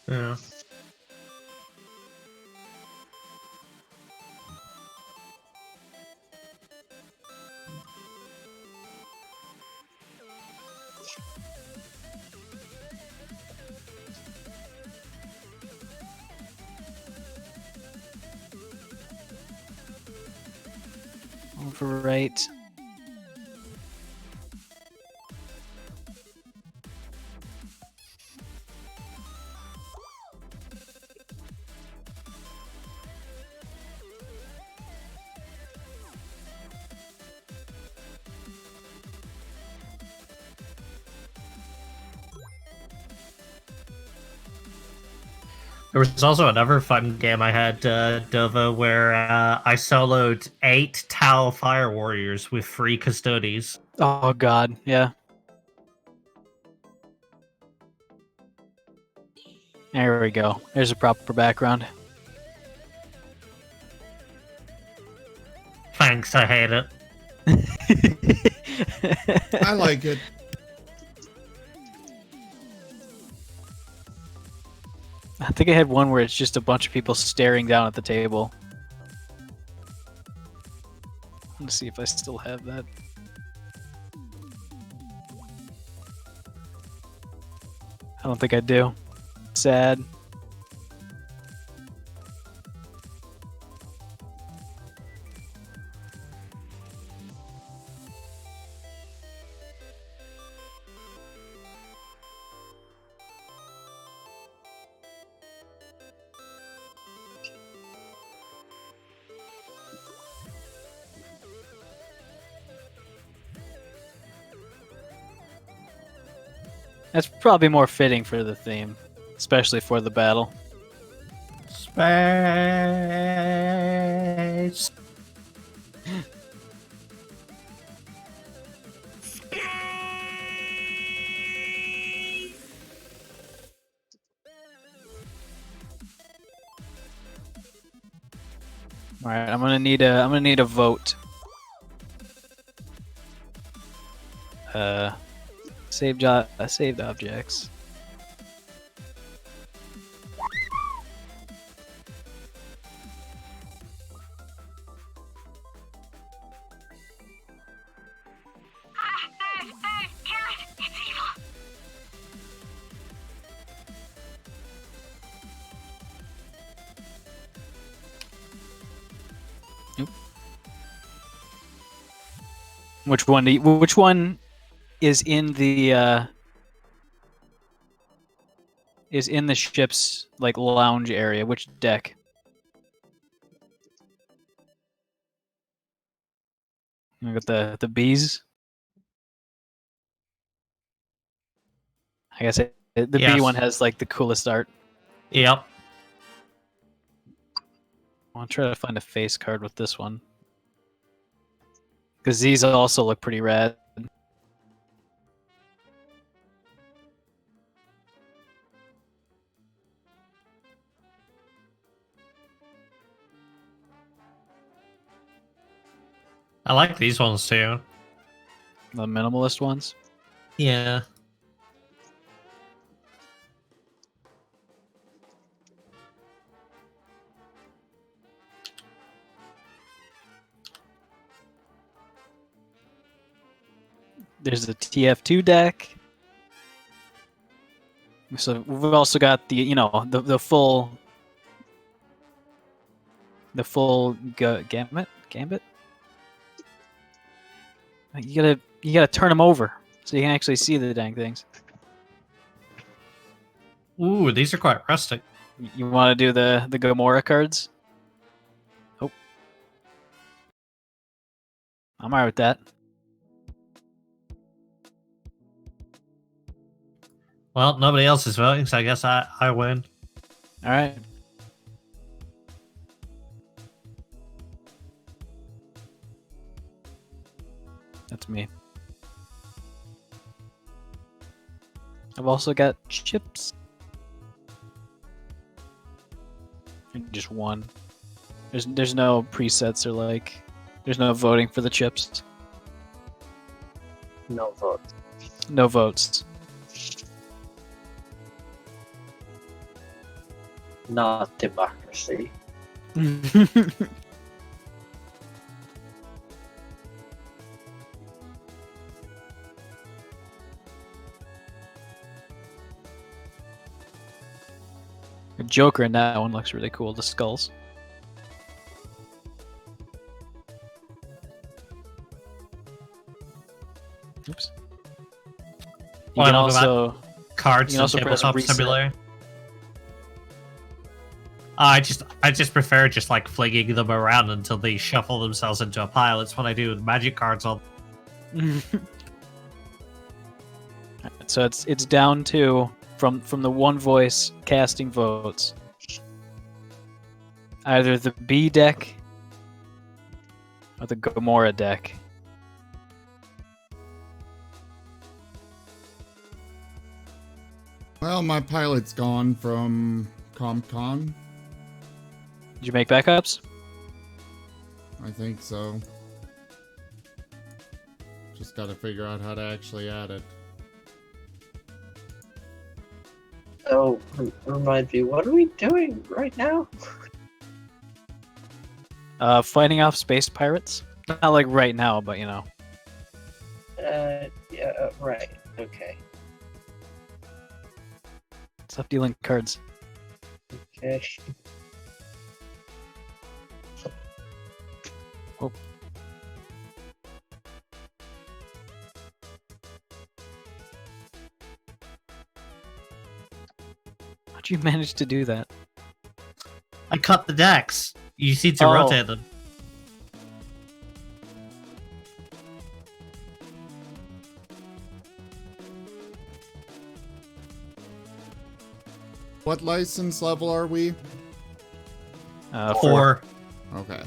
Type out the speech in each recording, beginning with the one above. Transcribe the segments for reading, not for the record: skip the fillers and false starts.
Yeah. Overwrite. There was also another fun game I had, Dova, where I soloed 8 Tau Fire Warriors with 3 Custodies. Oh god, yeah. There we go. There's a proper background. Thanks, I hate it. I like it. I think I had one where it's just a bunch of people staring down at the table. Let's see if I still have that. I don't think I do. Sad. That's probably more fitting for the theme, especially for the battle. Space. All right, I'm gonna need a vote. Saved objects. Nope. Which one? Which one is in the ship's like lounge area? Which deck? I got the bees. I guess the Yes. bee one has like the coolest art. Yep. I'll try to find a face card with this one. Because these also look pretty rad. I like these ones too. The minimalist ones. Yeah. There's the TF2 deck. So we've also got the the full gambit. You gotta turn them over so you can actually see the dang things. Ooh, these are quite rustic. You want to do the Gamora cards? Oh, I'm alright with that. Well, nobody else is voting, so I guess I win. All right. That's me. I've also got chips. Just one. There's no presets or like there's no voting for the chips. No votes. No votes. not democracy. The Joker in that one looks really cool. The skulls. Oops. You Oh, I can love about also cards you can and also press tabletop reset. simulator. I just prefer just like flinging them around until they shuffle themselves into a pile. It's what I do with magic cards all. So it's down to from the one voice casting votes. Either the B deck or the Gamora deck. Well, my pilot's gone from ComCon. Did you make backups? I think so. Just gotta figure out how to actually add it. Oh, remind me, what are we doing right now? Fighting off space pirates. Not like right now, but you know. Yeah, right. Okay. Stop dealing cards. Okay. Oh. How'd you manage to do that? I cut the decks. You need to Oh. rotate them. What license level are we? 4. Okay.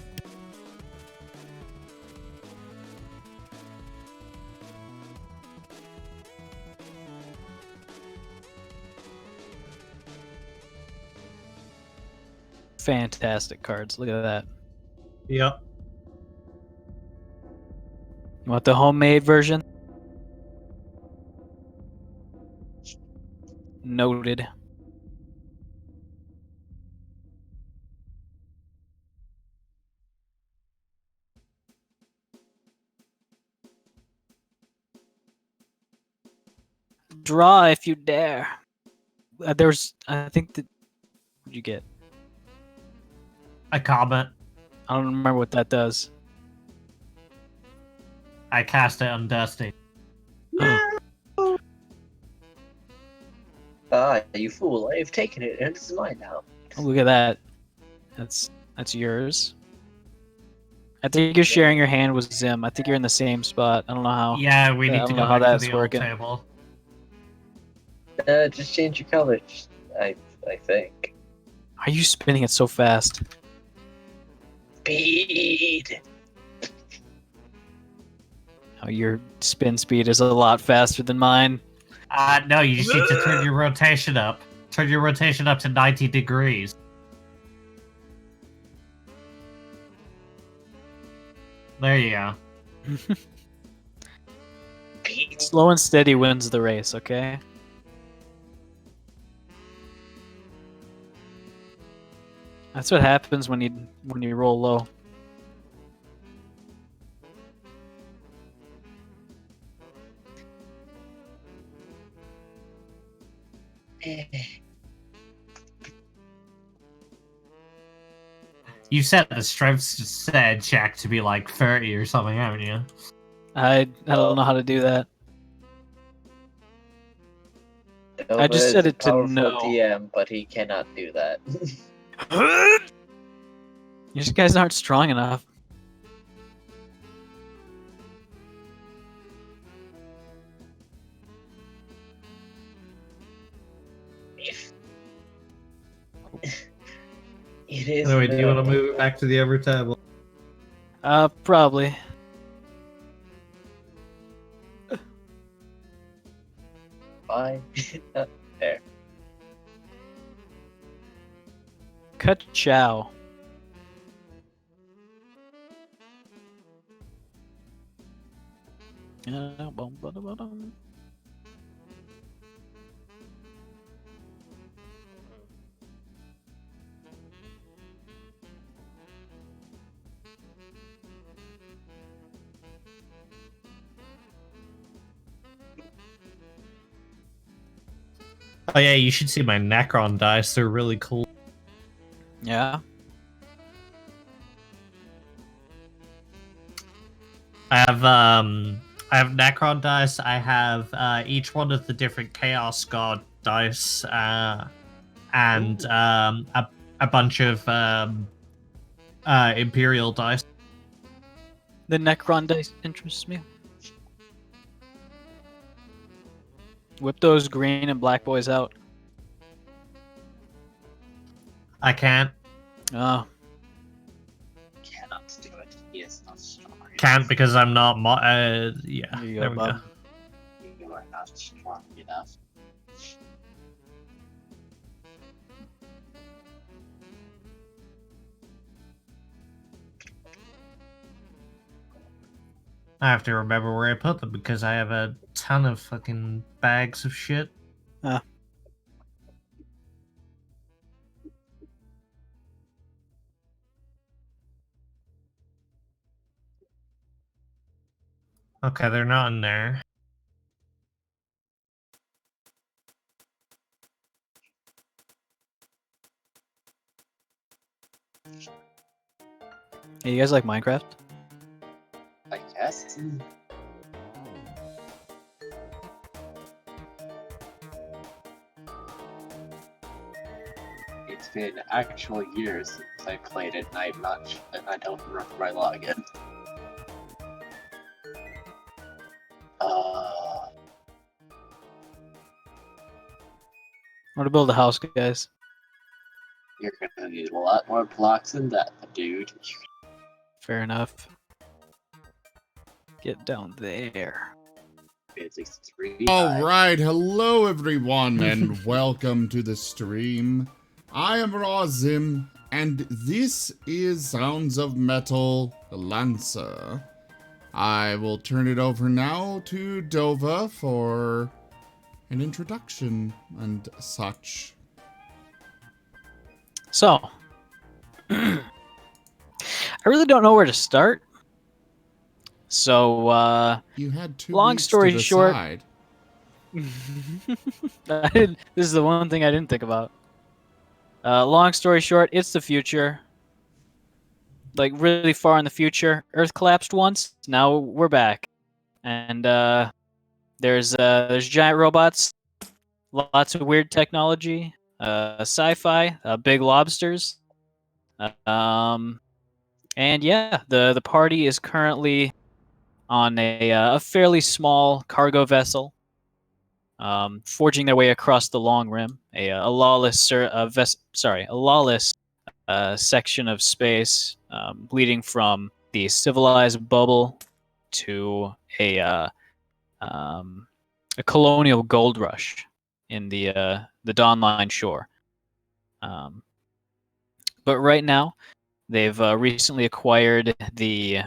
Fantastic cards. Look at that. Yep. You want the homemade version? Noted. Draw if you dare. There's, I think that. What'd you get? I comment. I don't remember what that does. I cast it on Dusty. Ah, you fool! I have taken it, and it's mine now. Oh, look at that. That's yours. I think you're sharing your hand with Zim. I think you're in the same spot. I don't know how. Yeah, we I need don't to know go how back to that's the old working. table. Just change your colors. I think. Are you spinning it so fast? Speed. Oh, your spin speed is a lot faster than mine. No, you just need to turn your rotation up. Turn your rotation up to 90 degrees. There you go. Slow and steady wins the race, okay? That's what happens when you roll low. You set the strength set check to be like 30 or something, haven't you? I don't know how to do that. I just Nova set is a it to powerful no. DM, but he cannot do that. You guys aren't strong enough. It is. Anyway, do you want to no. move it back to the other table? Probably. Fine. There. Cut chow. Oh yeah, you should see my Necron dice. They're really cool. Yeah. I have Necron dice. I have each one of the different Chaos God dice, and a bunch of Imperial dice. The Necron dice interests me. Whip those green and black boys out. I can't. Oh, Cannot do it. He is not strong. Can't because I'm not. Yeah. here you go, There we go. bub. You are not strong enough. I have to remember where I put them because I have a ton of fucking bags of shit. Okay, they're not in there. Hey, you guys like Minecraft? I guess. It's been actual years since I played it, and I'm not, and I don't remember my login. I want to build a house, guys. You're gonna need a lot more blocks than that, dude. Fair enough. Get down there. At least 3. All right, hello everyone, and welcome to the stream. I am Razim, and this is Sounds of Metal Lancer. I will turn it over now to Dova for an introduction and such. So, I really don't know where to start. So, You had 2 long weeks story to short- decide. this is the one thing I didn't think about. Long story short, it's the future. Like really far in the future. Earth collapsed once. Now we're back, and there's giant robots, lots of weird technology, sci-fi, big lobsters, and yeah, the party is currently on a fairly small cargo vessel. Forging their way across the long rim, a lawless section of space, leading from the civilized bubble to a colonial gold rush in the Dawn Line shore. But right now, they've recently acquired a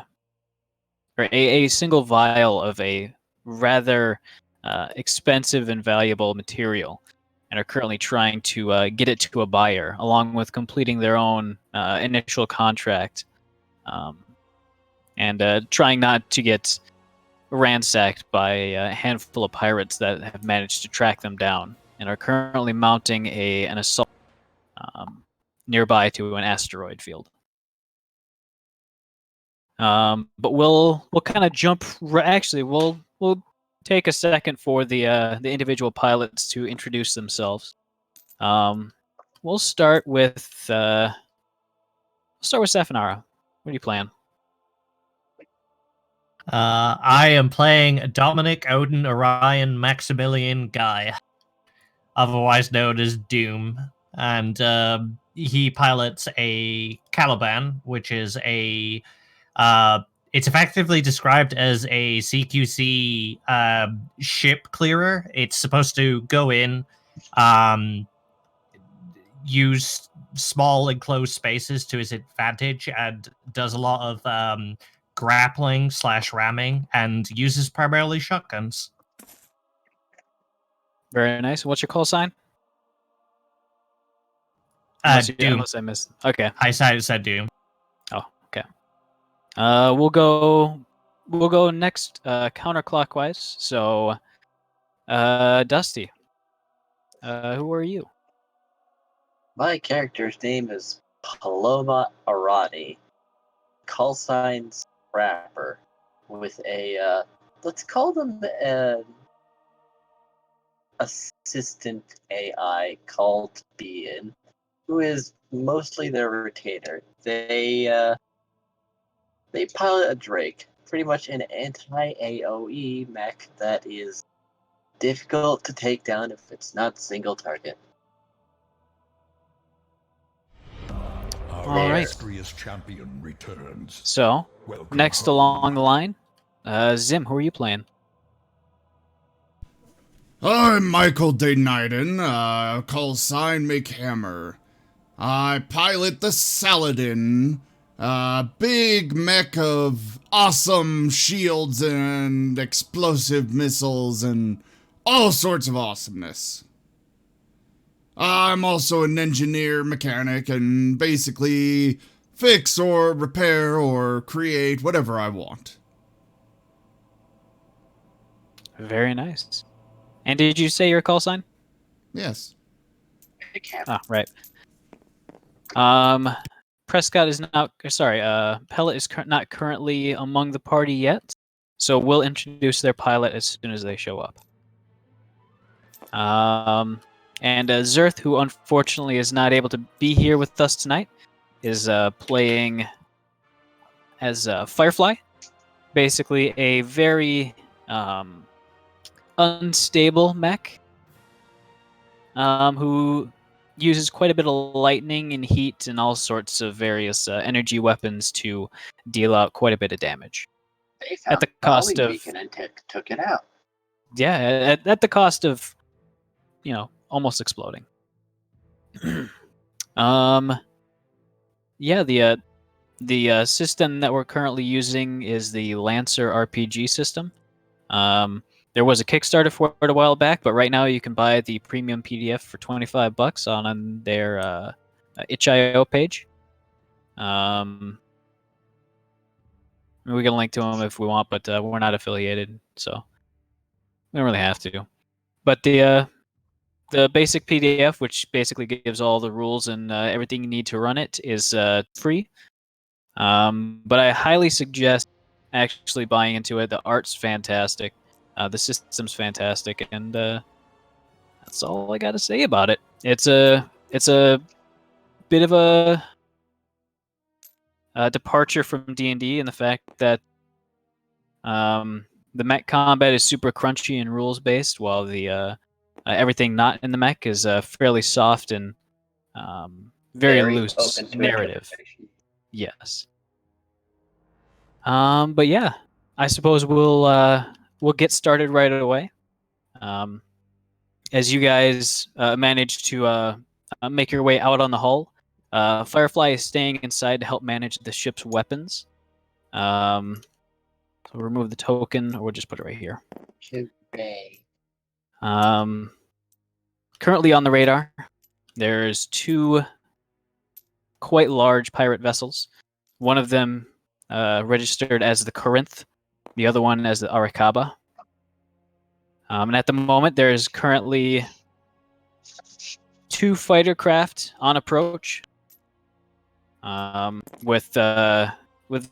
single vial of a rather expensive and valuable material, and are currently trying to get it to a buyer, along with completing their own initial contract, and trying not to get ransacked by a handful of pirates that have managed to track them down, and are currently mounting an assault nearby to an asteroid field. But we'll kind of jump. Actually, we'll take a second for the individual pilots to introduce themselves. We'll start with Safanara. What do you plan? I am playing Dominic Odin Orion Maximilian Guy, otherwise known as Doom, and he pilots a Caliban, which is it's effectively described as a CQC ship clearer. It's supposed to go in, use small enclosed spaces to his advantage, and does a lot of grappling / ramming, and uses primarily shotguns. Very nice. What's your call sign? Unless Doom. I missed. Okay. I said Doom. Oh, okay. We'll go next counterclockwise. So, Dusty. Who are you? My character's name is Paloma Arani. Call sign Scrapper. With a, let's call them an assistant AI called Bean, who is mostly their retainer. They pilot a Drake, pretty much an anti-AoE mech that is difficult to take down if it's not single target. Our All right. illustrious champion returns. So, Welcome next home. along the line, Zim, who are you playing? I'm Michael De Niden, call sign McHammer. I pilot the Saladin, big mech of awesome shields and explosive missiles and all sorts of awesomeness. I'm also an engineer mechanic and basically fix or repair or create whatever I want. Very nice. And did you say your call sign? Yes. Ah, right. Prescott is not. Sorry, Pellet is not currently among the party yet, so we'll introduce their pilot as soon as they show up. And Zerth, who unfortunately is not able to be here with us tonight, is playing as Firefly, basically a very unstable mech who uses quite a bit of lightning and heat and all sorts of various energy weapons to deal out quite a bit of damage. They found At the cost Molly of Beacon and took it out. yeah, at the cost of almost exploding. Yeah, the system that we're currently using is the Lancer RPG system. There was a Kickstarter for it a while back, but right now you can buy the premium PDF for $25 on their itch.io page. We can link to them if we want, but we're not affiliated, so we don't really have to. But the basic PDF, which basically gives all the rules and everything you need to run it, is free. But I highly suggest actually buying into it. The art's fantastic. The system's fantastic, and that's all I got to say about it. It's a bit of a departure from D&D in the fact that the mech combat is super crunchy and rules based, while the everything not in the mech is fairly soft and very loose open to narrative. interpretation. Yes. But yeah, I suppose we'll get started right away. As you guys manage to make your way out on the hull, Firefly is staying inside to help manage the ship's weapons. So we'll remove the token, or we'll just put it right here. Currently on the radar, there's two quite large pirate vessels. One of them registered as the Corinth, the other one as the Arakaba. And at the moment, there is currently 2 fighter craft on approach, with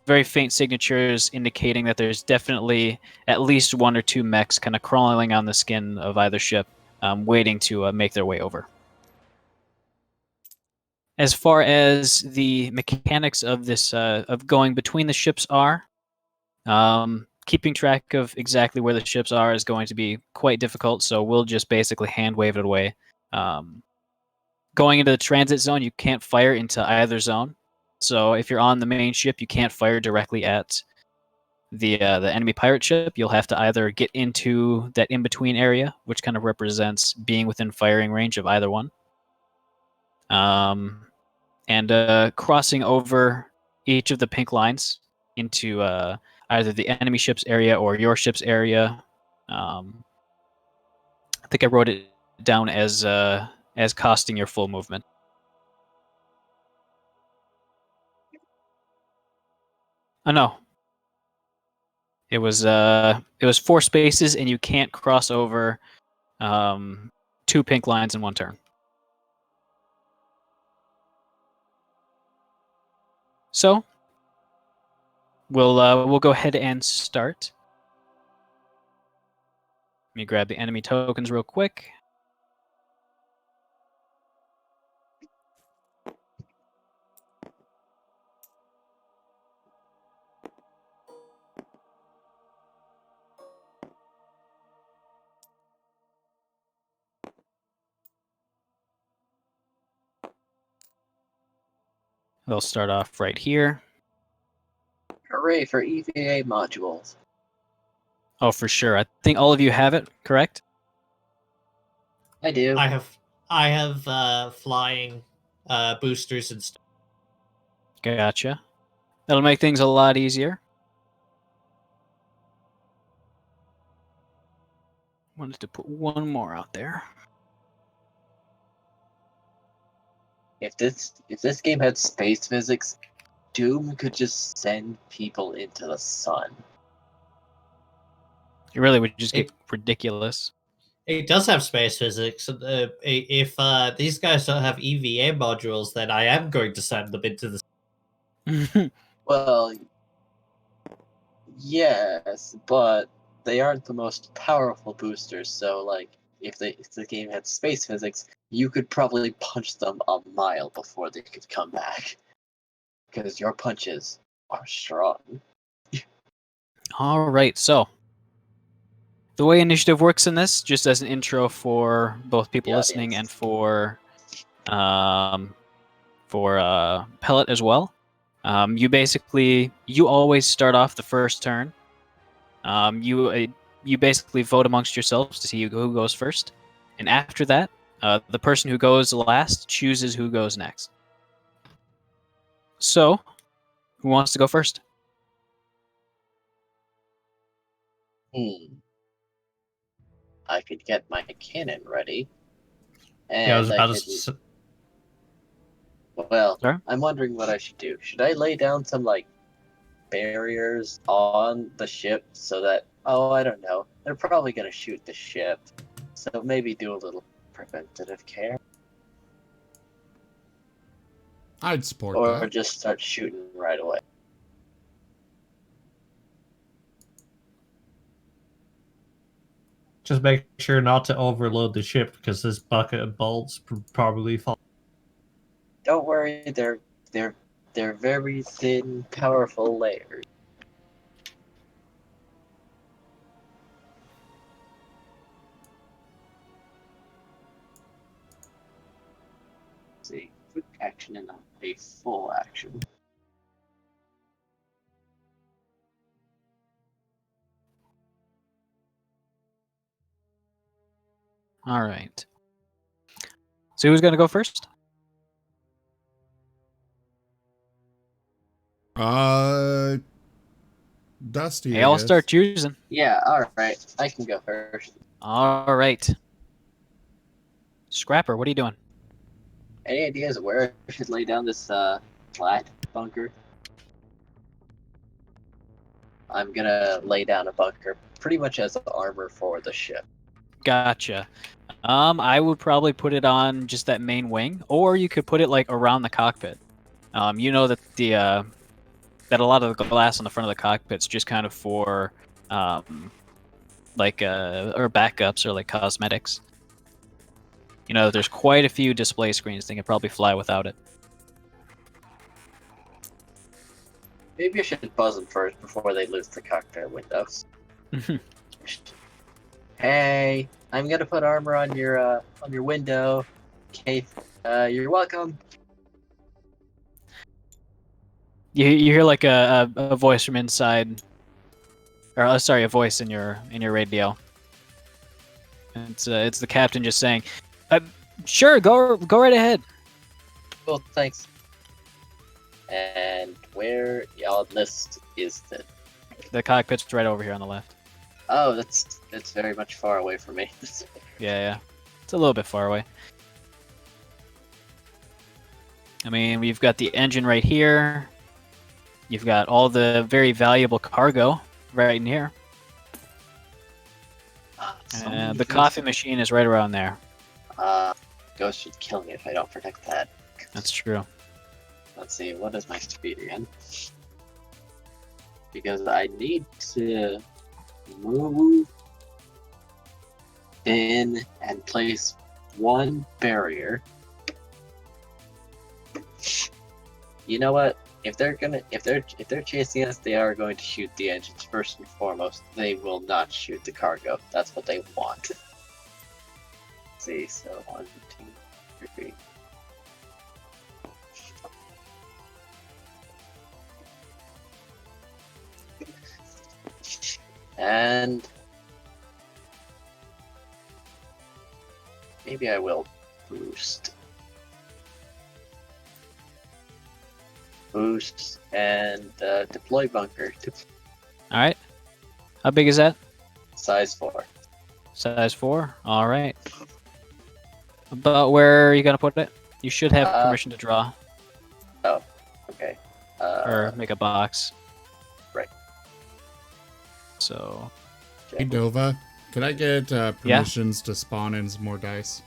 very faint signatures indicating that there's definitely at least 1 or 2 mechs kind of crawling on the skin of either ship, waiting to make their way over. As far as the mechanics of this of going between the ships are, keeping track of exactly where the ships are is going to be quite difficult, so we'll just basically hand wave it away. Going into the transit zone, you can't fire into either zone. So if you're on the main ship, you can't fire directly at the enemy pirate ship. You'll have to either get into that in-between area, which kind of represents being within firing range of either one. And crossing over each of the pink lines into either the enemy ship's area or your ship's area. I think I wrote it down as costing your full movement. Oh no. It was 4 spaces, and you can't cross over 2 pink lines in 1 turn. So we'll go ahead and start. Let me grab the enemy tokens real quick. They'll start off right here. Hooray for EVA modules. Oh, for sure. I think all of you have it, correct? I do. I have flying boosters and stuff. Gotcha. That'll make things a lot easier. Wanted to put one more out there. If this game had space physics, Doom could just send people into the sun. It really would just get ridiculous. It does have space physics. If these guys don't have EVA modules, then I am going to send them into the. Well, yes, but they aren't the most powerful boosters. So, like, if the game had space physics, you could probably punch them a mile before they could come back, because your punches are strong. All right, so the way initiative works in this, just as an intro for both people listening and for Pellet as well. You always start off the first turn. You basically vote amongst yourselves to see who goes first, and after that, the person who goes last chooses who goes next. So, who wants to go first? I could get my cannon ready. And Yeah, I was about could... to. Well, Sorry? I'm wondering what I should do. Should I lay down some, like, barriers on the ship so that... Oh, I don't know. They're probably going to shoot the ship. So maybe do a little preventative care. I'd support Or that. just start shooting right away. Just make sure not to overload the ship because this bucket of bolts probably fall. Don't worry, they're very thin, powerful layers. Let's see, quick action and a full action. All right. So who's going to go first? Dusty. Hey, I I'll guess. start choosing. Yeah, alright. I can go first. All right. Scrapper, what are you doing? Any ideas where I should lay down this flat bunker? I'm gonna lay down a bunker pretty much as armor for the ship. Gotcha. I would probably put it on just that main wing, or you could put it like around the cockpit. You know that that a lot of the glass on the front of the cockpit's just kind of for or backups or like cosmetics. You know, there's quite a few display screens. They can probably fly without it. Maybe I should buzz them first before they lose the cockpit windows. Hey, I'm gonna put armor on your window. Okay, you're welcome. You hear like a voice from inside, or sorry, a voice in your radio. And it's the captain just saying, "Sure, go right ahead." Cool, thanks. And where on this is the? The cockpit's right over here on the left. Oh, that's very much far away from me. Yeah, it's a little bit far away. I mean, we've got the engine right here. You've got all the very valuable cargo right in here. The coffee machine is right around there. Ghost should kill me if I don't protect that. That's true. Let's see, what is my speed again? Because I need to move in and place one barrier. You know what? If they're chasing us, they are going to shoot the engines first and foremost. They will not shoot the cargo. That's what they want. Let's see, so 1, 2, 3. And maybe I will boost and deploy bunker to All right. How big is that? size 4. Size 4. All right. About where are you gonna put it? You should have permission to draw Oh, okay. or make a box. Right. So Hey Dova, could I get permissions to spawn in some more dice?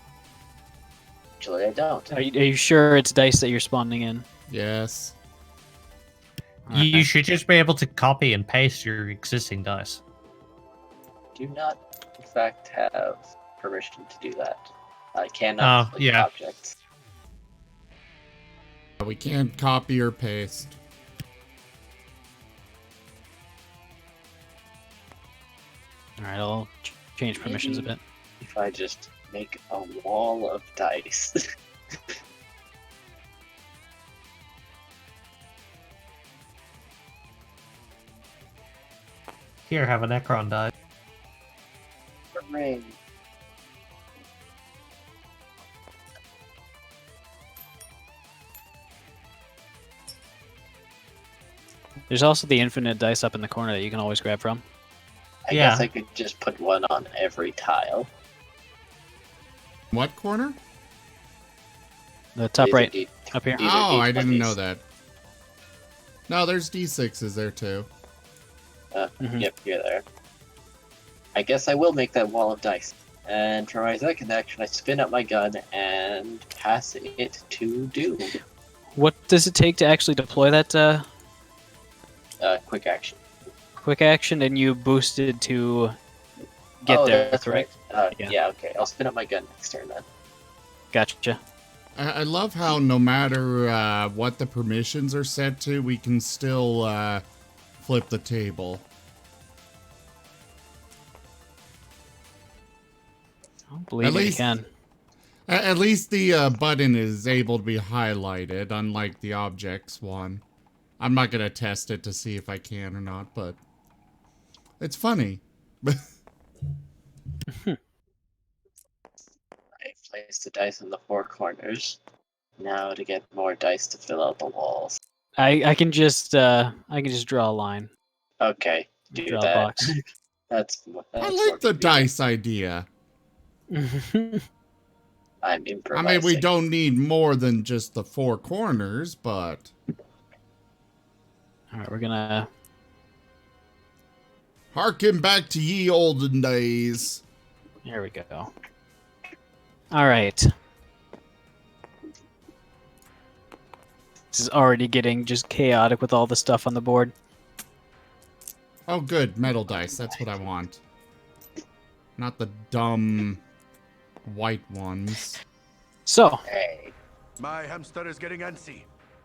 Actually, I don't. are you sure it's dice that you're spawning in? Yes. You should just be able to copy and paste your existing dice. Do not, in fact, have permission to do that. I cannot Oh, click yeah. objects. We can't copy or paste. All right, I'll change permissions a bit. If I just make a wall of dice. Here, have a Necron die. Hooray. There's also the infinite dice up in the corner that you can always grab from. I Yeah. guess I could just put one on every tile. What corner? The top These are right, D- up here. These are Oh, I didn't D20s. know that. No, there's D6s there too. Mhm. Yep, you're there. I guess I will make that wall of dice. And for my second action, I spin up my gun and pass it to Doom. What does it take to actually deploy that Quick action. quick action? And you boosted to get oh, there, that's right? right. Yeah. Yeah, okay. I'll spin up my gun next turn then. Gotcha. I love how no matter what the permissions are set to, we can still flip the table. I don't believe At you least- can. At least the button is able to be highlighted, unlike the objects one. I'm not going to test it to see if I can or not, but it's funny. I place the dice in the 4 corners. Now to get more dice to fill out the walls. I can just draw a line. Okay, do Draw a that. box. that's I more like the convenient. dice idea. I'm I improvising. mean, we don't need more than just the 4 corners, but All right, we're gonna. harken back to ye olden days. There we go. All right. This is already getting just chaotic with all the stuff on the board. Oh, good. Metal dice. That's what I want. Not the dumb white ones. So, Hey, My hamster is getting antsy.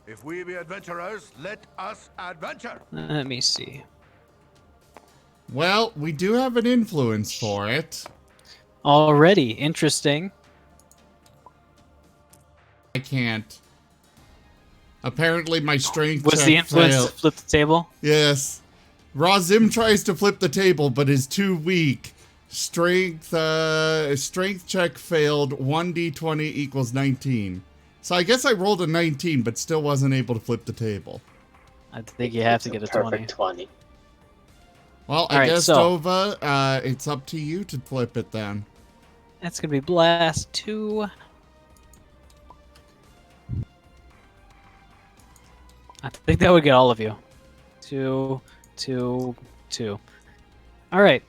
If we be adventurers, let us adventure. let me see. Well, we do have an influence for it. Already interesting. I can't. Apparently my strength Was check the influence failed. to flip the table? Yes. Razim tries to flip the table, but is too weak. Strength check failed. 1d20 equals 19. So I guess I rolled a 19, but still wasn't able to flip the table. I think you have to get a 20. perfect 20. Well, I Alright, guess, so- Dova, it's up to you to flip it then. That's gonna be blast 2. I think that would get all of you. 2, 2, 2. All right.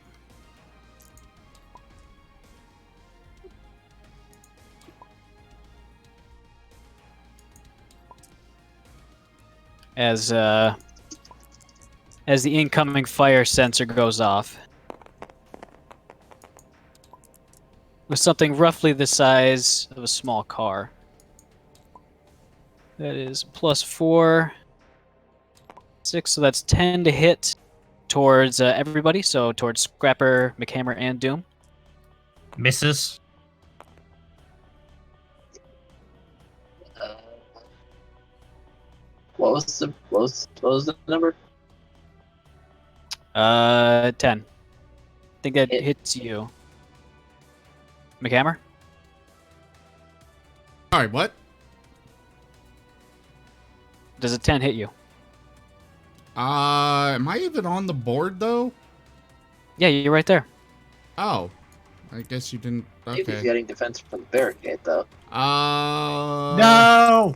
as the incoming fire sensor goes off. With something roughly the size of a small car. That is +4, 6, so that's 10 to hit towards everybody, so towards Scrapper, McHammer, and Doom. Misses. What was the number? 10. I think that Hit. hits you. McHammer? Sorry, what? Does a 10 hit you? Am I even on the board though? Yeah, you're right there. Oh, I guess you didn't. Maybe he's Okay. getting defense from the barricade, though. No!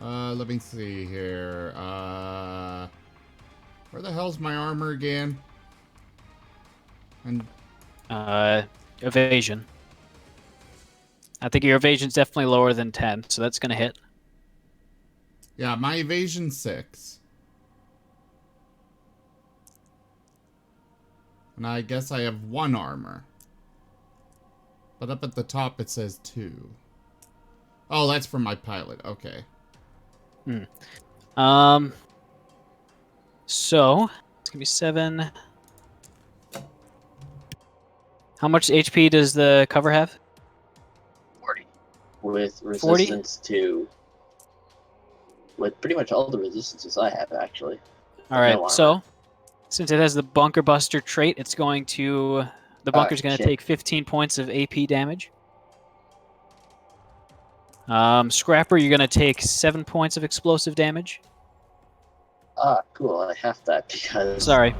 Let me see here. Where the hell's my armor again? And Evasion. I think your evasion's definitely lower than 10, so that's gonna hit. yeah, my evasion 6. And I guess I have 1 armor. But up at the top it says 2. Oh, that's for my pilot. Okay. So it's gonna be 7. How much HP does the cover have? 40. With 40? resistance to... With pretty much all the resistances I have, actually. All right, No armor. so since it has the Bunker Buster trait, it's going to... The bunker's going to shit. take 15 points of AP damage. Scrapper, you're going to take 7 points of explosive damage. Ah, cool. I have that because... Sorry.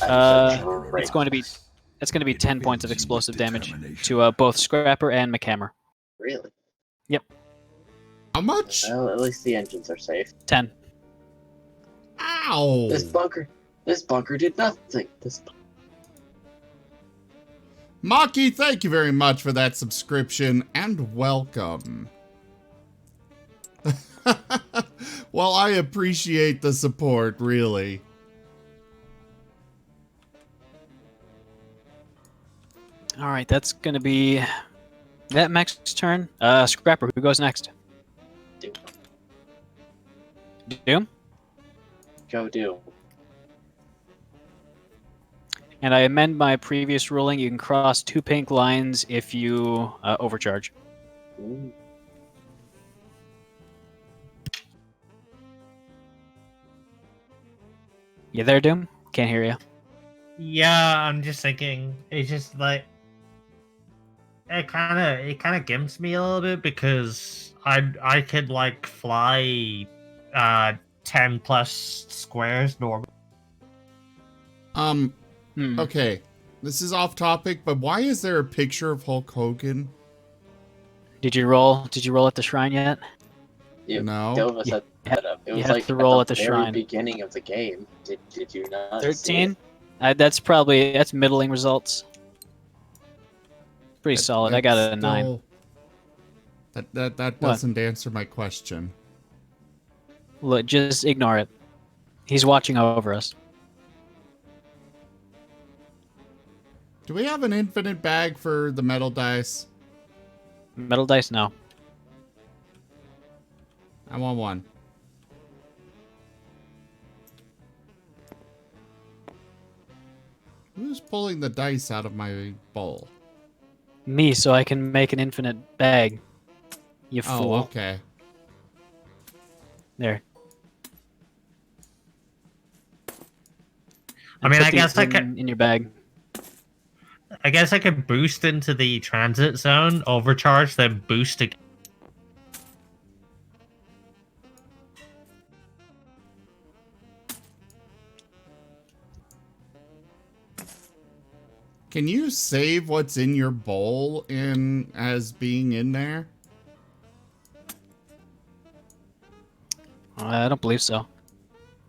Right. It's going to be 10 points of explosive damage to both Scrapper and McHammer. Really? How much? Well, at least the engines are safe. 10. Ow! This bunker did nothing. Maki, thank you very much for that subscription and welcome. Well, I appreciate the support, really. All right, that's going to be that mech's turn. Scrapper, who goes next? Doom. Doom? Go Doom. And I amend my previous ruling. You can cross 2 pink lines if you overcharge. Ooh. You there, Doom? Can't hear you. Yeah, I'm just thinking. It's just like it kind of gimps me a little bit because I could like fly 10 plus squares normal. Okay, this is off topic, but why is there a picture of Hulk Hogan? Did you roll? Did you roll at the shrine yet? No. Dova set that up. It you was have like to roll at the very shrine. beginning of the game. Did you not? see 13. it? That's middling results. Pretty solid. I got That's a 9. still- That doesn't answer my question. Look, just ignore it. He's watching over us. Do we have an infinite bag for the metal dice? Metal dice, no. I want one. Who's pulling the dice out of my bowl? Me, so I can make an infinite bag. You fool. Oh, okay. There. I mean, Put I guess these I could. in your bag. I guess I could boost into the transit zone, overcharge, then boost again. Can you save what's in your bowl in as being in there? I don't believe so.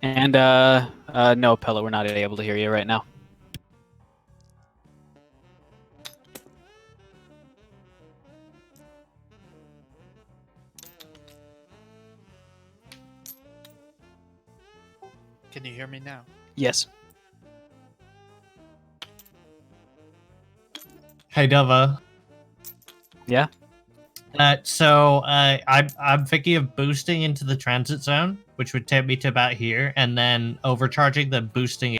And no, Pella, we're not able to hear you right now. Can you hear me now? Yes. Hey, Dova. Yeah. I'm thinking of boosting into the transit zone, which would take me to about here, and then overcharging, then boosting.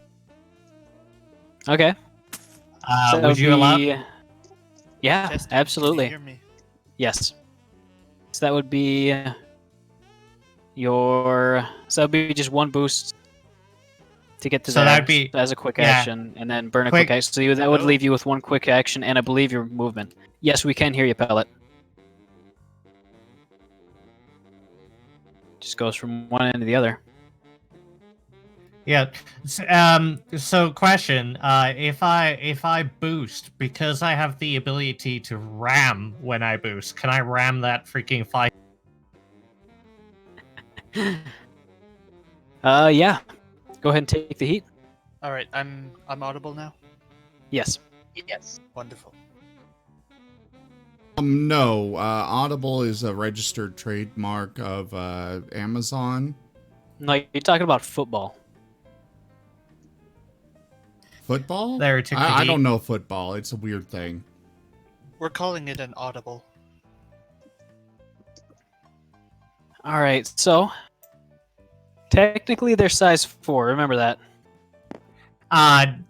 Okay. So that Would you allow? Yeah, Chester, absolutely. Can you hear me? Yes. So that would be your. So that would be just one boost to get to So there that'd be as a quick yeah. action, and then burn a quick action. So that would Hello? leave you with one quick action, and I believe your movement. Yes, we can hear you, Pellet. Just goes from one end to the other. Yeah. So question: if I boost because I have the ability to ram when I boost, can I ram that freaking fight? Yeah. Go ahead and take the heat. All right, I'm audible now. Yes. Yes. Wonderful. No. Audible is a registered trademark of Amazon. No, you're talking about football. Football? There, took the I heat. don't know football. It's a weird thing. We're calling it an audible. All right. So technically, they're size 4. Remember that.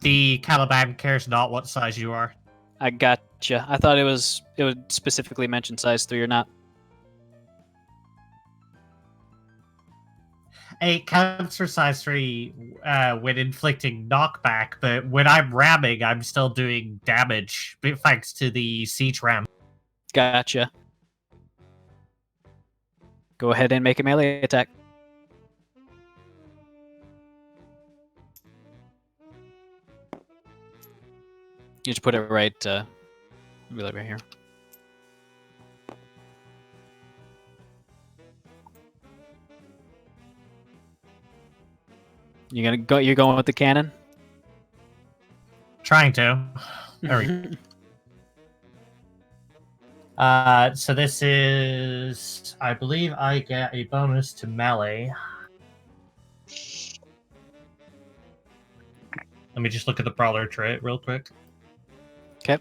The Caliban cares not what size you are. I gotcha. I thought it would specifically mention size 3 or not. It counts for size 3 when inflicting knockback, but when I'm ramming, I'm still doing damage thanks to the siege ram. Gotcha. Go ahead and make a melee attack. You just put it right, really right here. You're going with the cannon? Trying to. There we go. So this is, I believe I get a bonus to melee. Let me just look at the brawler trait real quick. Okay.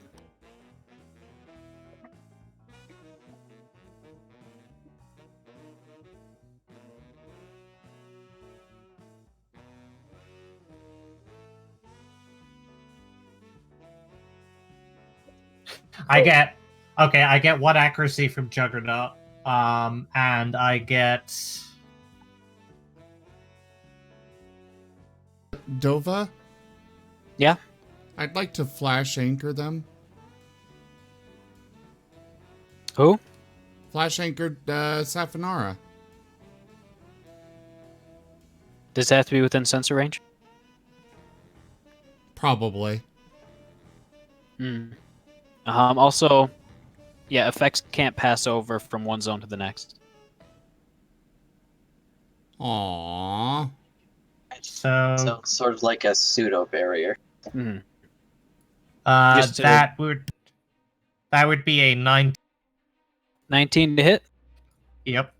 I get 1 accuracy from Juggernaut. And I get Dova? Yeah? I'd like to flash anchor them. Who? Flash anchored Safanara. Does it have to be within sensor range? Probably. Also, yeah, effects can't pass over from one zone to the next. Aww. So sort of like a pseudo barrier. Mhm. that Just to- would be a 9. 19 to hit. Yep.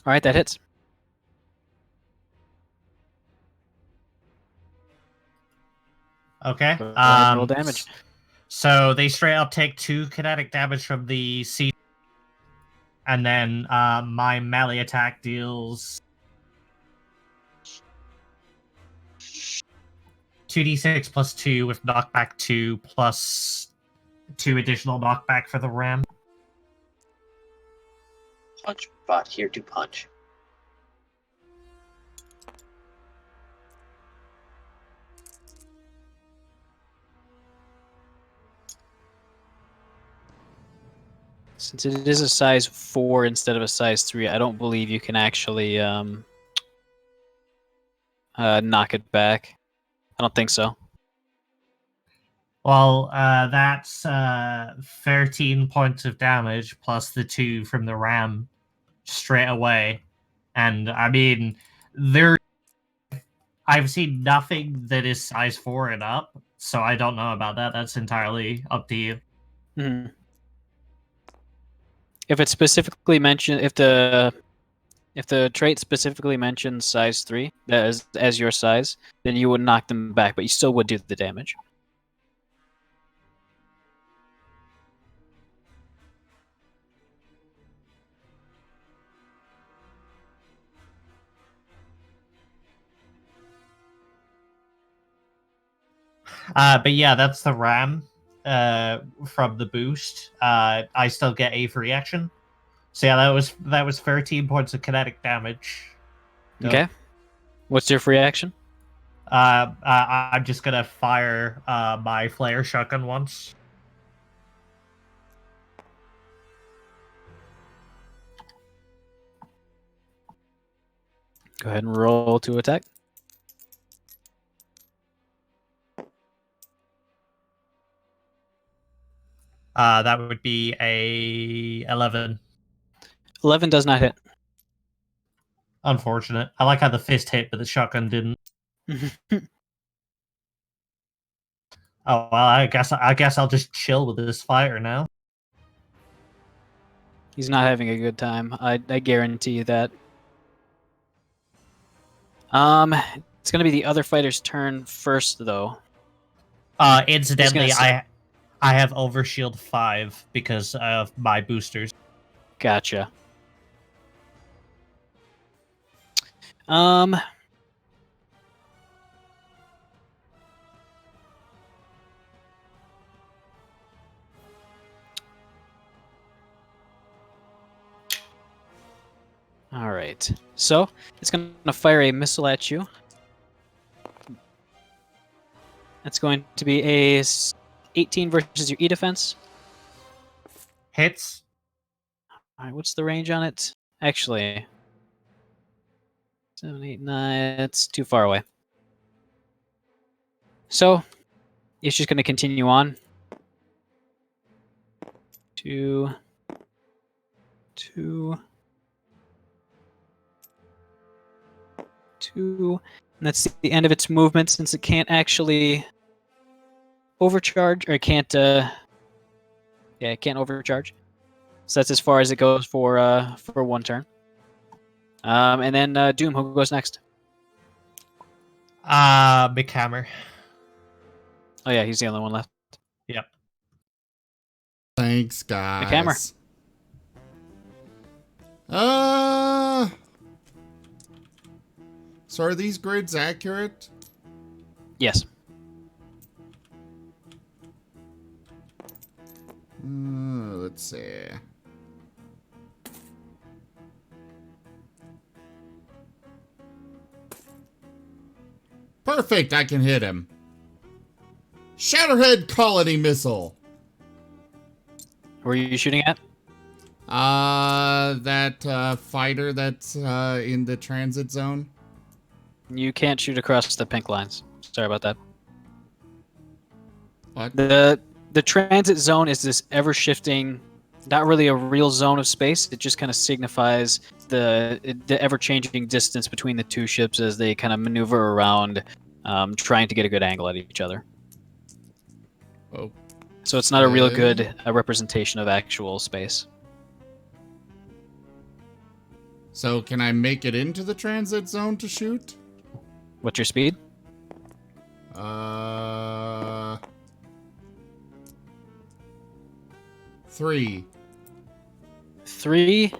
All right, that hits. Okay. Go ahead and roll damage. So they straight up take 2 kinetic damage from the siege, and then my melee attack deals 2d6 plus 2 with knockback 2 plus 2 additional knockback for the ram. Punch bot here to punch. Since it is a size 4 instead of a size 3, I don't believe you can actually knock it back. I don't think so. Well, that's 13 points of damage plus the 2 from the ram straight away. And I mean, I've seen nothing that is size 4 and up, so I don't know about that. That's entirely up to you. Mhm. If it's specifically mentioned, if If the trait specifically mentions size 3 as your size, then you would knock them back, but you still would do the damage. But yeah, that's the RAM from the boost. I still get a free action. So yeah, that was 13 points of kinetic damage. Dope. Okay. What's your free action? I'm just gonna fire my flare shotgun once. Go ahead and roll to attack. That would be a 11. 11 does not hit. Unfortunate. I like how the fist hit, but the shotgun didn't. Oh well, I guess I'll just chill with this fire now. He's not having a good time. I guarantee you that. It's gonna be the other fighter's turn first, though. Incidentally, say- I have overshield 5 because of my boosters. Gotcha. All right. So it's going to fire a missile at you. That's going to be a 18 versus your E defense. Hits. All right. What's the range on it? Actually, 7, 8, 9. It's too far away. So it's just going to continue on. 2, 2, 2, and that's the end of its movement since it can't actually overcharge, or it can't, it can't overcharge. So that's as far as it goes for one turn. And then Doom, who goes next? McHammer. Oh yeah, he's the only one left. Yep. Thanks, guys. McHammer. So are these grids accurate? Yes. Let's see. Perfect, I can hit him. Shatterhead colony missile. Who are you shooting at? That fighter that's in the transit zone. You can't shoot across the pink lines. Sorry about that. What? The transit zone is this ever-shifting, not really a real zone of space. It just kind of signifies the ever-changing distance between the two ships as they kind of maneuver around, trying to get a good angle at each other. Oh. So it's not a real good representation of actual space. So can I make it into the transit zone to shoot? What's your speed? 3. 3,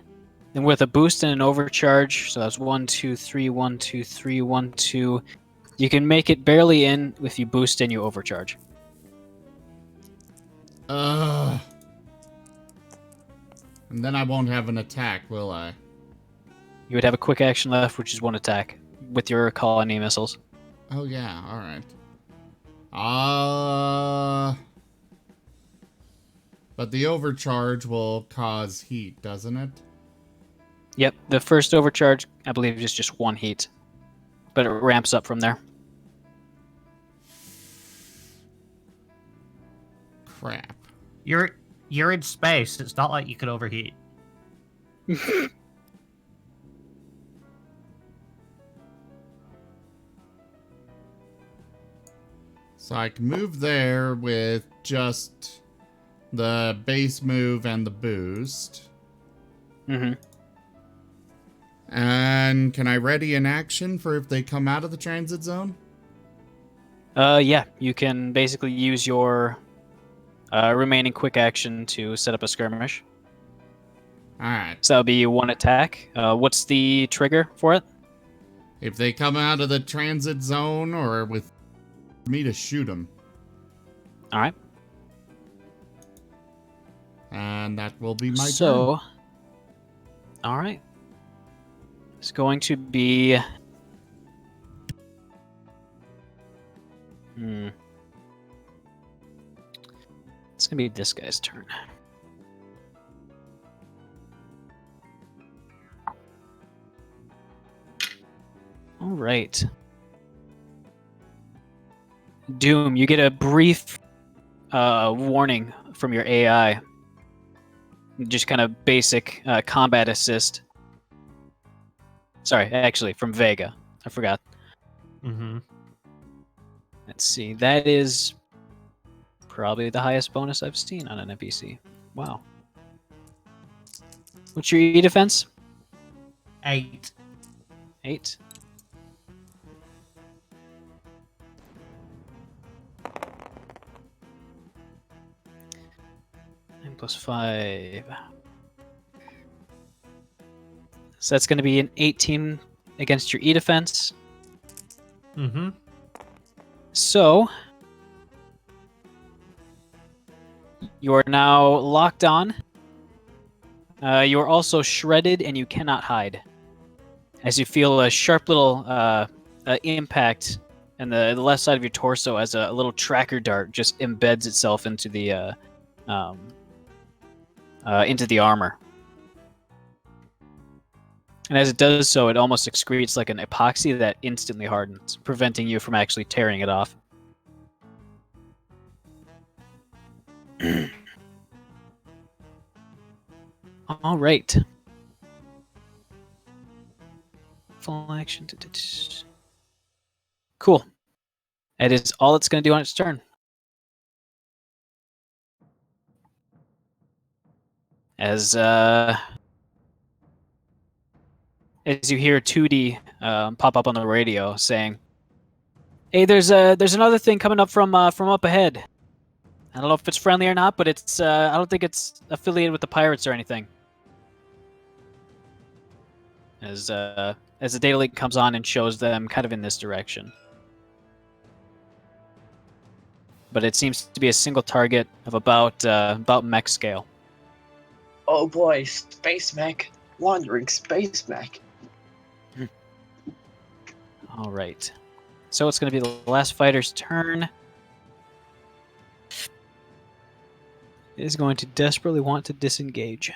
and with a boost and an overcharge, so that's 1, 2, 3, 1, 2, 3, 1, 2. You can make it barely in if you boost and you overcharge. And then I won't have an attack, will I? You would have a quick action left, which is 1 attack, with your colony missiles. Oh yeah, alright. But the overcharge will cause heat, doesn't it? Yep, the first overcharge, I believe, is just 1 heat. But it ramps up from there. Crap. You're in space. It's not like you could overheat. So I can move there with just the base move and the boost. Mm-hmm. And can I ready an action for if they come out of the transit zone? Yeah, you can basically use your remaining quick action to set up a skirmish. Alright. So that'll be one attack. What's the trigger for it? If they come out of the transit zone or with me to shoot them. All right. And that will be my turn. So, all right. It's going to be... It's going to be this guy's turn. All right. Doom, you get a brief warning from your AI. Just kind of basic combat assist. Sorry, actually, from Vega. I forgot. Mm-hmm. Let's see. That is probably the highest bonus I've seen on an NPC. Wow. What's your E defense? 8. 8. +5. So that's going to be an 18 against your E defense. Mm-hmm. So you are now locked on. You are also shredded, and you cannot hide. As you feel a sharp little impact in the left side of your torso, as a little tracker dart just embeds itself into the armor. And as it does so, it almost excretes like an epoxy that instantly hardens, preventing you from actually tearing it off. All right. Full action. Cool. That is all it's going to do on its turn. As you hear 2D pop up on the radio saying, "Hey, there's another thing coming up from up ahead. I don't know if it's friendly or not, but it's I don't think it's affiliated with the pirates or anything." As the data link comes on and shows them kind of in this direction. But it seems to be a single target of about mech scale. Oh boy, space mech, wandering space mech. All right. So it's going to be the last fighter's turn. It is going to desperately want to disengage.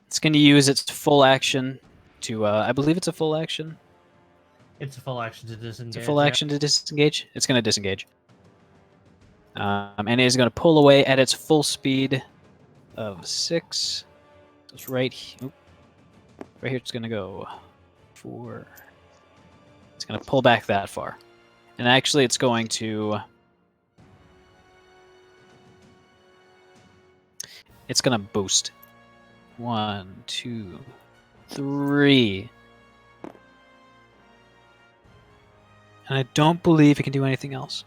It's going to use its full action to, I believe it's a full action. It's a full action to disengage. It's a full action to disengage. It's going to disengage. And it is going to pull away at its full speed of 6. It's right here. Right here it's going to go 4. It's going to pull back that far. And actually it's going to... It's going to boost. 1, 2, 3. And I don't believe it can do anything else.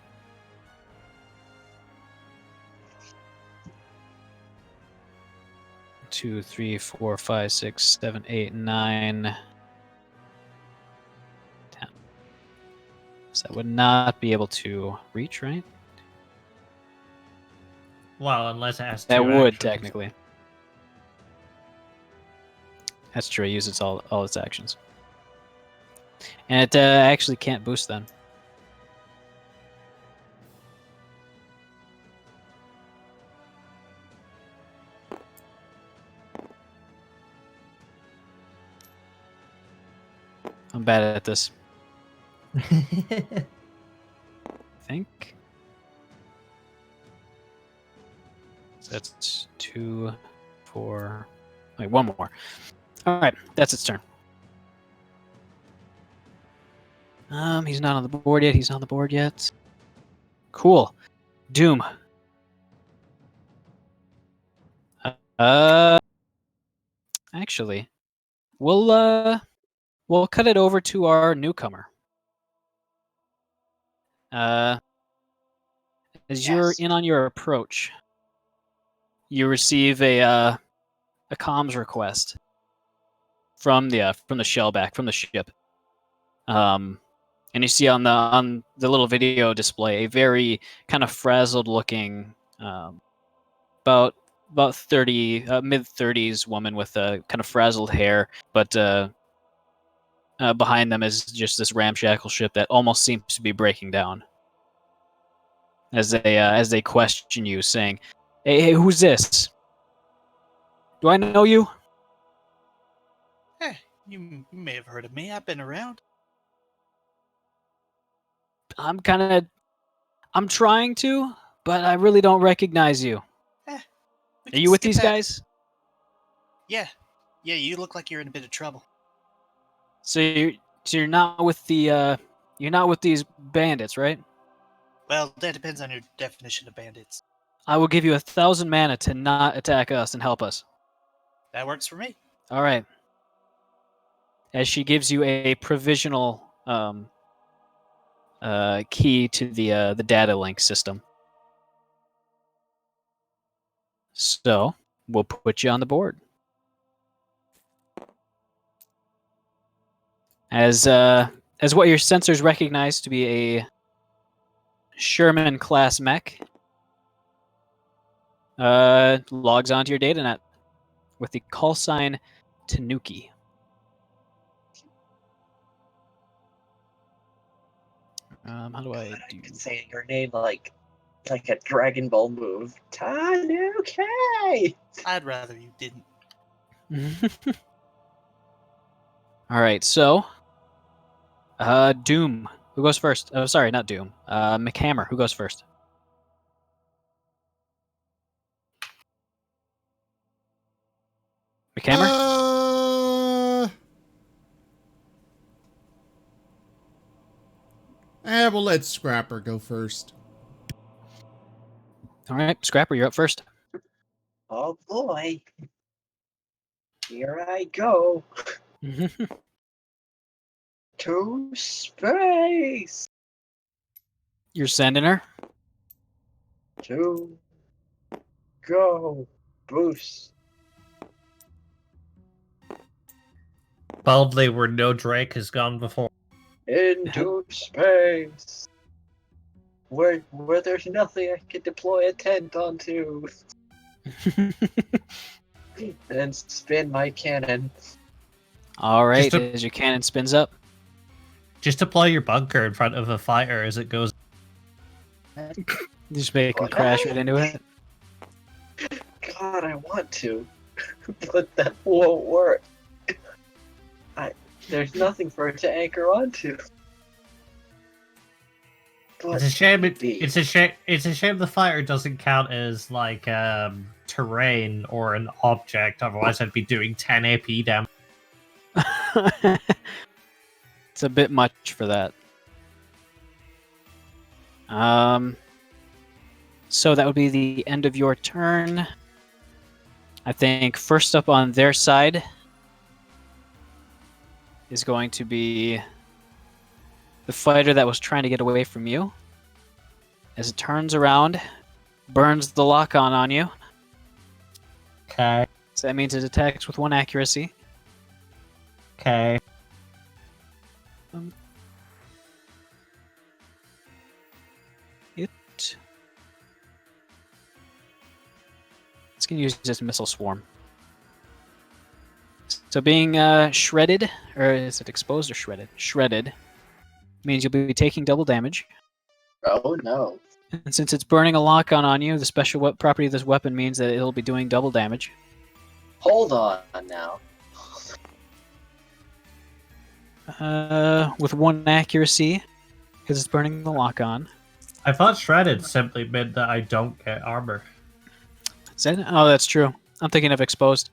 Two, 3, 4, 5, 6, 7, 8, 9, 10. So that would not be able to reach, right? Well, unless it has That two would actions. technically. That's true. It uses all its actions, and it actually can't boost then. I'm bad at this. I think. So that's 2, 4. Wait, one more. All right, that's its turn. He's not on the board yet. He's not on the board yet. Cool. Doom. Actually, we'll cut it over to our newcomer. As you're Yes. in on your approach, you receive a comms request from the shellback from the ship. And you see on the little video display a very kind of frazzled looking, about 30 mid-30s woman with a kind of frazzled hair, but behind them is just this ramshackle ship that almost seems to be breaking down. As they question you, saying, "Hey, who's this? Do I know you?" You may have heard of me. I've been around. I'm trying to, but I really don't recognize you. We Are can you with skip these that. guys? Yeah. Yeah, you look like you're in a bit of trouble. So you're not with you're not with these bandits, right? Well, that depends on your definition of bandits. I will give you 1,000 mana to not attack us and help us. That works for me. All right. As she gives you a provisional key to the data link system. So we'll put you on the board. As what your sensors recognize to be a Sherman class mech, logs onto your datanet with the call sign Tanuki. How do I do? I could say your name like a Dragon Ball move. Tanuki! I'd rather you didn't. All right, so Doom, who goes first? Oh, sorry, not Doom. McHammer, who goes first? McHammer? We'll let Scrapper go first. All right, Scrapper, you're up first. Oh boy. Here I go. To space. You're sending her? To go. Boost. Boldly where no Drake has gone before. Into space. Where there's nothing I can deploy a tent onto. And spin my cannon. All right, Just a- as your cannon spins up. Just deploy your bunker in front of a fighter as it goes. Just make him crash right into it. God, I want to, but that won't work. There's nothing for it to anchor onto. But It's a shame. It's a shame. It's a shame the fighter doesn't count as like terrain or an object. Otherwise, I'd be doing 10 AP damage. It's a bit much for that. So that would be the end of your turn. I think first up on their side is going to be the fighter that was trying to get away from you. As it turns around, burns the lock-on on you. Okay. So that means it attacks with 1 accuracy. Okay. It's going to use this missile swarm. So being shredded, or is it exposed or shredded? Shredded means you'll be taking double damage. Oh no. And since it's burning a lock-on on you, the special property of this weapon means that it'll be doing double damage. Hold on now. With 1 accuracy, because it's burning the lock-on. I thought shredded simply meant that I don't get armor. Is that? Oh, that's true. I'm thinking of exposed.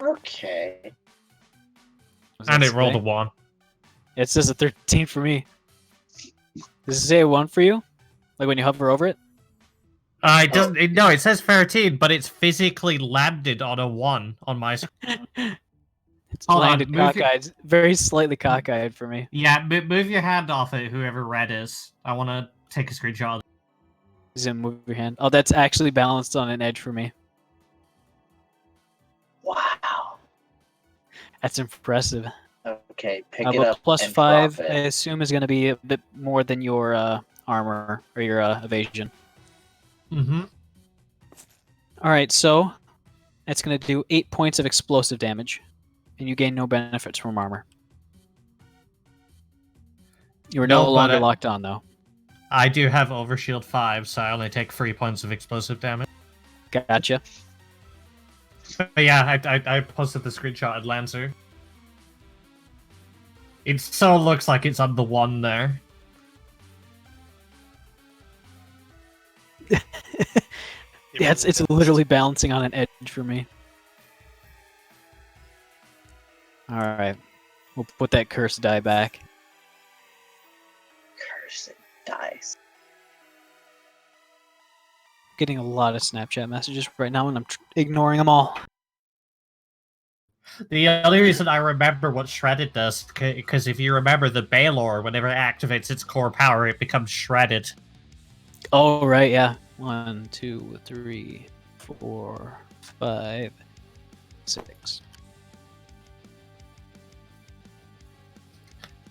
Okay. Was And that it rolled a today? 1. It says a 13 for me. Does it say a 1 for you? Like when you hover over it? It doesn't. No, it says 13, but it's physically landed on a 1 on my screen. It's Hold on, landed move your- cockeyed, very slightly cockeyed for me. Yeah, move your hand off it, whoever red is. I want to take a screenshot. Zim, move your hand. Oh, that's actually balanced on an edge for me. Wow. That's impressive. Okay, pick it But up plus and 5, drop I it. assume, is going to be a bit more than your armor or your evasion. Mm-hmm. All right, so that's going to do 8 points of explosive damage, and you gain no benefits from armor. You are no longer locked on, though. I do have Overshield 5, so I only take 3 points of explosive damage. Gotcha. But yeah, I posted the screenshot at Lancer. It so looks like it's on the 1 there. Yeah, it's literally balancing on an edge for me. All right, we'll put that cursed die back. Cursed dice. Getting a lot of Snapchat messages right now, and I'm ignoring them all. The only reason I remember what Shredded does, because if you remember the Baylor, whenever it activates its core power, it becomes Shredded. Oh, right, yeah. 1, 2, 3, 4, 5, 6.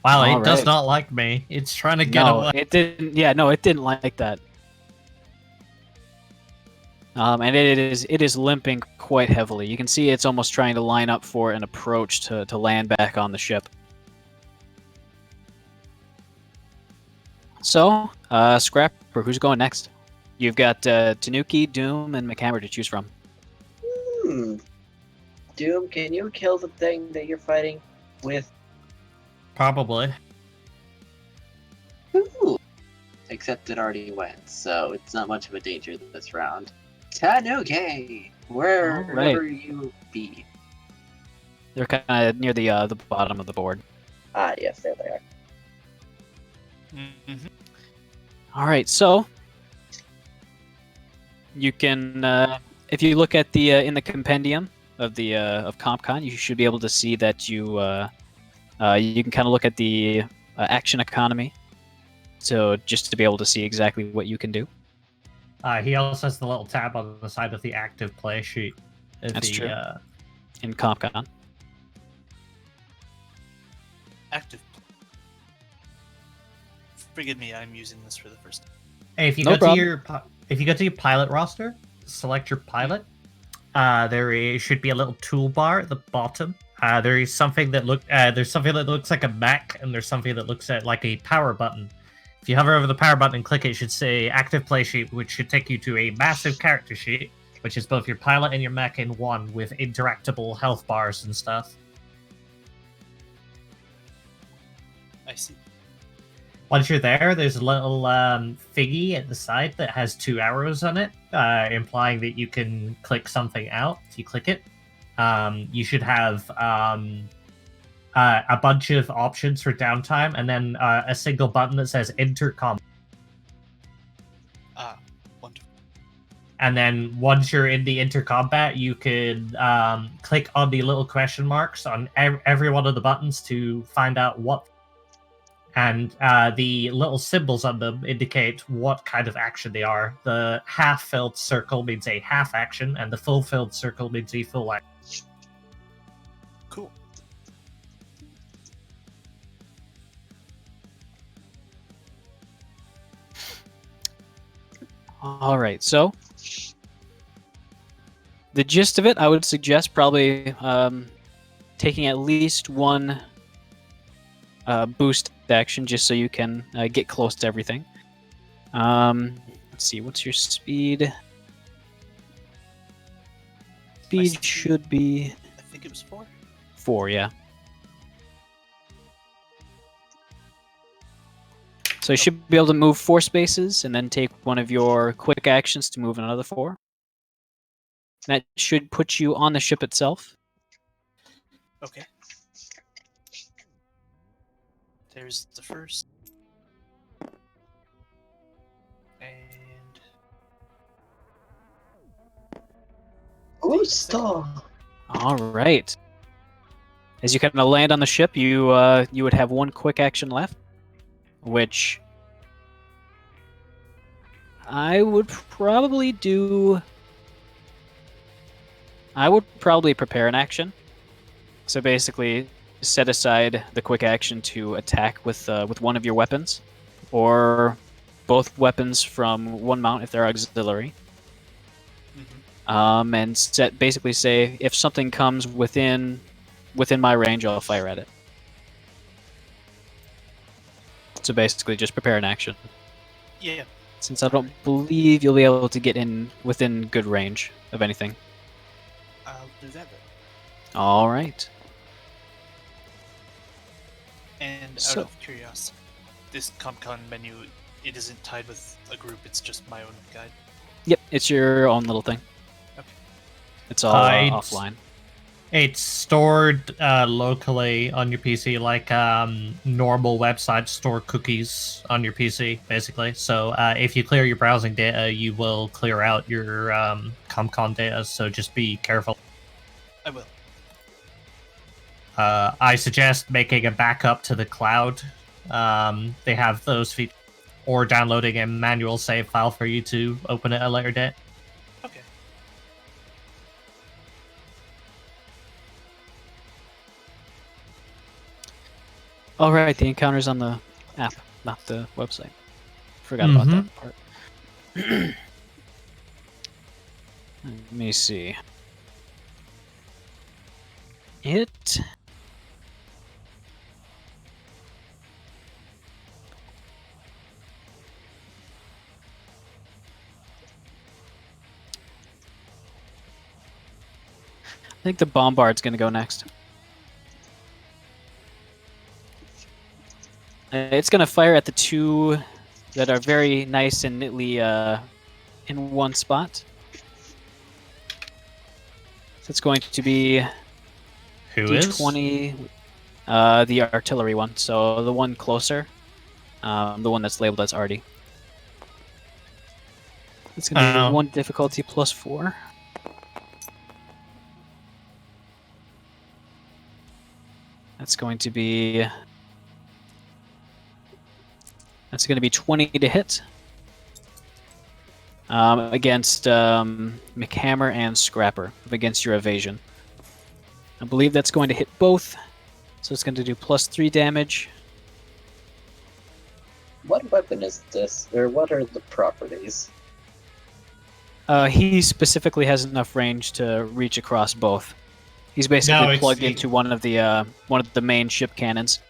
Wow, it All does right. not like me. It's trying to get No, away. it didn't. Yeah, no, it didn't like that. And it is limping quite heavily. You can see it's almost trying to line up for an approach to land back on the ship. So, Scrapper, who's going next? You've got Tanuki, Doom, and McHammer to choose from. Doom, can you kill the thing that you're fighting with? Probably. Ooh. Except it already went, so it's not much of a danger this round. Tanuki! Wherever you be. They're kind of near the bottom of the board. Ah, yes, there they are. Mm-hmm. All right, so you can, if you look at the in the compendium of the of CompCon, you should be able to see that you can kind of look at the action economy, so just to be able to see exactly what you can do. He also has the little tab on the side of the active play sheet. That's true. In CompCon. Active. Forgive me, I'm using this for the first time. Hey, if you No go problem. to your pilot roster, select your pilot. Should be a little toolbar at the bottom. There's something that looks like a mech, and there's something that looks like a power button. If you hover over the power button and click it should say active play sheet, which should take you to a massive character sheet, which is both your pilot and your mech in one, with interactable health bars and stuff. I see. Once you're there, there's a little thingy at the side that has 2 arrows on it, implying that you can click something out. If you click it, you should have a bunch of options for downtime, and then a single button that says intercom. Ah, wonderful. And then once you're in the intercombat, you can click on the little question marks on every one of the buttons to find out what. And the little symbols on them indicate what kind of action they are. The half-filled circle means a half action, and the full-filled circle means a full action. Cool. All right, so the gist of it, I would suggest probably taking at least one boost action just so you can get close to everything. Let's see, what's your speed? Speed should be I think it was 4. 4, yeah. So you should be able to move 4 spaces and then take one of your quick actions to move another 4. That should put you on the ship itself. Okay. There's the first. And Gusto. All right. As you kind of land on the ship, you would have one quick action left, which I would probably do. I would probably prepare an action. So basically, set aside the quick action to attack with one of your weapons, or both weapons from one mount if they're auxiliary. And basically say if something comes within my range, I'll fire at it. So basically, just prepare an action. Yeah. Since I don't believe you'll be able to get in within good range of anything. I'll do that then. All right. And So- out of curiosity, this ComCon menu, it isn't tied with a group, it's just my own guide. Yep, it's your own little thing. Okay. It's all I'd- offline. It's stored locally on your PC, like normal websites store cookies on your PC, basically. So if you clear your browsing data, you will clear out your ComCon data, so just be careful. I will. I suggest making a backup to the cloud. They have those features. Or downloading a manual save file for you to open it at a later date. Okay. All right, the encounter's on the app, not the website. Forgot about that part. Let me see. It. I think the bombard's gonna go next. It's gonna fire at the two that are very nice and neatly in one spot. So it's going to be Who is? D20, the artillery one. So the one closer, the one that's labeled as Artie. It's gonna Oh. be 1 difficulty plus 4. That's going to be 20 to hit against McHammer and Scrapper against your evasion. I believe that's going to hit both, so it's going to do +3 damage. What weapon is this, or what are the properties? He specifically has enough range to reach across both. He's basically No, plugged into one of the main ship cannons.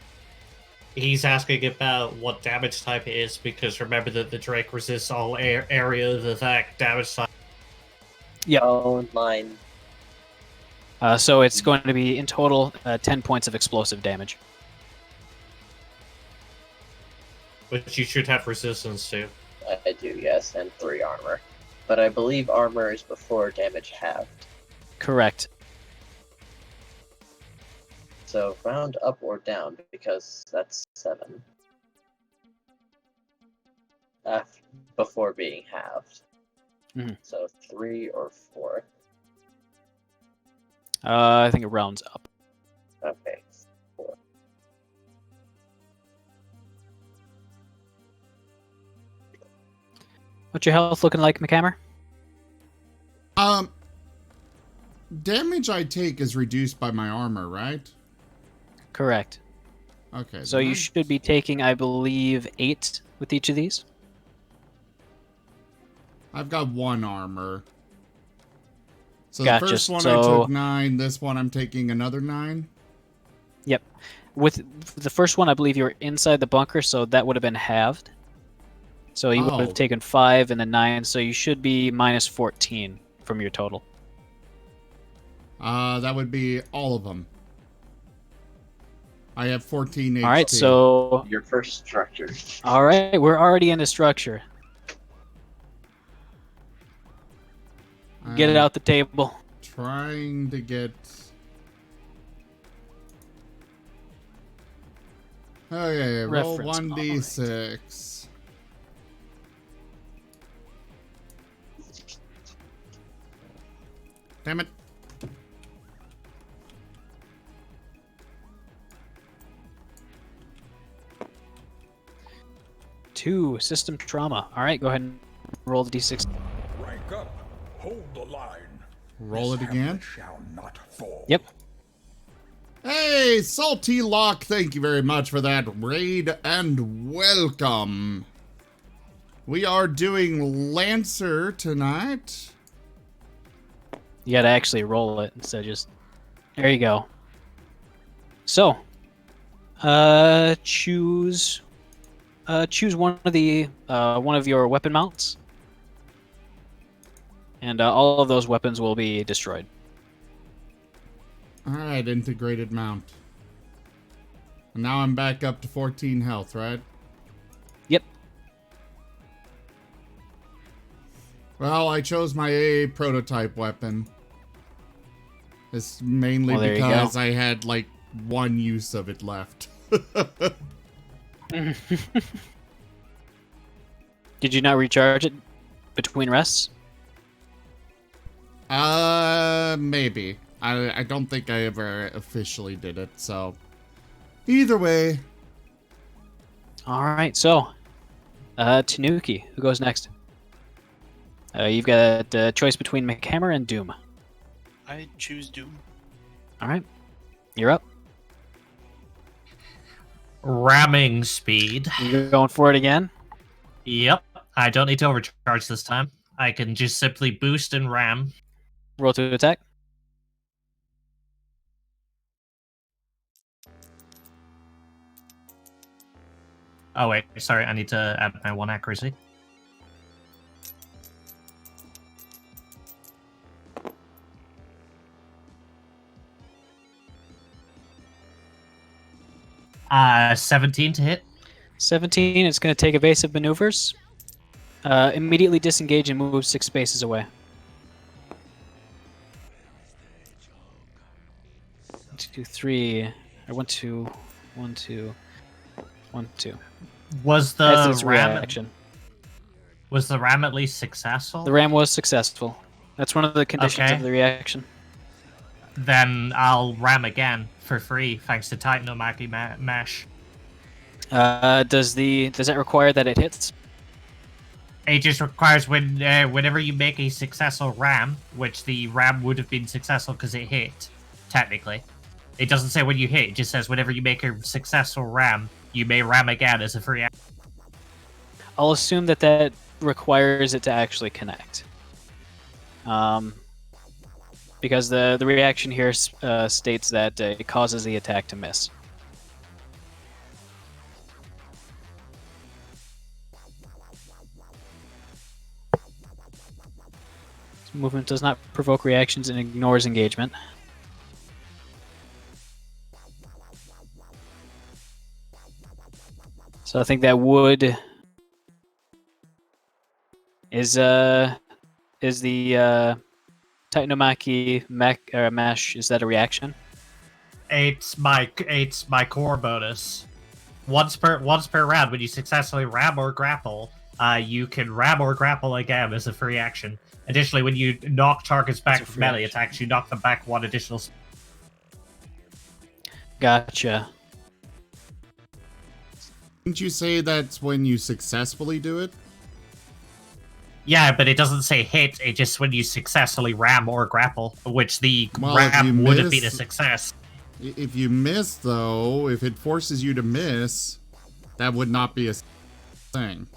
He's asking about what damage type it is, because remember that the Drake resists all area of attack damage type. Oh, mine. So it's going to be in total 10 points of explosive damage. Which you should have resistance to. I do, yes, and 3 armor. But I believe armor is before damage halved. Correct. So round up or down, because that's 7. Before being halved. Mhm. So 3 or 4. I think it rounds up. Okay, 4. What's your health looking like, McHammer? Damage I take is reduced by my armor, right? Correct. Okay. So then you I- should be taking, I believe, 8 with each of these. I've got 1 armor. So Gotcha, the first one I so- took 9. This one I'm taking another 9. Yep. With the first one, I believe you were inside the bunker, so that would have been halved. So you would Oh. have taken 5 and then 9, so you should be minus 14 from your total. That would be all of them. I have 14 HP. All right, so Your first structure. all right, we're already into structure. Get it I'm out the table. Trying to get... Okay, roll Reference 1d6. Damn it. Two, system trauma. All right, go ahead and roll the d6. Rank up. Hold the line. Roll it This again. hamlet shall not fall. Yep. Hey, Salty Lock, thank you very much for that raid and welcome. We are doing Lancer tonight. You gotta actually roll it instead of just... There you go. So, choose one of your weapon mounts, and all of those weapons will be destroyed. Alright, integrated mount. And now I'm back up to 14 health, right? Yep. Well, I chose my AA prototype weapon. It's mainly Well, there you go. because I had, like, one use of it left. Did you not recharge it between rests? Maybe. I don't think I ever officially did it, so... Either way. All right, so Tanuki, who goes next? You've got a choice between McHammer and Doom. I choose Doom. All right, you're up. Ramming speed. You going for it again? Yep. I don't need to overcharge this time. I can just simply boost and ram. Roll to attack. Oh wait, sorry, I need to add my 1 accuracy. Uh, 17 to hit. 17. It's going to take evasive maneuvers. Immediately disengage and move 6 spaces away. 1, 2, 3. Or 1, 2, 1, 2, 1, 2. Was As the its ram reaction. was the ram at least successful? The ram was successful. That's one of the conditions Okay. of the reaction. Then I'll ram again for free, thanks to Titanomachy Mesh. Does that require that it hits? It just requires whenever you make a successful ram, which the ram would have been successful because it hit, technically. It doesn't say when you hit, it just says whenever you make a successful ram, you may ram again as a free action. I'll assume that requires it to actually connect. Because the reaction here states that it causes the attack to miss. Movement does not provoke reactions and ignores engagement. So I think that would is the Titanomachy mesh, is that a reaction? It's my core bonus. Once per round, when you successfully ram or grapple, you can ram or grapple again as a free action. Additionally, when you knock targets back As a with free melee action. attacks, you knock them back 1 additional. Gotcha. Didn't you say that's when you successfully do it? Yeah, but it doesn't say hit. It just when you successfully ram or grapple, which the Well, if you ram would have been a miss- success. If you miss, though, if it forces you to miss, that would not be a thing.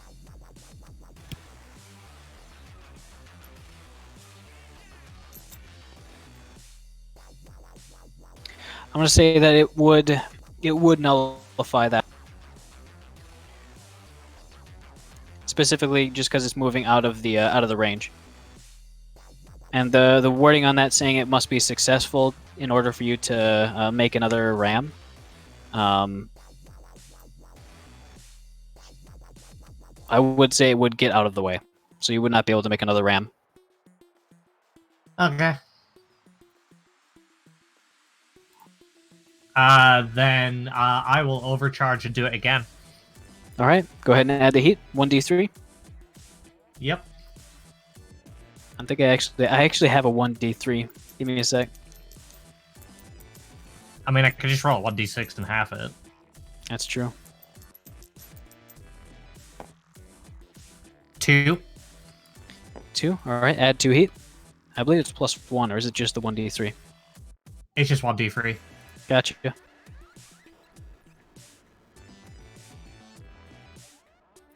I'm gonna say that it would nullify that. Specifically, just because it's moving out of the range. And the wording on that saying it must be successful in order for you to make another ram. I would say it would get out of the way, so you would not be able to make another ram. Okay. Then I will overcharge and do it again. All right, go ahead and add the heat. 1d3. Yep. I think I actually have a 1d3. Give me a sec. I mean, I could just roll 1d6 and half it. That's true. 2. 2. All right. Add 2 heat. I believe it's +1, or is it just the 1d3? It's just 1d3. Gotcha.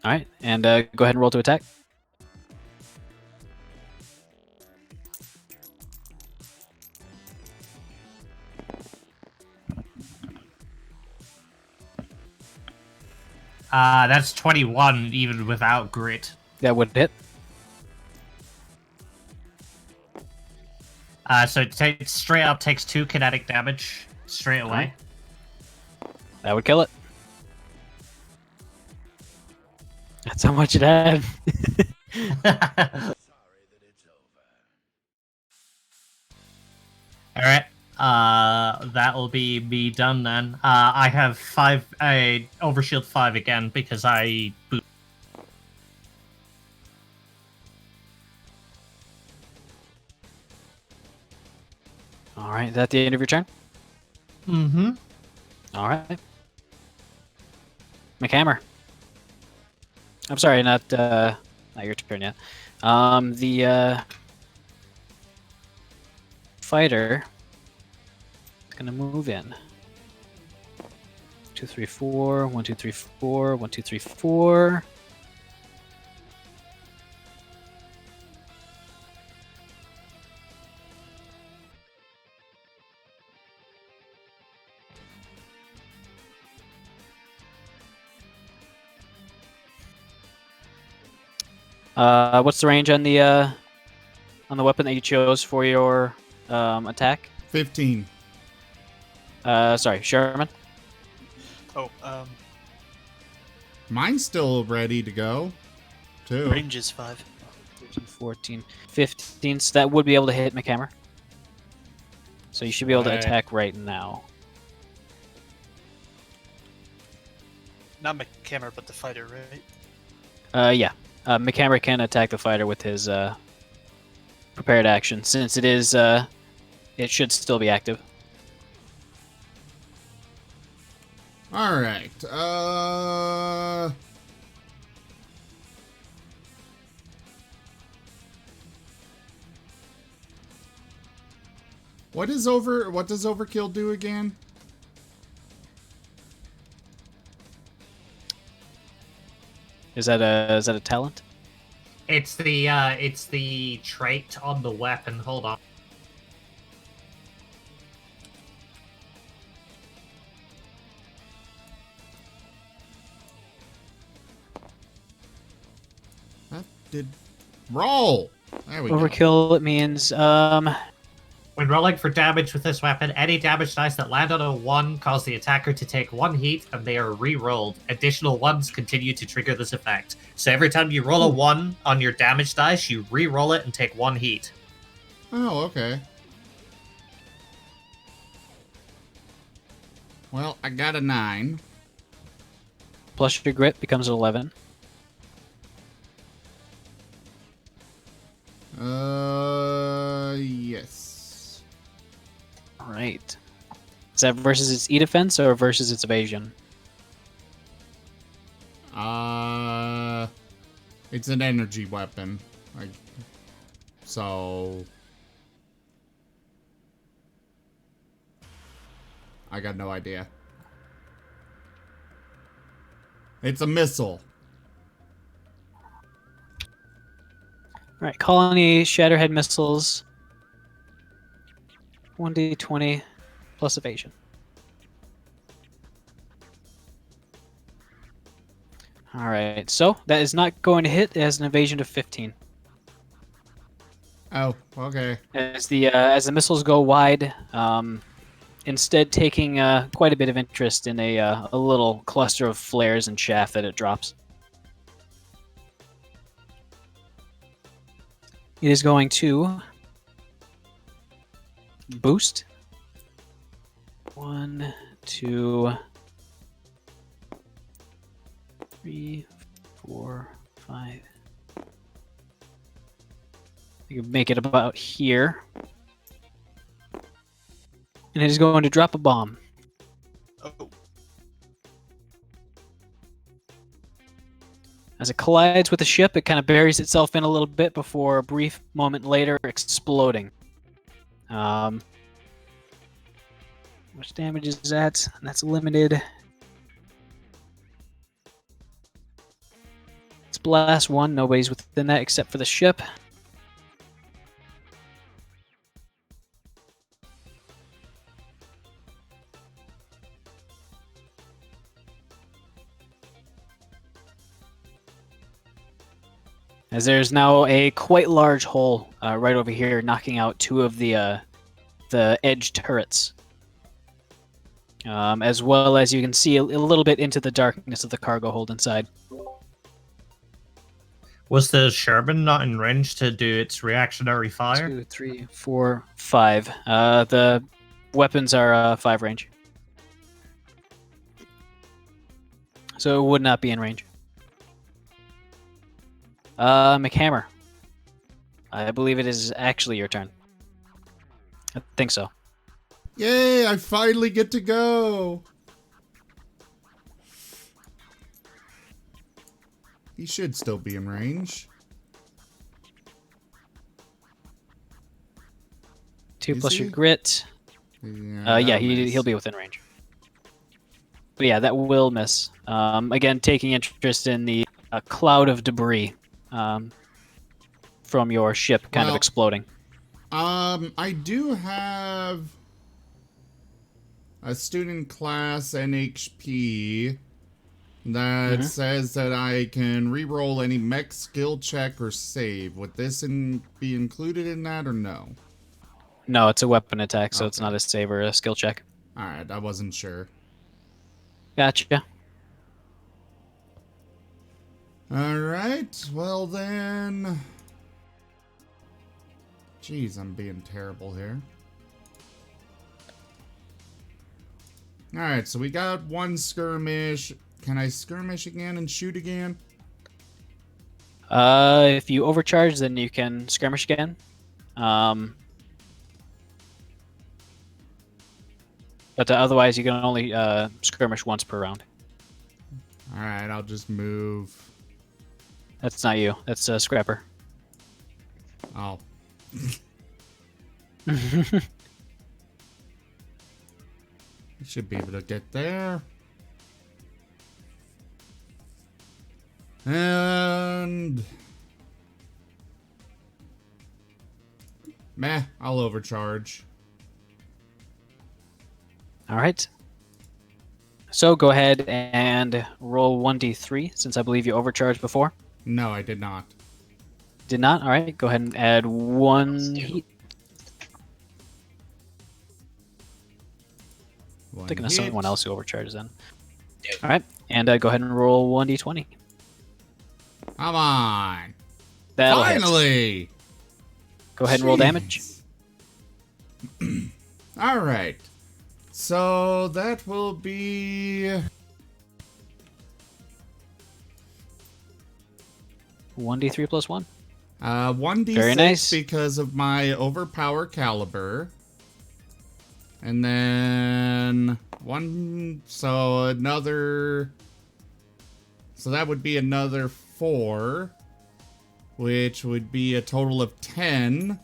All right, and go ahead and roll to attack. That's 21 even without grit. That would hit. So it straight up takes 2 kinetic damage straight away. That would kill it. That's how much it had. All right. That will be me done then. I have 5. Overshield 5 again because I. All right, is that the end of your turn? Mm-hmm. All right. McHammer. I'm sorry, not your turn yet. The fighter is gonna move in. 2, 3, 4. 1, 2, 3, 4. 1, 2, 3, 4. What's the range on the weapon that you chose for your attack? 15. Sorry, Sherman. Oh, Mine's still ready to go, too. range is 5. 13, 14, 15. So that would be able to hit McHammer. So you should be able to Right. attack right now. Not McHammer, but the fighter, right? Yeah. McHammer can attack the fighter with his prepared action, since it is it should still be active. All right. What does overkill do again? Is that a talent? It's the trait on the weapon. Hold on. That did roll. There we go. Overkill, it means When rolling for damage with this weapon, any damage dice that land on a 1 cause the attacker to take 1 heat, and they are re-rolled. Additional 1s continue to trigger this effect. So every time you roll a 1 on your damage dice, you re-roll it and take 1 heat. Oh, okay. Well, I got a 9. plus your grit becomes 11. Yes. All right. Is that versus its E defense or versus its evasion? It's an energy weapon. So I got no idea. It's a missile. All right, colony Shatterhead missiles. 1d20 plus evasion. All right, so that is not going to hit. It has an evasion of 15. Oh, okay. As the missiles go wide, instead taking quite a bit of interest in a little cluster of flares and chaff that it drops. It is going to boost. 1, 2, 3, 4, 5. You can make it about here. And it is going to drop a bomb. Oh, As it collides with the ship, it kind of buries itself in a little bit before a brief moment later exploding. Much damage is that? And that's limited. It's blast 1. Nobody's within that except for the ship. As there's now a quite large hole right over here, knocking out 2 of the edge turrets. As well as you can see a little bit into the darkness of the cargo hold inside. Was the Sherman not in range to do its reactionary fire? 2, 3, 4, 5. The weapons are 5 range. So it would not be in range. McHammer. I believe it is actually your turn. I think so. Yay, I finally get to go. He should still be in range. 2 Is plus he? your grit. Yeah, that'll miss. he'll be within range. But yeah, that will miss. Again, taking interest in the cloud of debris from your ship kind of Well, exploding. I do have a student class NHP that says that I can reroll any mech skill check or save. Would this be included in that or no? No, it's a weapon attack, so it's Okay. not a save or a skill check. Alright, I wasn't sure. Gotcha. Alright, well then... Jeez, I'm being terrible here. Alright, so we got 1 skirmish. Can I skirmish again and shoot again? If you overcharge, then you can skirmish again. But otherwise, you can only skirmish once per round. Alright, I'll just move. That's not you. That's Scrapper. Oh. I should be able to get there. And... Meh, I'll overcharge. All right. So go ahead and roll 1d3, since I believe you overcharged before. No, I did not. Did not? All right. Go ahead and add 1 heat. One Thinking of hit. someone else who overcharges then. All right. And go ahead and roll 1d20. Come on. That'll hit. Finally. Go ahead and roll damage. All right. So that will be 1d3 plus 1. 1d6 Very nice. because of my overpower caliber. And then so that would be another 4, which would be a total of 10.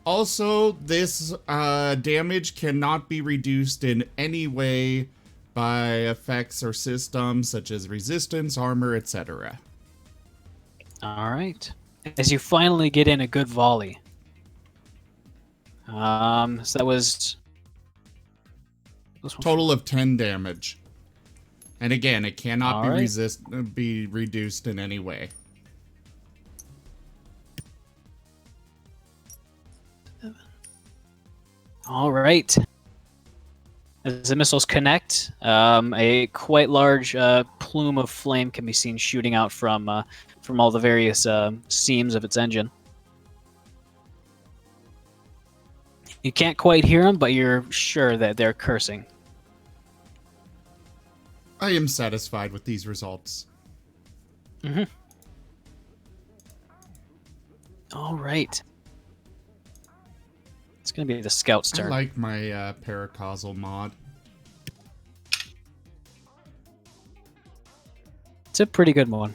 Also, this damage cannot be reduced in any way by effects or systems such as resistance, armor, etc. All right. As you finally get in a good volley. So that was... Total of 10 damage. And again, it cannot All right. be reduced in any way. All right. As the missiles connect, a quite large plume of flame can be seen shooting out from all the various seams of its engine. You can't quite hear them, but you're sure that they're cursing. I am satisfied with these results. All right. It's gonna be the scout's I turn. like my paracausal mod. It's a pretty good one.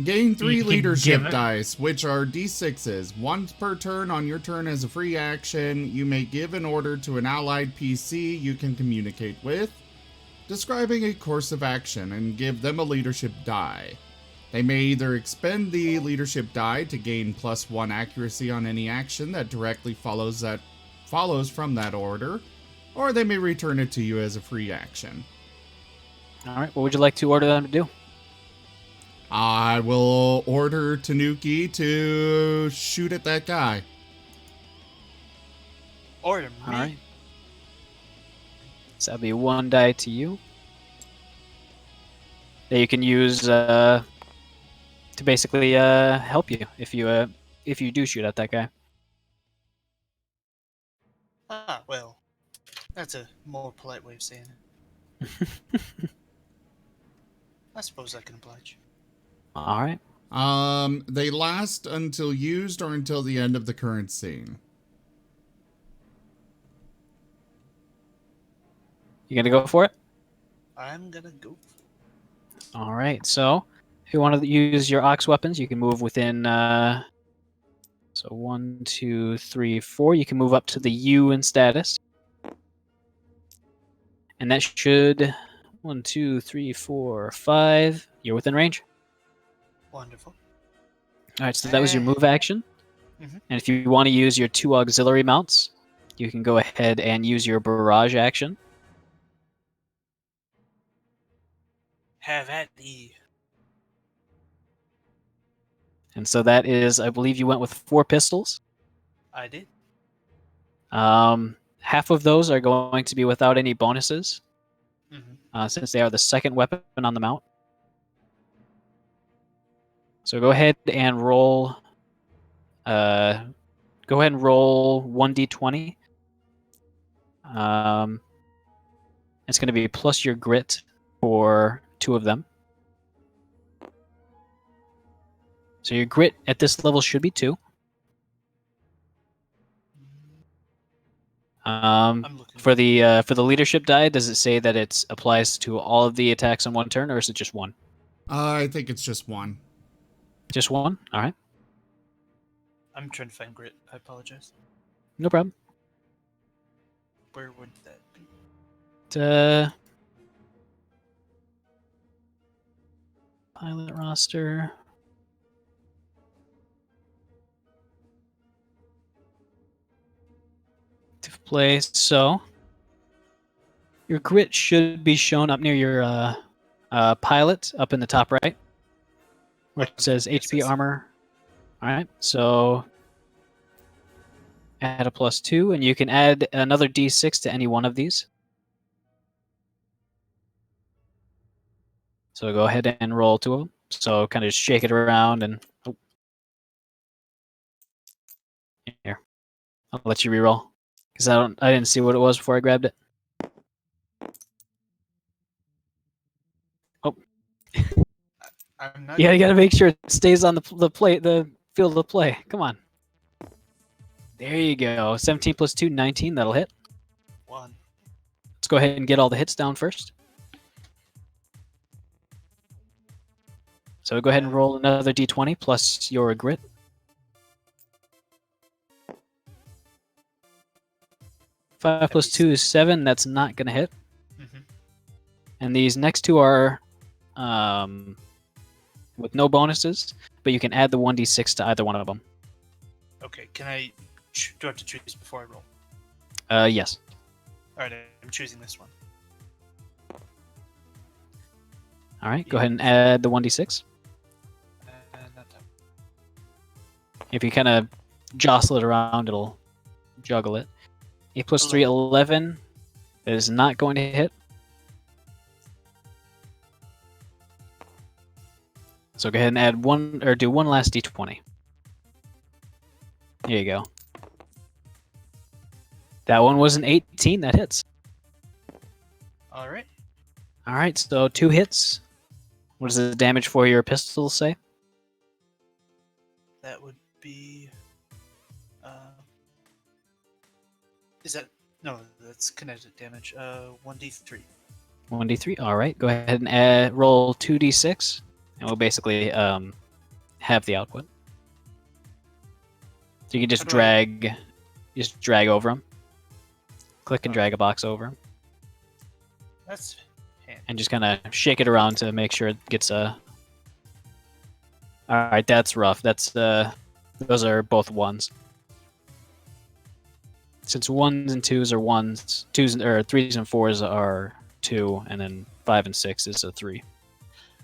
Gain 3 You can leadership give it- dice, which are d6s. Once per turn on your turn as a free action, you may give an order to an allied PC you can communicate with, describing a course of action, and give them a leadership die. They may either expend the leadership die to gain +1 accuracy on any action that directly follows from that order, or they may return it to you as a free action. All right. What would you like to order them to do? I will order Tanuki to shoot at that guy. Order me. All right. So that'll be 1 die to you. That you can use to basically help you if you do shoot at that guy. Ah, well, that's a more polite way of saying it. I suppose I can oblige. All right. They last until used or until the end of the current scene. You gonna go for it? I'm gonna go. All right. So if you want to use your ox weapons, you can move within. So 1, 2, 3, 4. You can move up to the U in status, and that should 1, 2, 3, 4, 5. You're within range. Wonderful. All right. So that was your move action. Mhm. And if you want to use your 2 auxiliary mounts, you can go ahead and use your barrage action. Have at thee. And so that is, I believe you went with 4 pistols. I did. Half of those are going to be without any bonuses, Mm-hmm. since they are the second weapon on the mount. So go ahead and roll. Go ahead and roll 1d20. It's going to be plus your grit for 2 of them. So your grit at this level should be 2. I'm looking. For the leadership die, does it say that it applies to all of the attacks on 1 turn, or is it just 1? I think it's just 1. Just 1? All right. I'm trying to find grit. I apologize. No problem. Where would that be? Pilot roster. Active play. So your grit should be shown up near your pilot, up in the top right, where it says HP armor. All right, so add a +2, and you can add another D6 to any one of these. So go ahead and roll 2 of them. So kind of just shake it around and here. I'll let you reroll because I didn't see what it was before I grabbed it. Oh, I'm not. yeah, you got to make sure it stays on the field of play. Come on. There you go. 17 + 2, 19. That'll hit. 1. Let's go ahead and get all the hits down first. So go ahead and roll another D20 plus your grit. 5 + 2 is 7. That's not going to hit. Mhm. And these next two are with no bonuses, but you can add the 1d6 to either one of them. Okay, can I? Do I have to choose before I roll? Yes. All right, I'm choosing this one. All right, go ahead and add the 1d6. Not that. If you kind of jostle it around, it'll juggle it. 8 + 3, 11. That is not going to hit. So go ahead and add one, or do one last d20. Here you go. That one was an 18. That hits. All right. All right, so 2 hits. What does the damage for your pistol say? That would be. Is that no? That's kinetic damage. 1d3. 1d3. All right, go ahead and roll 2d6, and we'll basically have the output. So you can just drag over them. Click and drag a box over them, That's handy. and just kind of shake it around to make sure it gets a. All right, that's rough. That's those are both 1s. Since 1s and 2s are 1s, 2s or 3s and 4s are 2, and then 5 and 6 is a 3.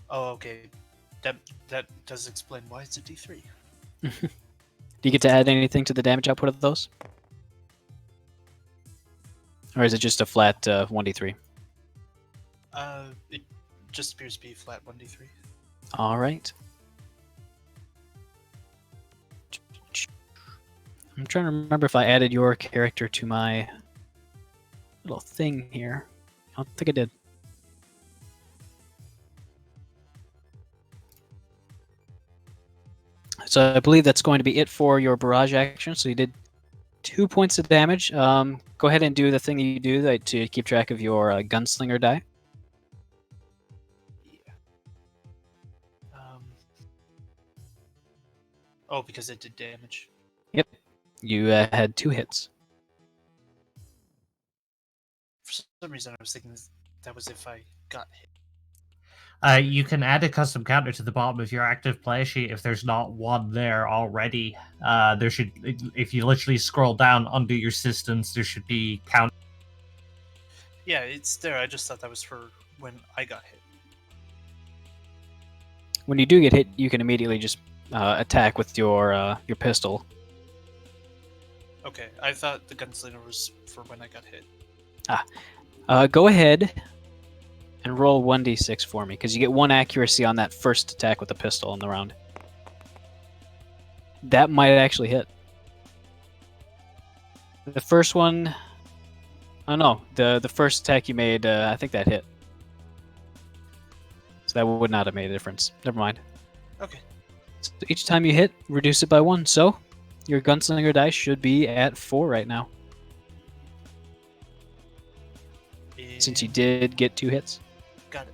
Oh, okay. That does explain why it's a d3. Do you get to add anything to the damage output of those? Or is it just a flat 1d3? It just appears to be flat 1d3. All right. I'm trying to remember if I added your character to my little thing here. I don't think I did. So I believe that's going to be it for your barrage action. So you did 2 points of damage. Go ahead and do the thing you do to keep track of your gunslinger die. Yeah. Oh, because it did damage. Yep. You had 2 hits. For some reason, I was thinking that was if I got hit. You can add a custom counter to the bottom of your active play sheet if there's not one there already. There should, if you literally scroll down under your systems, there should be count. Yeah, it's there. I just thought that was for when I got hit. When you do get hit, you can immediately just attack with your pistol. Okay, I thought the gunslinger was for when I got hit. Go ahead and roll 1d6 for me, because you get 1 accuracy on that first attack with the pistol in the round. That might actually hit. The first one... Oh no, the first attack you made, I think that hit. So that would not have made a difference. Never mind. Okay. So each time you hit, reduce it by 1. So your gunslinger die should be at 4 right now, since you did get 2 hits. Got it.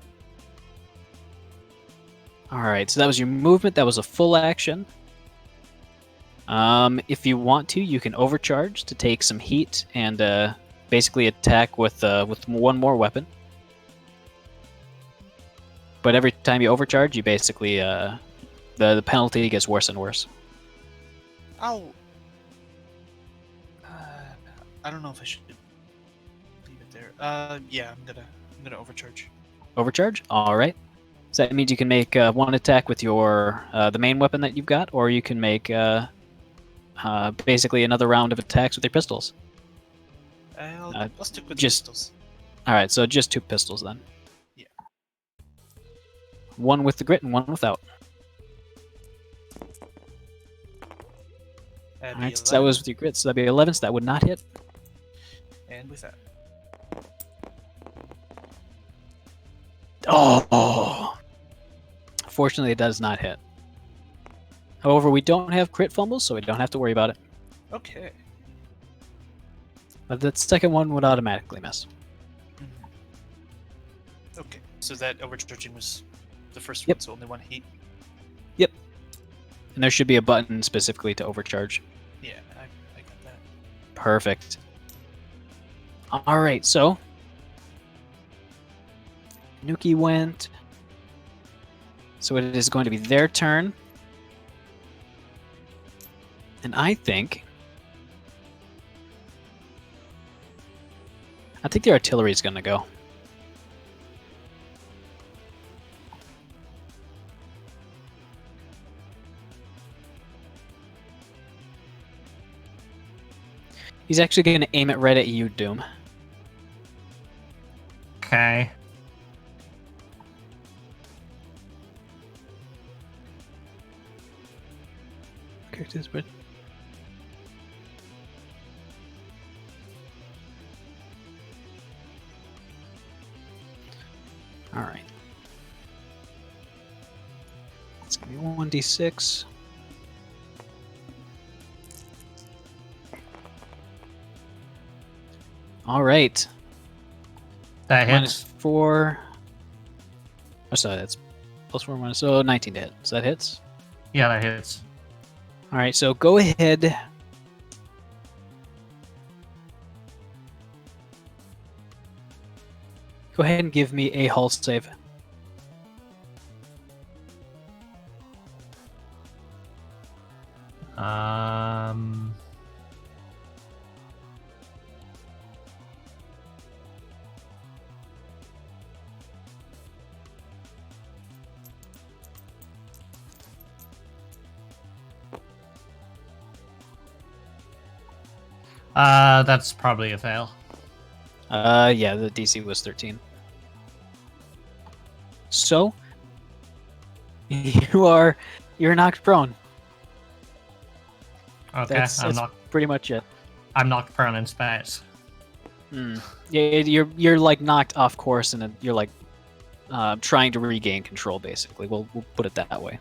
Alright, so that was your movement. That was a full action. If you want to, you can overcharge to take some heat and basically attack with one more weapon. But every time you overcharge, you basically the penalty gets worse and worse. I'll. I don't know if I should leave it there. Yeah, I'm gonna overcharge. Overcharge? Alright. So that means you can make one attack with your the main weapon that you've got, or you can make basically another round of attacks with your pistols. I'll stick with just- pistols. Alright, so just 2 pistols then. Yeah. One with the grit and one without. That'd be Alright, so that 11, was with your grit, so that'd be 11, so that would not hit. and with that. Oh! Fortunately, it does not hit. However, we don't have crit fumbles, so we don't have to worry about it. Okay. But the second one would automatically miss. Okay. So that overcharging was the first Yep. one, so only one heat. And there should be a button specifically to overcharge. Yeah, I got that. Perfect. Alright, so Nuki went. So it is going to be their turn. And I think the artillery is going to go. He's actually going to aim it right at you, Doom. Okay. Characters, but all right. It's gonna be 1d6. All right. That Minus hits. 4. Oh, sorry, that's +4 minus. So 19 to hit. So that hits. Yeah, that hits. All right, so go ahead. Go ahead and give me a hull save. Um. That's probably a fail. Yeah, the DC was 13. So you're knocked prone. Okay, That's pretty much it. I'm knocked prone in space. Yeah, you're like knocked off course, and you're like trying to regain control. Basically, we'll put it that way.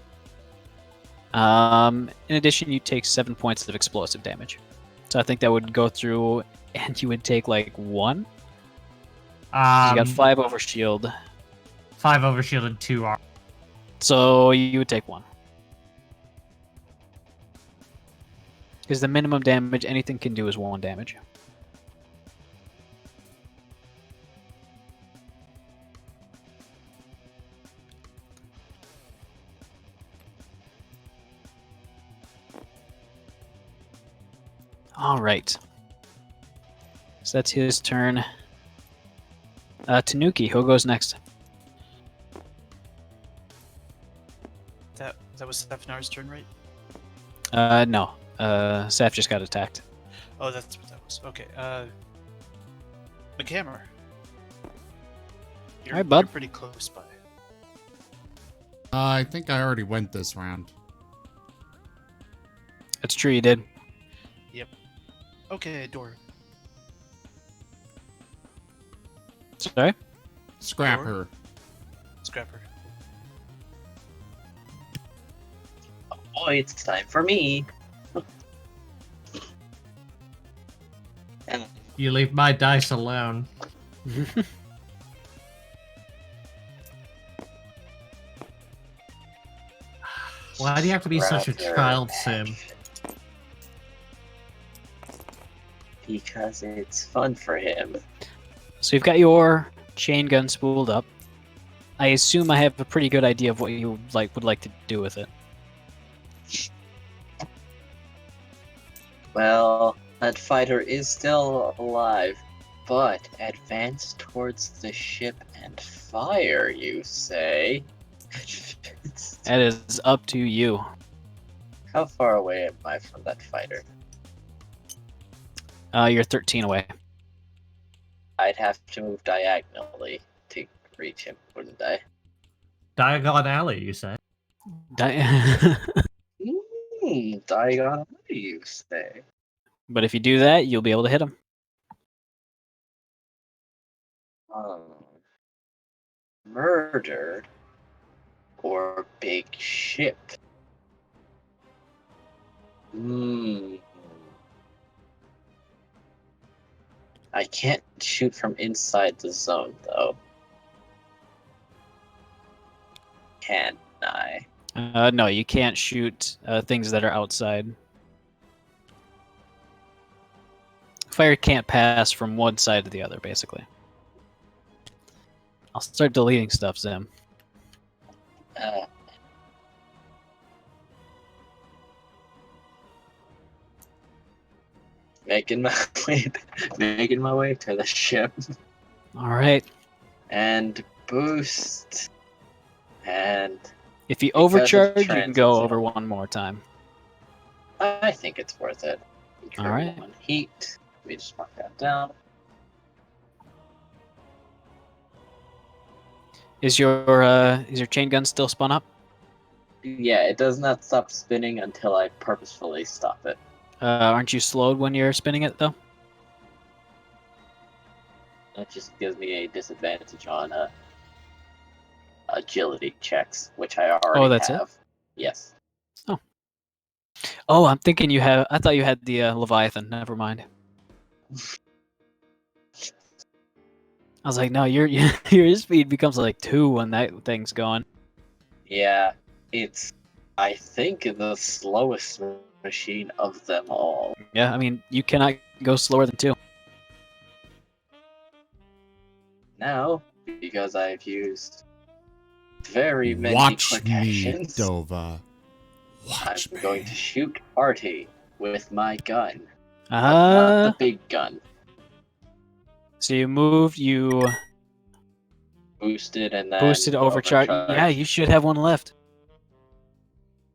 In addition, you take 7 points of explosive damage. So I think that would go through, and you would take like 1. You got 5 over shield. 5 over shielded, 2 armor. So you would take 1. Because the minimum damage anything can do is 1 damage. Alright. So that's his turn. Tanuki, who goes next? That was Stefanar's turn, right? No. Saf just got attacked. Oh, that's what that was. Okay. McHammer. Alright, bud. You're pretty close by. I think I already went this round. That's true, you did. Okay, door. Sorry? Scrap Or- her. Scrapper. Oh boy, it's time for me. And You leave my dice alone. Why do you have to be such a Scrap your child match. sim? because it's fun for him. So you've got your chain gun spooled up. I assume I have a pretty good idea of what you would like to do with it. Well, that fighter is still alive, but advance towards the ship and fire, you say? That is up to you. How far away am I from that fighter? You're 13 away. I'd have to move diagonally to reach him, wouldn't I? Diagon Alley, you say? Diagonally, you say? But if you do that, you'll be able to hit him. Murder or big ship? I can't shoot from inside the zone, though. Can I? No, you can't shoot things that are outside. Fire can't pass from one side to the other, basically. I'll start deleting stuff, Zim. Making my way to the ship. All right. And boost. And If you because of overcharge, you can go transit over zone, one more time. I think it's worth it. All right. One heat. Let me just mark that down. Is your chain gun still spun up? Yeah, it does not stop spinning until I purposefully stop it. Aren't you slowed when you're spinning it though? That just gives me a disadvantage on agility checks, which I already that's it? have. Yes. Oh, I'm thinking you have. I thought you had the Leviathan. Never mind. I was like, no, your speed becomes like 2 when that thing's going. Yeah, it's, I think, the slowest machine of them all. Yeah, I mean, you cannot go slower than 2. Now, because I've used very many Watch quick me, actions, Dova. Watch I'm me. going to shoot Artie with my gun. But not the big gun. So you moved, you Boosted and then boosted, overcharged. Yeah, you should have one left.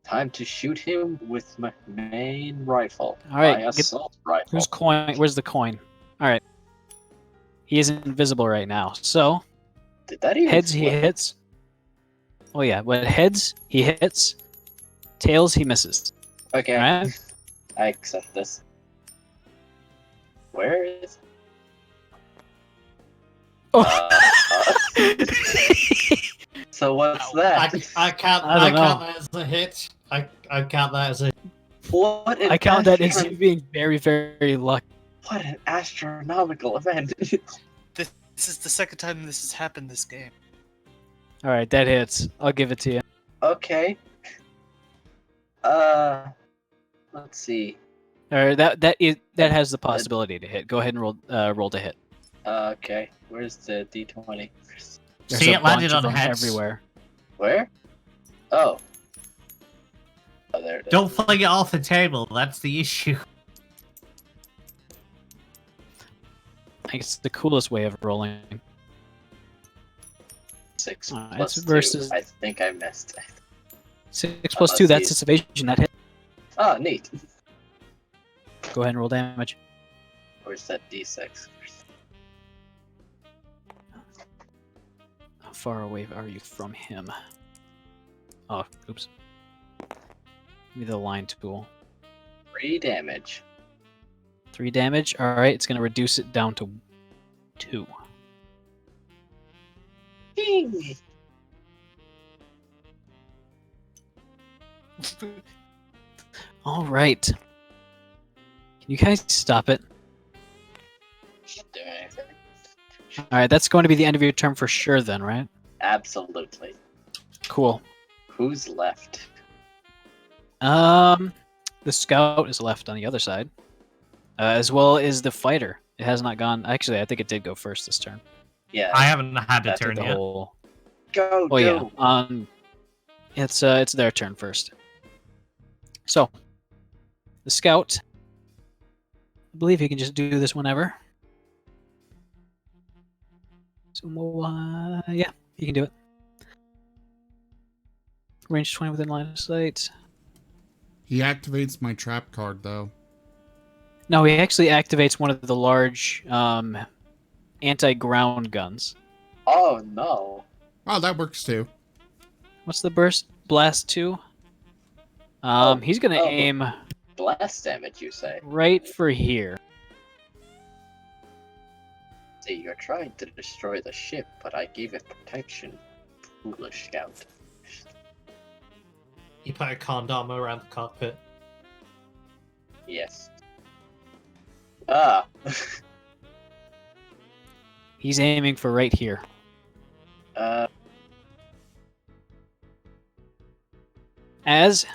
Time to shoot him with my main rifle. All right, my assault rifle. Who's coin? Where's the coin? All right. He is invisible right now. So Did that even heads he flip? hits. Oh yeah, what heads he hits, tails he misses. Okay, All right. I accept this. Where is? Oh. So what's that? I count I don't know. that as a hit. I count that as a. What an I count that as astro- you being very, very lucky. What an astronomical event! This is the second time this has happened this game. All right, that hits. I'll give it to you. Okay. Let's see. All right, that has the possibility to hit. Go ahead and roll to hit. Okay. Where's the D20? There's See, a it landed bunch of on them heads. everywhere. Where? Oh. Oh, there it is. Don't fling it off the table. That's the issue. I think it's the coolest way of rolling. 6 Alright, plus it's versus- 2. I think I missed. 6 plus 2, that's its evasion. That hit. Oh, neat. Go ahead and roll damage. Where's that D6? How far away are you from him? Oh, oops. Give me the line tool. 3 damage. 3 damage. All right, it's gonna reduce it down to 2. Ding! All right. Can you guys stop it? Can't do anything. All right, that's going to be the end of your turn for sure, then, right? Absolutely. Cool. Who's left? The scout is left on the other side. as well as the fighter. It has not gone. Actually, I think it did go first this turn. Yeah. I haven't had a After turn the yet. whole. Go, Oh yeah. go. It's their turn first. So, the scout. I believe he can just do this whenever. So, yeah, he can do it. Range 20 within line of sight. He activates my trap card, though. No, he actually activates one of the large anti-ground guns. Oh no. Oh, that works too. What's the burst? Blast 2? He's gonna aim Blast damage, you say? right for here. See, you're trying to destroy the ship, but I gave it protection. Foolish scout. You put a condom around the cockpit. Yes. Ah. He's aiming for right here. As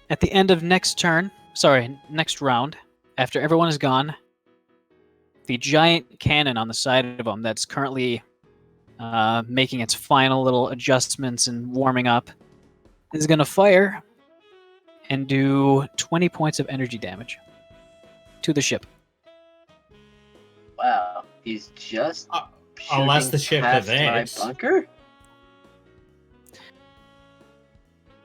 at the end of next round, after everyone is gone, the giant cannon on the side of him that's currently making its final little adjustments and warming up is going to fire and do 20 points of energy damage to the ship. Wow. He's just Unless the ship past my evades. bunker?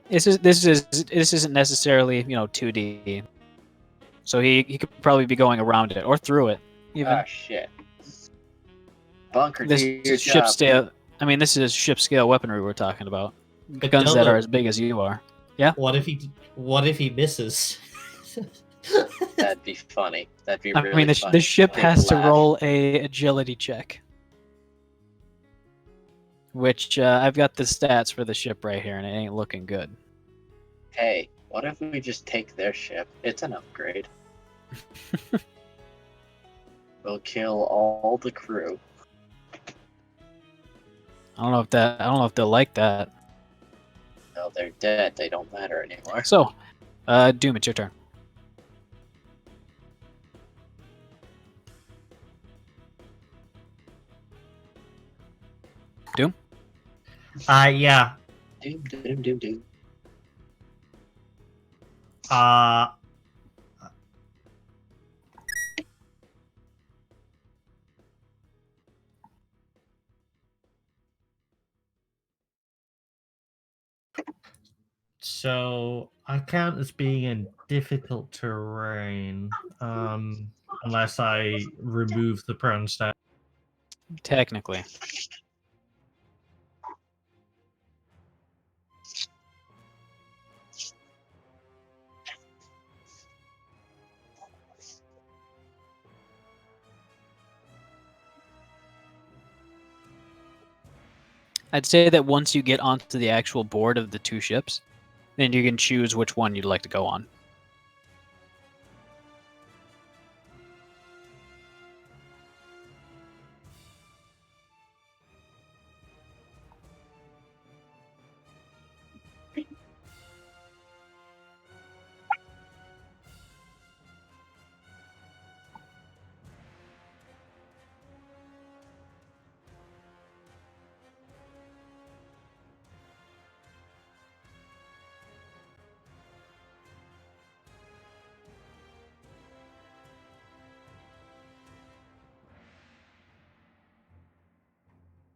This isn't necessarily 2D, so he could probably be going around it or through it even. Ah, shit. Bunker, This do your is ship job. scale. I mean, this is ship scale weaponry we're talking about. But Guns that Dildo, are as big as you are. What if he misses? That'd be funny. That'd be I really mean, the funny. ship Big has to laugh. roll a agility check, which I've got the stats for the ship right here, and it ain't looking good. Hey, what if we just take their ship? It's an upgrade. We'll kill all the crew. I don't know if they'll like that. No, they're dead. They don't matter anymore. So, Doom, it's your turn. Doom? Yeah. Doom, doom, doom, doom. So I count as being in difficult terrain, unless I remove the prone stat. Technically. I'd say that once you get onto the actual board of the two ships, then you can choose which one you'd like to go on.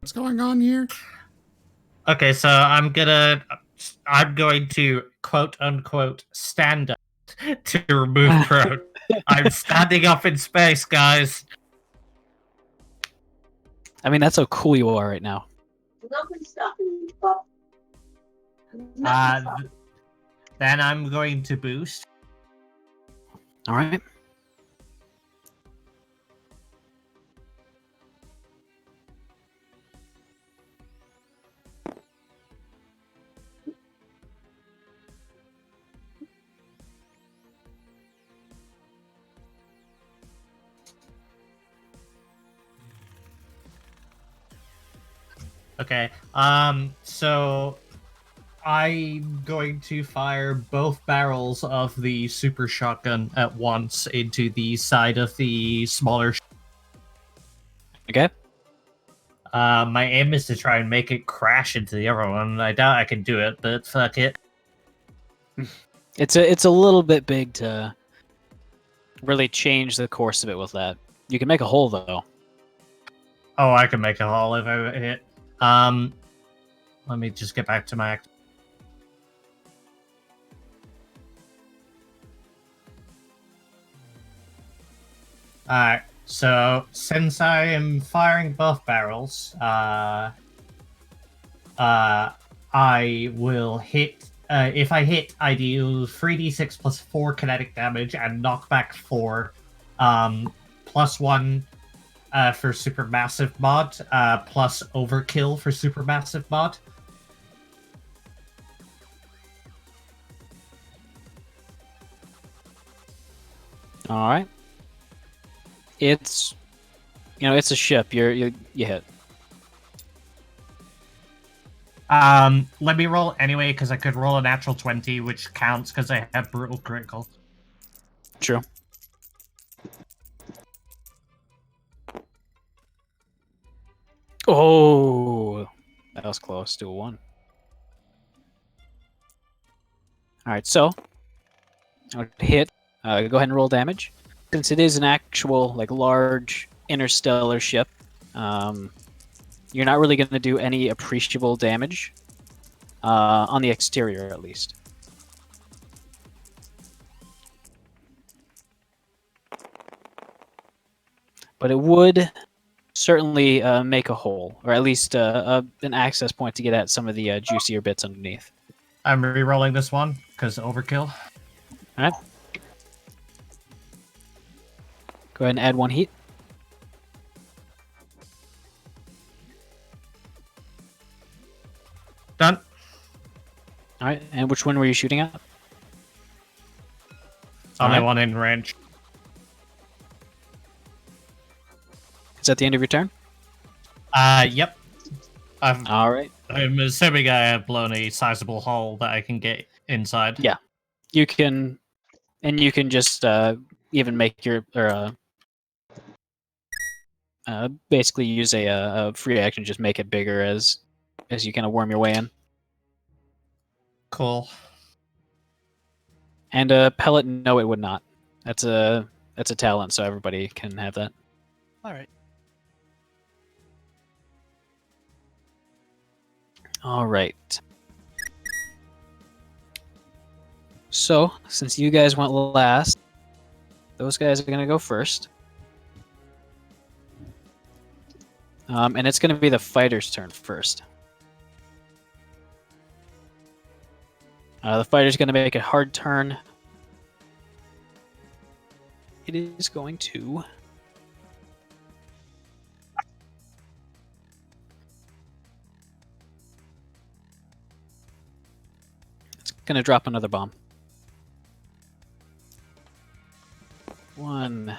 What's going on here? Okay, so I'm going to quote unquote stand up to remove prone. I'm standing up in space, guys. I mean, that's how cool you are right now. Then I'm going to boost. All right. Okay. So I'm going to fire both barrels of the super shotgun at once into the side of the smaller. Okay. My aim is to try and make it crash into the other one. I doubt I can do it, but fuck it. It's a little bit big to really change the course of it with that. You can make a hole though. Oh, I can make a hole if I hit. Let me just get back to my act. Alright, so since I am firing both barrels, I will hit. If I hit, I deal 3d6 plus 4 kinetic damage and knockback 4, plus 1 for supermassive mod, plus overkill for supermassive mod. All right. It's, it's a ship. You hit. Let me roll anyway, because I could roll a natural 20, which counts because I have brutal critical. True. Oh, that was close to a 1. All right, so I would hit. Go ahead and roll damage. Since it is an actual large interstellar ship, you're not really going to do any appreciable damage on the exterior, at least. But it would certainly make a hole, or at least an access point to get at some of the juicier bits underneath. I'm re-rolling this one, because overkill. Alright. Go ahead and add 1 heat. Done. Alright, and which one were you shooting at? Only Alright. one in range. Is that the end of your turn? Yep. Alright. I'm assuming I have blown a sizable hole that I can get inside. Yeah. You can just even make your basically use a free action, just make it bigger as you kind of worm your way in. Cool. And a pellet, no, it would not. That's a talent, so everybody can have that. All right. All right. So, since you guys went last, those guys are going to go first. And it's going to be the fighter's turn first. The fighter's going to make a hard turn. It is going to... It's going to drop another bomb. 1.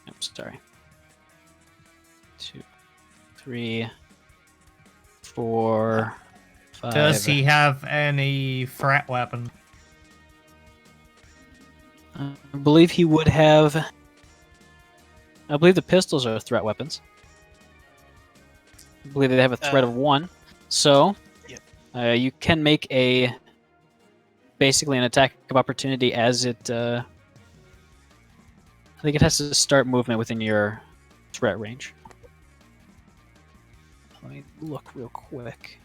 Oops, sorry. 2, 3, 4, 5. Does he have any threat weapon? I believe he would have... I believe the pistols are threat weapons. I believe they have a threat of 1. So, Yep. you can make basically an attack of opportunity as it... I think it has to start movement within your threat range. Let me look real quick.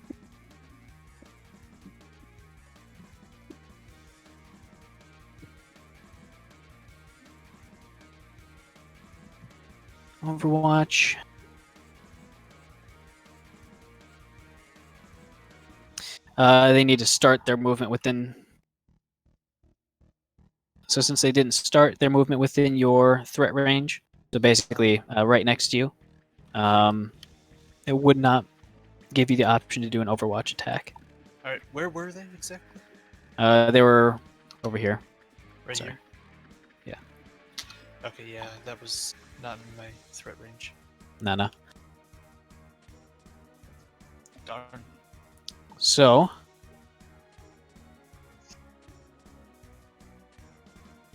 Overwatch. They need to start their movement within... So since they didn't start their movement within your threat range, so basically right next to you, it would not give you the option to do an Overwatch attack. All right. Where were they exactly? They were over here. Right Sorry. here. Yeah. Okay. Yeah, that was not in my threat range. No. Darn. So,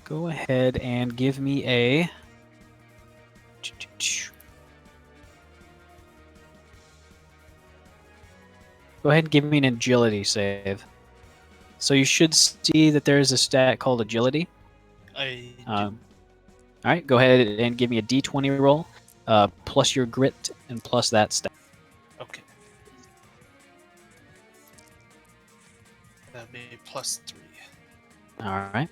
go ahead and give me a. Go ahead and give me an agility save. So you should see that there is a stat called agility. I do. All right, go ahead and give me a d20 roll, plus your grit and plus that stat. Okay. That'd be +3. All right.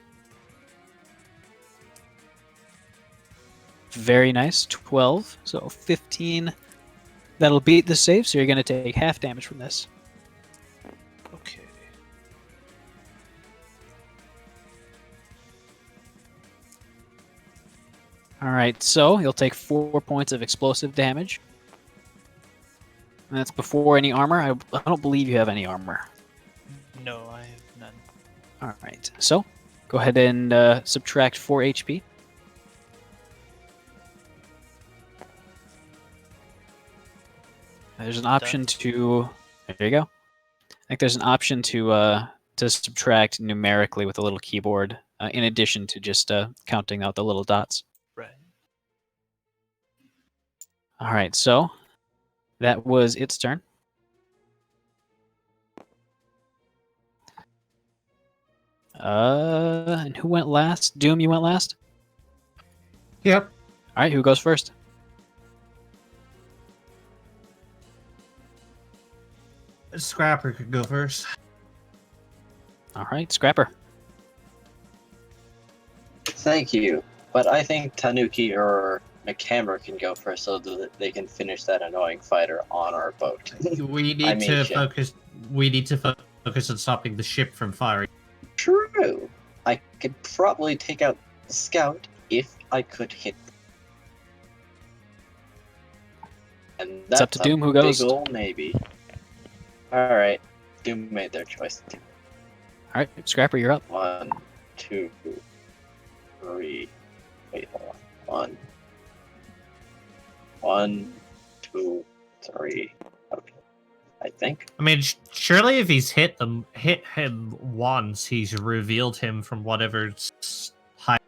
Very nice. 12. So 15. That'll beat the save, so you're going to take half damage from this. Okay. All right, so you'll take 4 points of explosive damage. And that's before any armor. I don't believe you have any armor. No, I have none. All right, so go ahead and subtract 4 HP. There's an option to. There you go. I think there's an option to subtract numerically with a little keyboard, in addition to just counting out the little dots. Right. All right, so that was its turn. And who went last? Doom, you went last? Yep. All right, who goes first? Scrapper could go first. All right, Scrapper. Thank you. But I think Tanuki or McHammer can go first so that they can finish that annoying fighter on our boat. We I need mean, to ship. focus. We need to focus on stopping the ship from firing. True. I could probably take out the scout if I could hit. And It's that's up to Doom who goes. big ol' maybe. Alright. Doom made their choice. All right, Scrapper, you're up. 1, 2, 3. Wait, hold on. 1, 2, 3. Okay. I think. I mean, surely if he's hit him once, he's revealed him from whatever's high.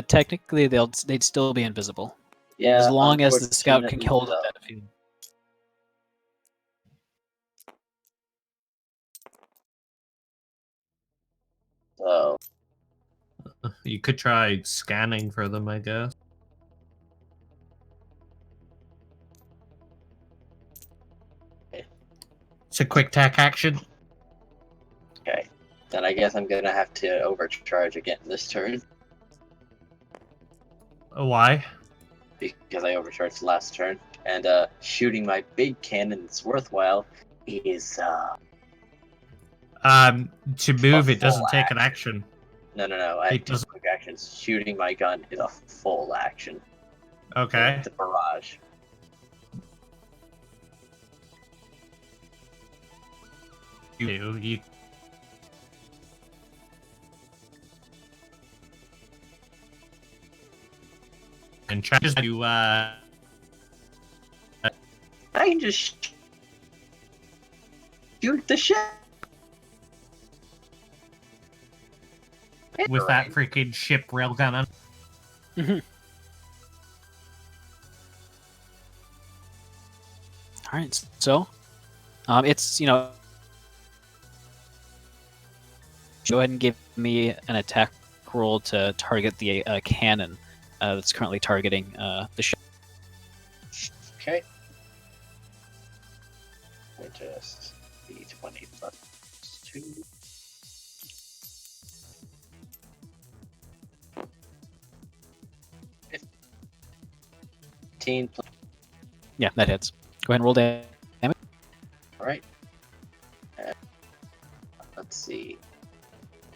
Technically, they'd still be invisible Yeah. as long as the scout can unfortunately, hold though. that field. So, You could try scanning for them, I guess. It's a quick tack action. okay. Then I guess I'm gonna have to overcharge again this turn Why? because I overcharged last turn. And shooting my big cannon is worthwhile is To move, it full doesn't take an action. no. I It have two doesn't. quick actions. Shooting my gun is a full action. Okay. It's a barrage. You and try to I can just shoot the ship. with that freaking ship railgun. All right, so it's go ahead and give me an attack roll to target the cannon that's currently targeting the ship. Okay. Let me just D20 plus 2. Plus, Yeah, that hits. Go ahead and roll damage. right. Let's see.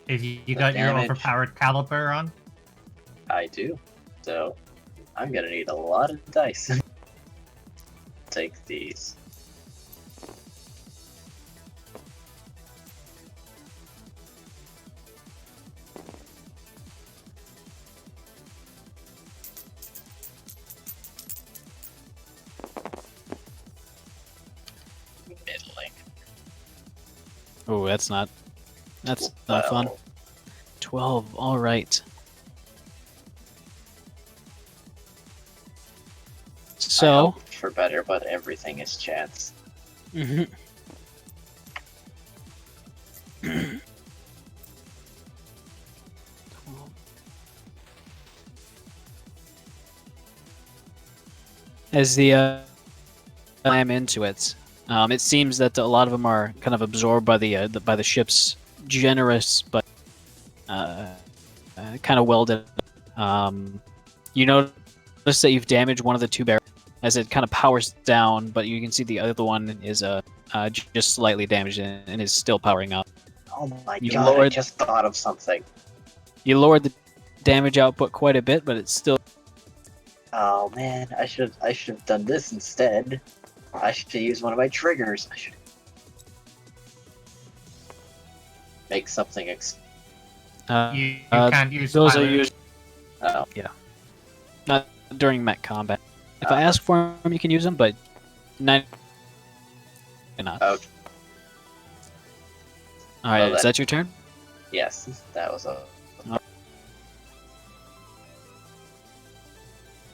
If you The got your damage. overpowered caliber on, I do. So I'm gonna need a lot of dice. Take these. Middling. Oh, that's not fun. 12. All right. I So. hope for better, but everything is chance. Mhm. As I'm into it, it seems that a lot of them are kind of absorbed by the ship's generous but kind of welded. You notice that you've damaged one of the two barrels as it kind of powers down, but you can see the other one is just slightly damaged and is still powering up. Oh my You god, I lowered- just thought of something. You lowered the damage output quite a bit, but it's still. Oh man, I should have done this instead. I should use one of my triggers. I should make something You can't use those are pilot. used oh. not during mech combat. If I ask for them, you can use them, but not. Not. Okay. All right, Well, is that your turn? Yes, that was a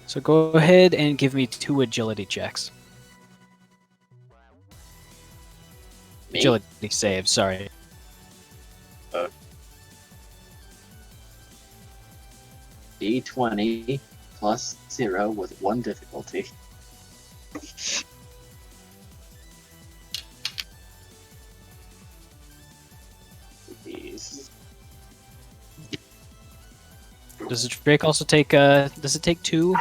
So go ahead and give me 2 agility checks. me. Agility saves, sorry. D20 plus 0 with 1 difficulty. These. Does the Drake also take does it take 2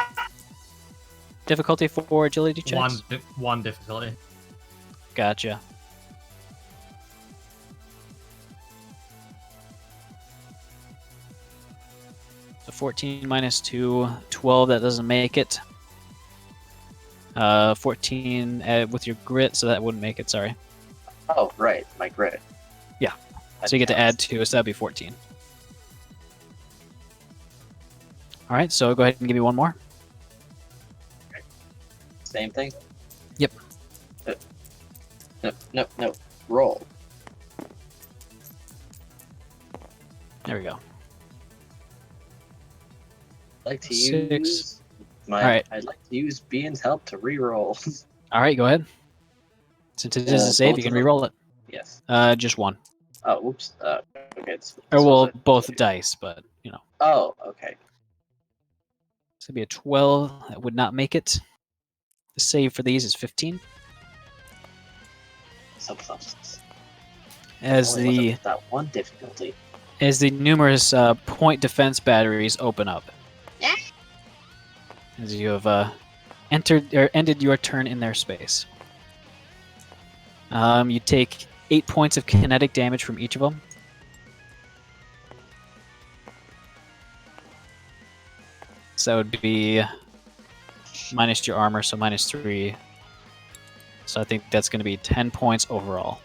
difficulty for agility checks? One difficulty. Gotcha. So 14 minus 2, 12, that doesn't make it. 14 with your grit, so that wouldn't make it, sorry. Oh, right, my grit. Yeah. That So you get to counts. add 2, so that'd be 14. Alright, so go ahead and give me one more. Same thing? Yep. No. Roll. There we go. I'd like to 6. use my. Alright. I'd like to use Bean's help to re-roll. Alright, go ahead. Since it is a save, both you can of them? re-roll it. Yes. Just one. Oh, whoops. Okay. Or well, both dice, but you know. Oh, okay. So it'd be a 12. That would not make it. The save for these is 15. Substance. As That 1 difficulty. the numerous point defense batteries open up. As you have ended your turn in their space. You take 8 points of kinetic damage from each of them. So that would be minus your armor, so minus 3. So I think that's going to be 10 points overall.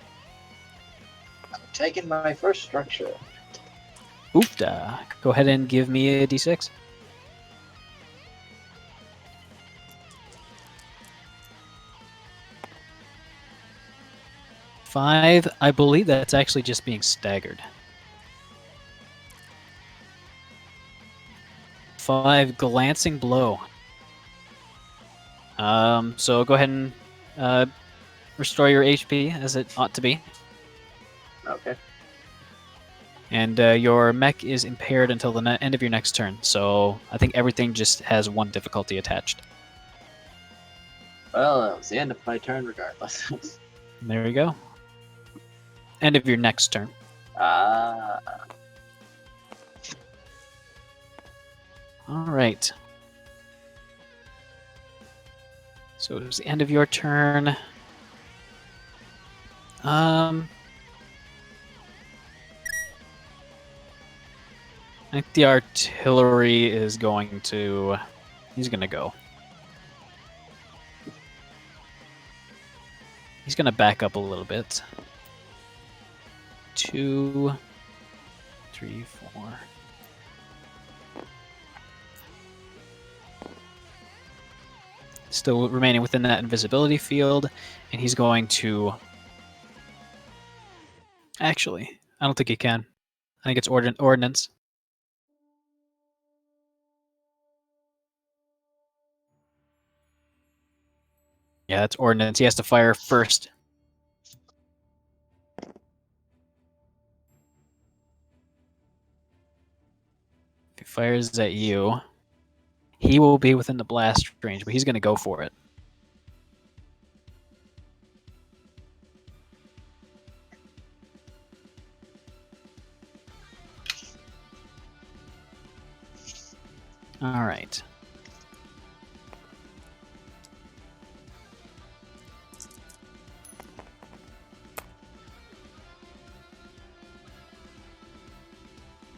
I'm taking my first structure. Oofda. Go ahead and give me a d6. Five. I believe that's actually just being staggered. 5 glancing blow. So go ahead and restore your HP as it ought to be. Okay. And your mech is impaired until the end of your next turn. So I think everything just has 1 difficulty attached. Well, that was the end of my turn regardless. There we go. End of your next turn. Ah. All right. So it was the end of your turn. I think the artillery is going to. He's going to go. He's going to back up a little bit. 2, 3, 4. Still remaining within that invisibility field, and he's going to Actually, I don't think you can. I think it's ordnance. Yeah, that's ordnance. He has to fire first. If he fires at you, he will be within the blast range, but he's going to go for it. All right.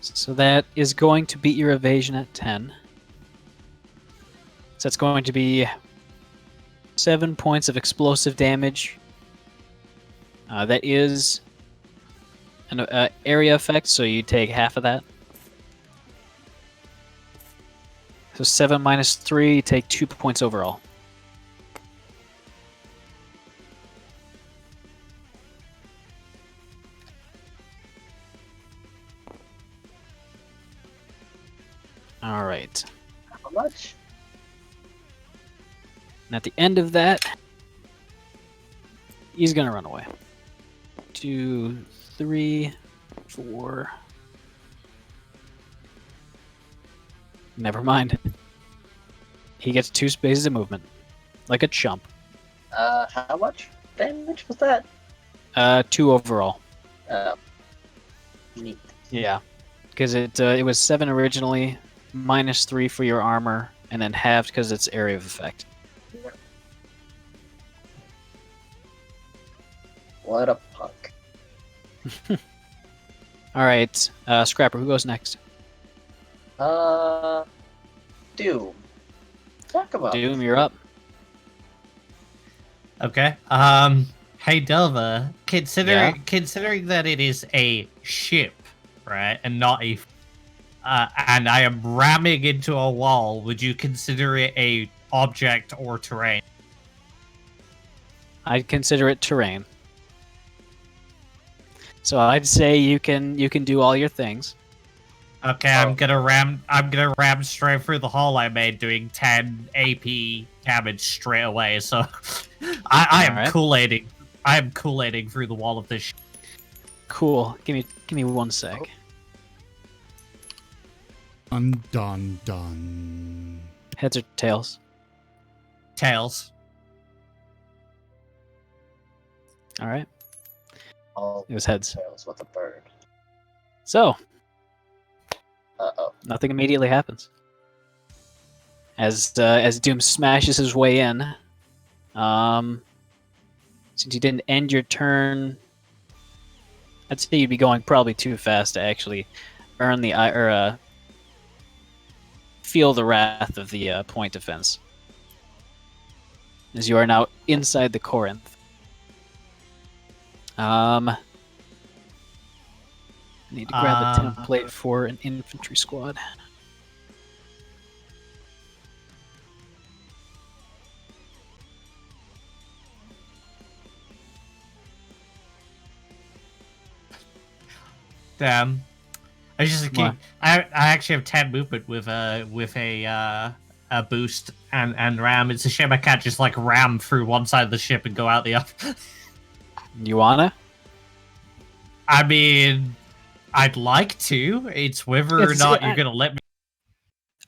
So that is going to beat your evasion at 10. So that's going to be 7 points of explosive damage. That is an area effect, so you take half of that. So 7 minus 3, you take 2 points overall. All right. How much? And at the end of that, he's going to run away. 2, 3, 4. Never mind. He gets 2 spaces of movement. Like a chump. How much damage was that? 2 overall. Neat. Yeah. Because it was 7 originally, minus 3 for your armor, and then halved because it's area of effect. What a punk. Alright, Scrapper, who goes next? Doom. Talk about Doom, you're up. Okay. Hey Delva, considering that it is a ship, right, and not a, and I am ramming into a wall, would you consider it a object or terrain? I'd consider it terrain. So I'd say you can do all your things. Okay, I'm gonna ram straight through the hole I made, doing 10 AP damage straight away. So I am Alright. collating. I am collating through the wall of this. Cool. Give me 1 sec. Dun. Heads or tails? Tails. All right. All It was heads. tails with a bird. So Uh-oh. nothing immediately happens. As Doom smashes his way in, since you didn't end your turn, I'd say you'd be going probably too fast to actually earn the feel the wrath of the point defense, as you are now inside the Corinth. I need to grab a template for an infantry squad. Damn. I just keep. I actually have 10 movement with a boost and ram. It's a shame I can't just like ram through one side of the ship and go out the other. You wanna? I mean, I'd like to. It's whether or not you're gonna let me.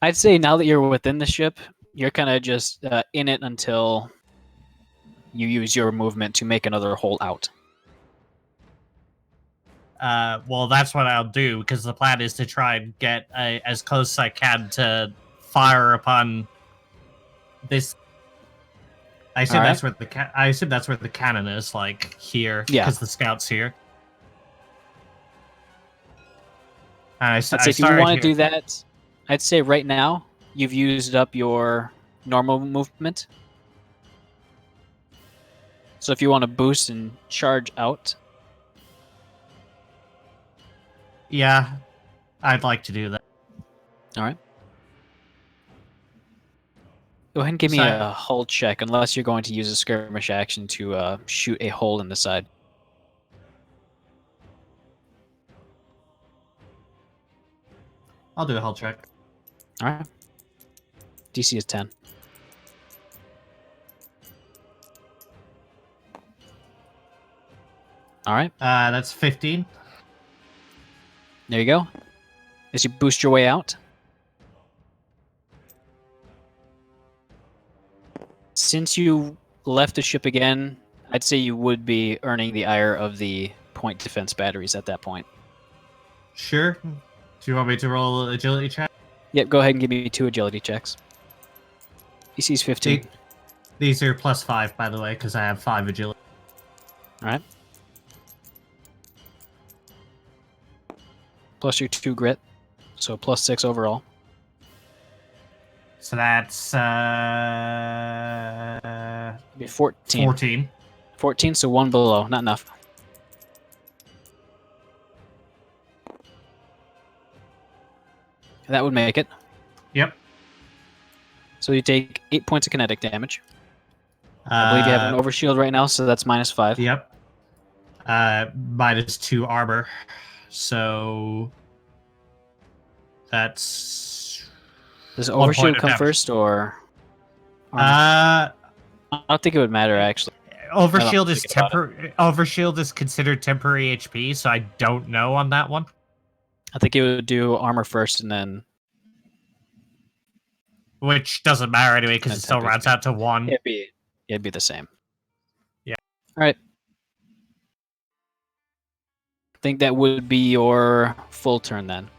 I'd say now that you're within the ship, you're kind of just in it until you use your movement to make another hole out. Well, that's what I'll do, because the plan is to try and get as close as I can to fire upon this. I assume that's where I assume that's where the cannon is, like here, because the scout's here. I'd say if you want to do that, I'd say right now you've used up your normal movement. So if you want to boost and charge out. Yeah, I'd like to do that. All right. Go ahead and give me a hull check, unless you're going to use a skirmish action to shoot a hole in the side. I'll do a hull check. All right. DC is 10. All right. That's 15. There you go. As you boost your way out. Since you left the ship again, I'd say you would be earning the ire of the point defense batteries at that point. Sure. Do you want me to roll an agility check? Yep, go ahead and give me 2 agility checks. DC's 15. These are +5, by the way, because I have 5 agility. All right. Plus your 2 grit, so +6 overall. So that's Be 14. 14. 14, so 1 below, not enough. That would make it. Yep. So you take 8 points of kinetic damage. I believe you have an overshield right now, so that's -5. Yep. -2 armor. So that's Does 1 point overshield of come damage. first, or? Uh, I don't think it would matter, actually. overshield is think about overshield is considered temporary HP, so I don't know on that one. I think it would do armor first, and then Which doesn't matter anyway, because And it still temp rounds out to 1. it'd be the same. Yeah. All right. I think that would be your full turn then.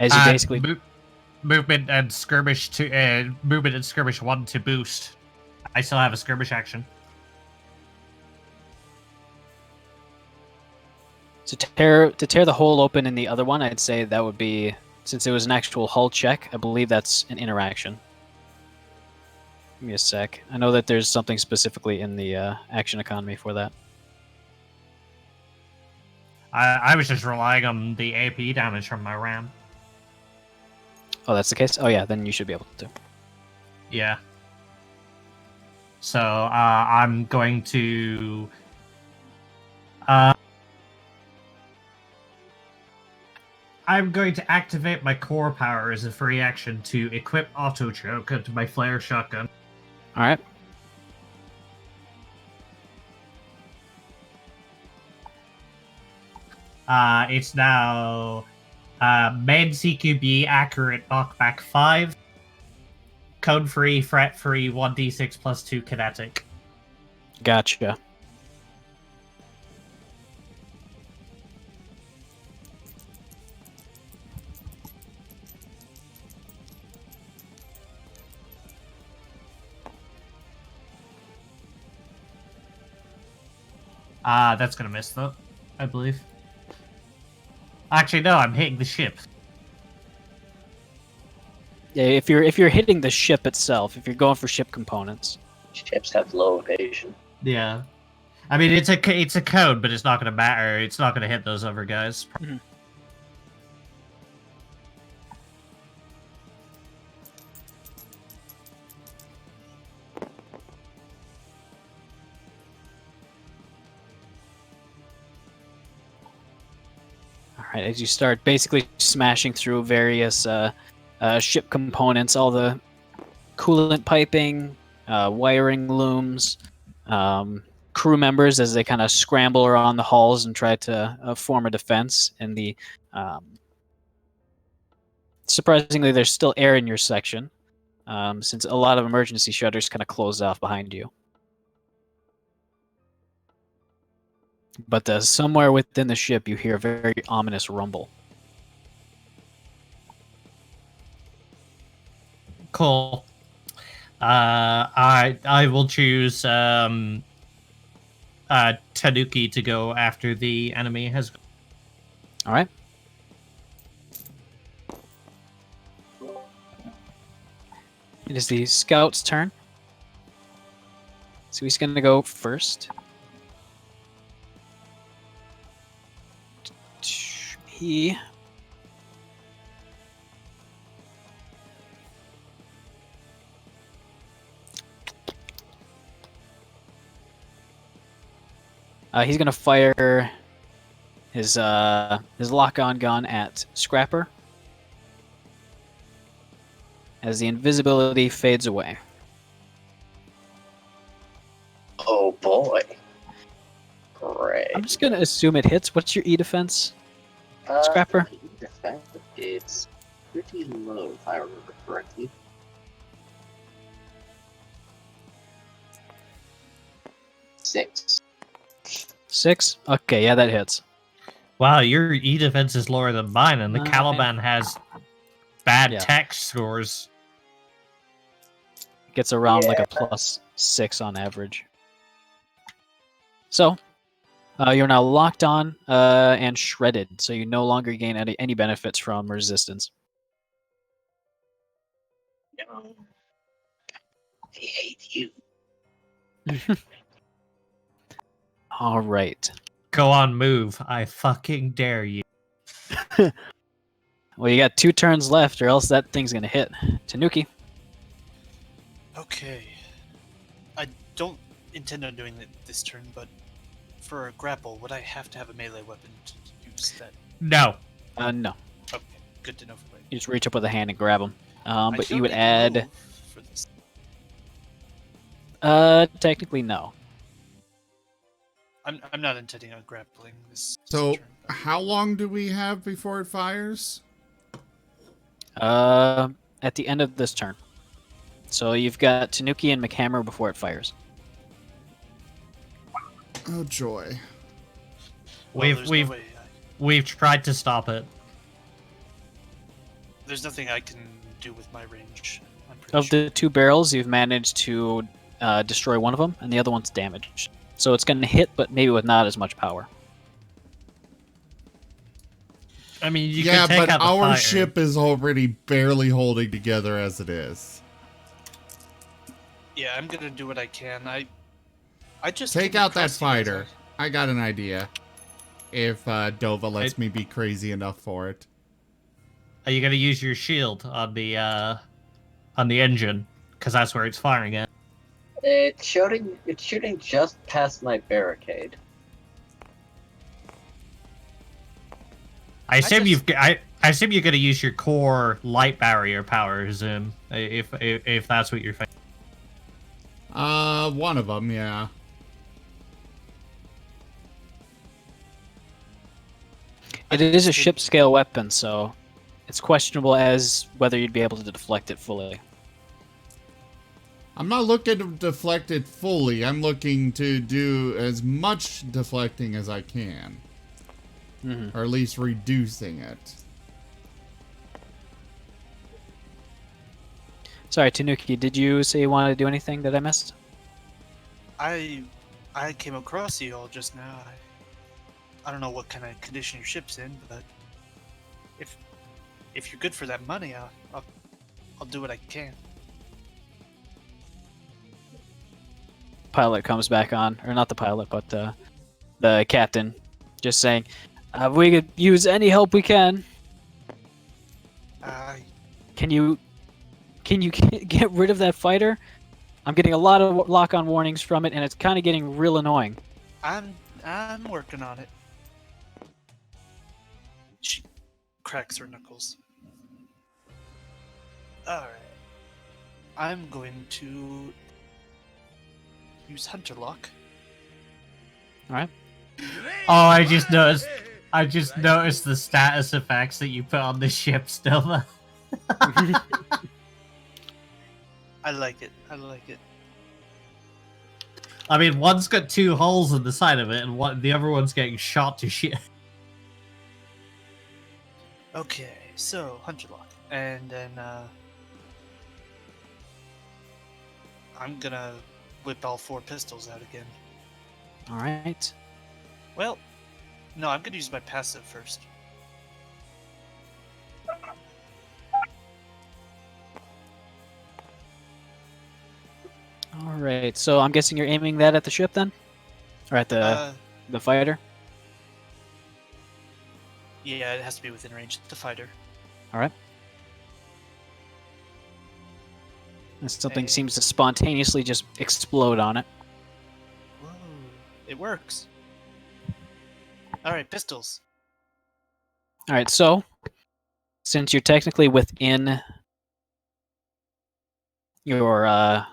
As you basically movement and skirmish 1 to boost. I still have a skirmish action. to tear the hole open in the other one. I'd say that would be, since it was an actual hull check, I believe that's an interaction. Give me a sec. I know that there's something specifically in the action economy for that. I was just relying on the AP damage from my ram. Oh, that's the case? Oh yeah, then you should be able to. Yeah. So I'm going to activate my core power as a free action to equip auto choke into my flare shotgun. All right. It's now main CQB accurate knockback 5, cone free, fret free, 1d6 plus 2 kinetic. Gotcha. That's gonna miss though, I believe. Actually, no, I'm hitting the ship. Yeah, if you're hitting the ship itself, if you're going for ship components. Ships have low evasion. Yeah. I mean, it's a code, but it's not gonna matter. It's not gonna hit those other guys. Mhm. Alright, as you start basically smashing through various ship components, all the coolant piping, wiring looms, crew members as they kind of scramble around the halls and try to form a defense. And surprisingly, there's still air in your section, since a lot of emergency shutters kind of closed off behind you. But somewhere within the ship, you hear a very ominous rumble. Cool. I will choose Tanuki to go after the enemy has. All right. It is the scout's turn. So he's going to go first. He... he's going to fire his lock-on gun at Scrapper. as the invisibility fades away. Oh boy. Great. I'm just gonna assume it hits. What's your E defense? Scrapper? Defense, it's pretty low, if I remember correctly. Six. 6? Okay, yeah, that hits. Wow, your E defense is lower than mine, and the 9. Caliban has bad Yeah. tech scores. Gets around like Yeah. a +6 on average. So, you're now locked on and shredded, so you no longer gain any benefits from resistance. No. I hate you. All right. Go on, move. I fucking dare you. Well, you got 2 turns left, or else that thing's gonna hit. Tanuki. Okay. I don't intend on doing it this turn, but for a grapple, would I have to have a melee weapon to use that? No. No. Okay, good to know for later. You just reach up with a hand and grab him. I But don't you would need to add. move for this. Technically, no. I'm not intending on grappling this So, turn. how long do we have before it fires? At the end of this turn. So you've got Tanuki and McHammer before it fires. Oh, joy. Well, there's no way We've tried to stop it. there's nothing I can do with my range. I'm pretty Of sure. the 2 barrels, you've managed to destroy one of them, and the other one's damaged. So it's going to hit, but maybe with not as much power. I mean, you Yeah, could take but out the our fire. ship is already barely holding together as it is. Yeah, I'm gonna do what I can. I just Take came out that across you guys, fighter. I got an idea. If Dova lets me be crazy enough for it. Are you gonna use your shield on the engine? Because that's where it's firing at. It's shooting just past my barricade. I assume just- I assume you're gonna use your core light barrier power, Zoom. If that's what you're thinking. One of them, yeah. It is a ship scale weapon, so it's questionable as whether you'd be able to deflect it fully. I'm not looking to deflect it fully. I'm looking to do as much deflecting as I can. Mhm. Or at least reducing it. Sorry, Tanuki, did you say you wanted to do anything that I missed? I came across you all just now. I don't know what kind of condition your ship's in, but if you're good for that money, I'll do what I can. Pilot comes back on, or not the pilot, but the captain, just saying, we could use any help we can. Can you get rid of that fighter? I'm getting a lot of lock-on warnings from it, and it's kind of getting real annoying. I'm working on it. She cracks her knuckles. All right. I'm going to use Hunter Lock. All right. Oh, I just noticed the status effects that you put on the ship still. I like it. I like it. I mean, one's got 2 holes in the side of it, and the other one's getting shot to shit. Okay, so Hunter Lock, and then I'm gonna whip all 4 pistols out again. All right. Well, no, I'm gonna use my passive first. All right. So I'm guessing you're aiming that at the ship then, or at the fighter. Yeah, it has to be within range. The fighter. All right. And something Hey. seems to spontaneously just explode on it. Whoa, it works. All right, pistols. All right. So since you're technically within your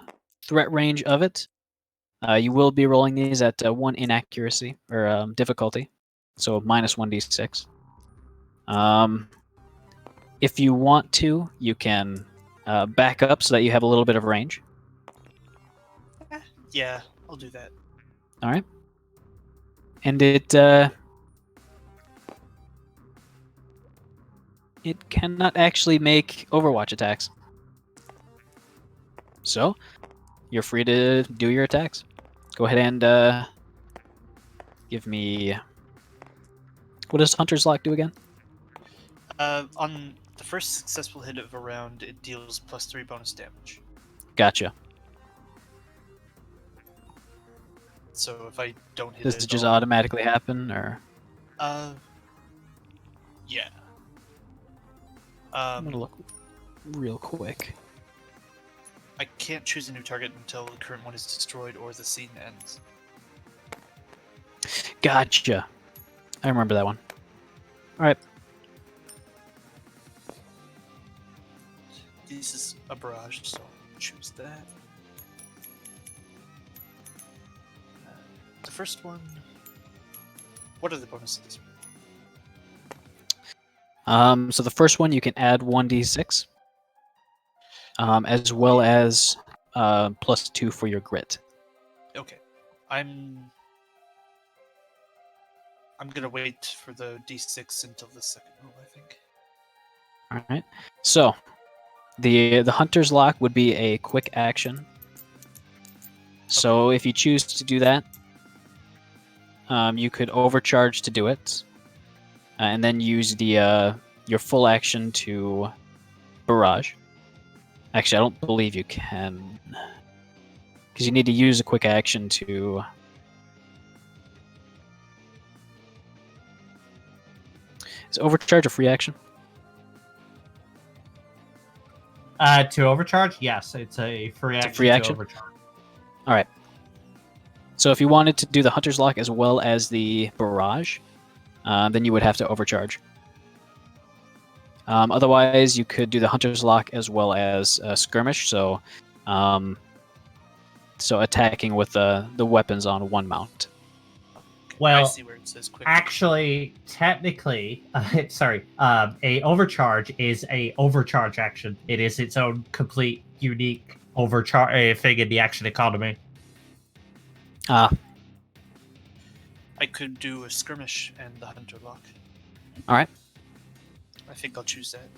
threat range of it. You will be rolling these at 1 inaccuracy or difficulty, so minus 1d6. If you want to, you can back up so that you have a little bit of range. Yeah, I'll do that. All right. And it cannot actually make Overwatch attacks. So, you're free to do your attacks. Go ahead and give me... What does Hunter's Lock do again? On the first successful hit of a round, it deals +3 bonus damage. Gotcha. So if I don't hit Does it it just all, automatically happen, or...? Yeah. I'm gonna look real quick. I can't choose a new target until the current one is destroyed or the scene ends. Gotcha. I remember that one. Alright. This is a barrage, so I'll choose that. The first one... What are the bonuses? So the first one, you can add 1d6. As well as +2 for your grit. Okay. I'm gonna wait for the d6 until the second roll, I think. Alright. So, the Hunter's Lock would be a quick action. So if you choose to do that, you could overcharge to do it, and then use the your full action to barrage. Actually, I don't believe you can, because you need to use a quick action to... Is overcharge a free action? To overcharge, yes, it's a free action. free action? To overcharge. All right. So if you wanted to do the Hunter's Lock as well as the barrage, then you would have to overcharge. Otherwise, you could do the Hunter's Lock as well as skirmish. So, so attacking with the weapons on one mount. Well, I see where it says quick. Actually, technically, a overcharge is a overcharge action. It is its own complete, unique overcharge thing in the action economy. Ah, I could do a skirmish and the hunter lock. all right, I think I'll choose that.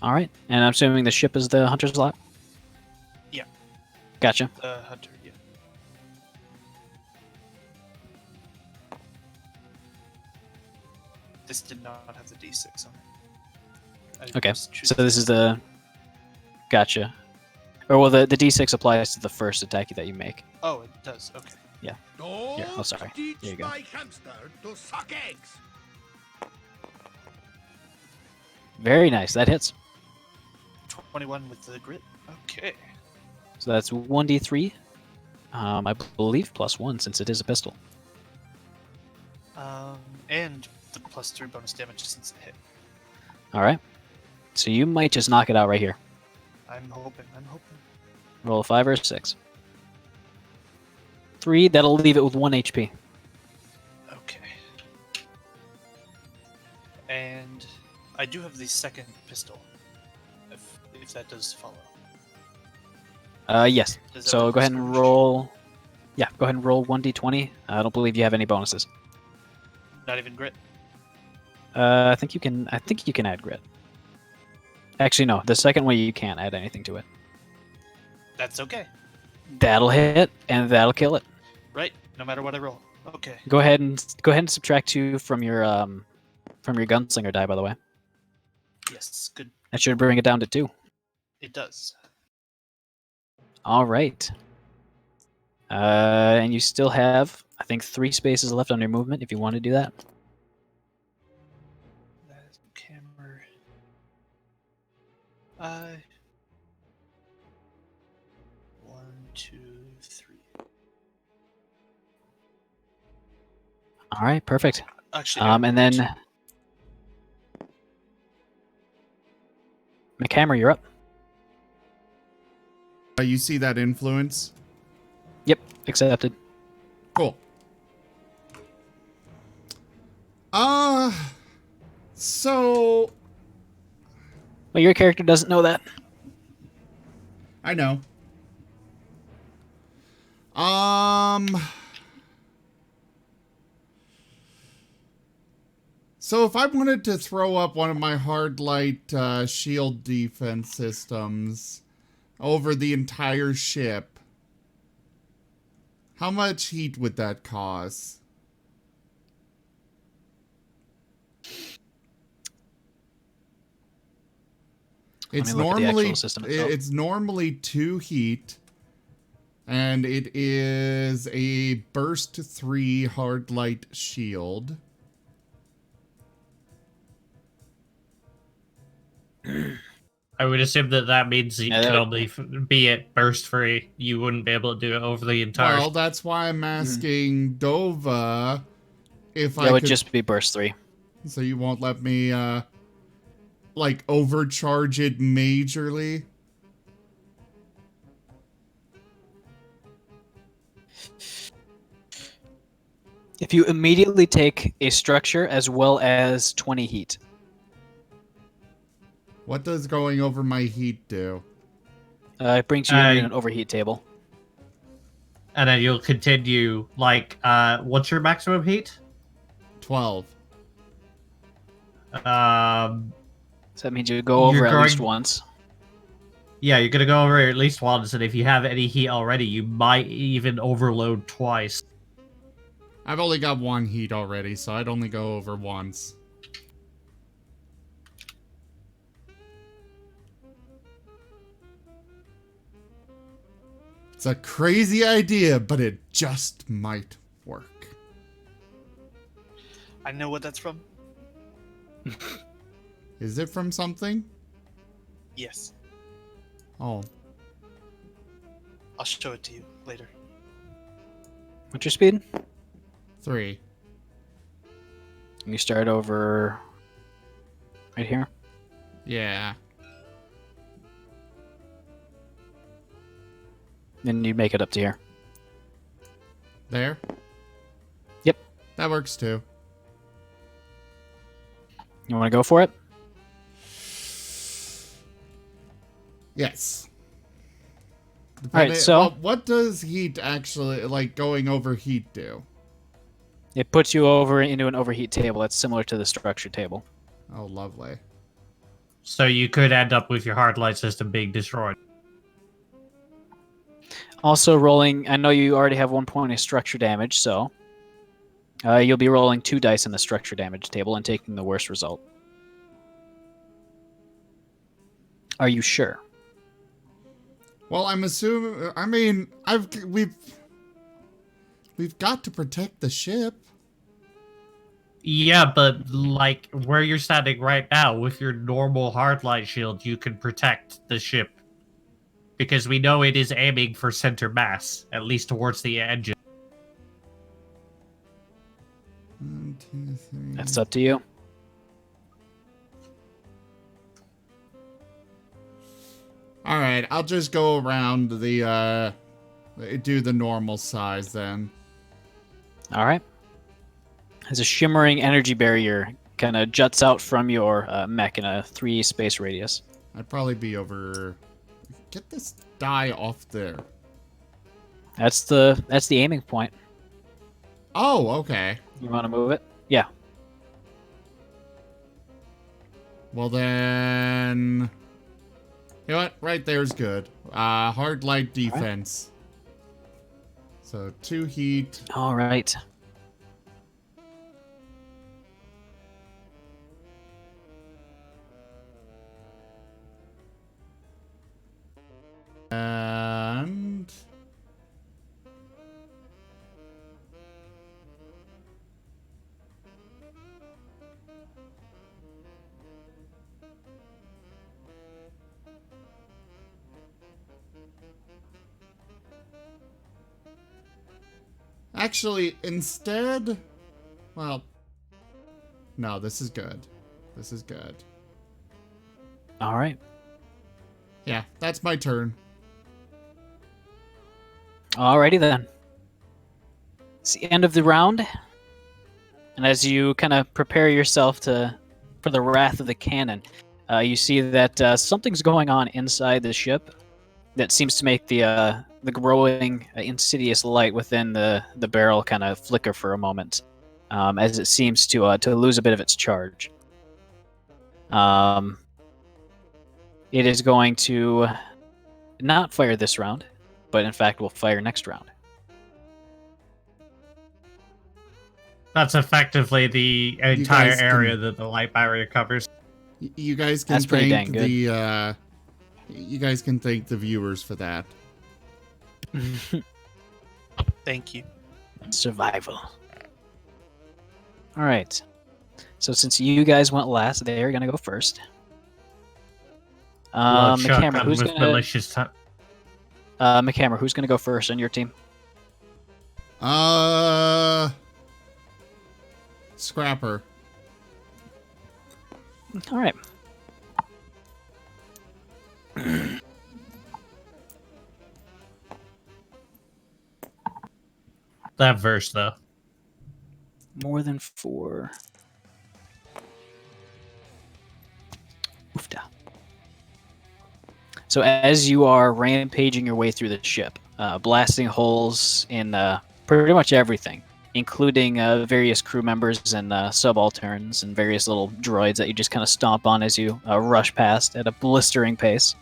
all right. And I'm assuming the ship is the Hunter's Lock. Yeah. Gotcha. The hunter, yeah. This did not have the d6 on it. I Okay, was choosing so this is the... Gotcha. Or well, the d6 applies to the first attack that you make. Oh, it does. Okay. Don't Here, oh, sorry. teach Here you go. my hamster to suck eggs. Very nice. That hits. 21 with the grit. Okay. So that's 1d3. I believe +1 since it is a pistol. And the +3 bonus damage since it hit. All right. So you might just knock it out right here. I'm hoping. Roll a 5 or a 6. 3. That'll leave it with 1 HP. Okay. And I do have the second pistol. If that does follow. Yes. Does that So work go with ahead and skirmish? roll. Yeah, go ahead and roll 1d20. I don't believe you have any bonuses. Not even grit. I think you can. I think you can add grit. Actually, no. The second one you can't add anything to it. That's okay. That'll hit and that'll kill it. Right. No matter what I roll. Okay. Go ahead and subtract 2 from your gunslinger die. By the way, Yes. Good. that should bring it down to 2. It does. All right. And you still have, I think, 3 spaces left on your movement if you want to do that. That's camera. 1, 2, 3. All right, perfect. Actually, And then McHammer, you're up. You see that influence? Yep, accepted. Cool. So Well, your character doesn't know that. I know. So if I wanted to throw up one of my hard light shield defense systems over the entire ship, how much heat would that cause? Let me look at the actual system itself. It's normally 2 heat, and it is a burst 3 hard light shield. I would assume that means you Yeah, could that- only be at burst free. You wouldn't be able to do it over the entire. Well, that's why I'm asking Dova if I That would could. just be burst 3. So you won't let me, like, overcharge it majorly? If you immediately take a structure as well as 20 heat. What does going over my heat do? It brings you in an overheat table. And then you'll continue, like, what's your maximum heat? 12. So that means you go over You're at least going- once. Yeah, you're gonna go over it at least once, and if you have any heat already, you might even overload twice. I've only got 1 heat already, so I'd only go over once. It's a crazy idea, but it just might work. I know what that's from. Is it from something? Yes. Oh. I'll show it to you later. What's your speed? 3. And you start over right here. Yeah. Then you make it up to here. There? Yep. That works too. You want to go for it? Yes. Alright, so- what does heat actually, like, going over heat do? It puts you over into an overheat table. That's similar to the structure table. Oh, lovely. So you could end up with your hard light system being destroyed. Also rolling, I know you already have 1 point of structure damage, so you'll be rolling 2 dice in the structure damage table and taking the worst result. Are you sure? Well, I'm assuming. I mean, we've got to protect the ship. Yeah, but, like, where you're standing right now, with your normal hard light shield, you can protect the ship. Because we know it is aiming for center mass, at least towards the engine. 1, 2, 3. That's up to you. All right, I'll just go around the do the normal size then. All right. As a shimmering energy barrier kind of juts out from your mech in a 3 space radius. I'd probably be over. Get this die off there. That's the aiming point. Oh, okay. You want to move it? Yeah. Well then, you know what? Right there's good. Hard light defense. So 2 heat. All right. And actually, instead, well, no, this is good. This is good. All right. Yeah, that's my turn. Alrighty then. It's the end of the round, and as you kind of prepare yourself for the wrath of the cannon, you see that something's going on inside the ship that seems to make the growing insidious light within the barrel kind of flicker for a moment, as it seems to lose a bit of its charge. It is going to not fire this round, but in fact will fire next round. That's effectively the entire guys can- area that the light barrier covers. You guys can That's pretty thank dang good. the you guys can thank the viewers for that. Thank you. Survival. All right. So since you guys went last, they're gonna go first. Blood McHammer, shotgun who's with gonna malicious McHammer, who's gonna go first on your team? Scrapper. All right. That verse, though. More than 4. Oofda. So as you are rampaging your way through the ship, blasting holes in pretty much everything, including various crew members and subalterns and various little droids that you just kind of stomp on as you rush past at a blistering pace.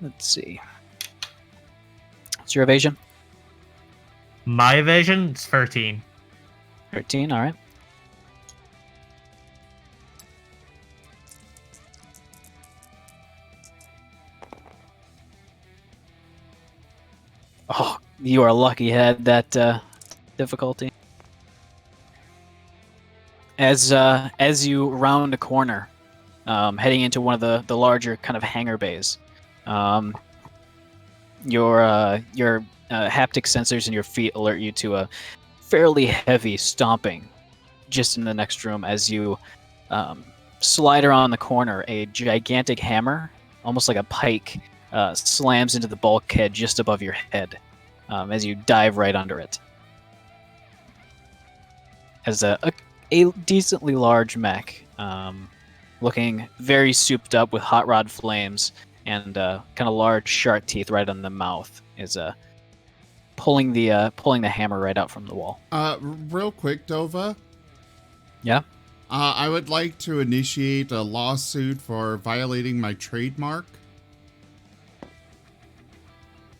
Let's see. What's your evasion? My evasion is 13. 13, all right. Oh, you are lucky you had that difficulty. As you round a corner, heading into one of the larger kind of hangar bays, your haptic sensors in your feet alert you to a fairly heavy stomping just in the next room as you slide around the corner. A gigantic hammer, almost like a pike, slams into the bulkhead just above your head as you dive right under it. As a decently large mech, looking very souped up with hot rod flames and kind of large shark teeth right on the mouth, is pulling the hammer right out from the wall. Real quick, Dova. Yeah? I would like to initiate a lawsuit for violating my trademark.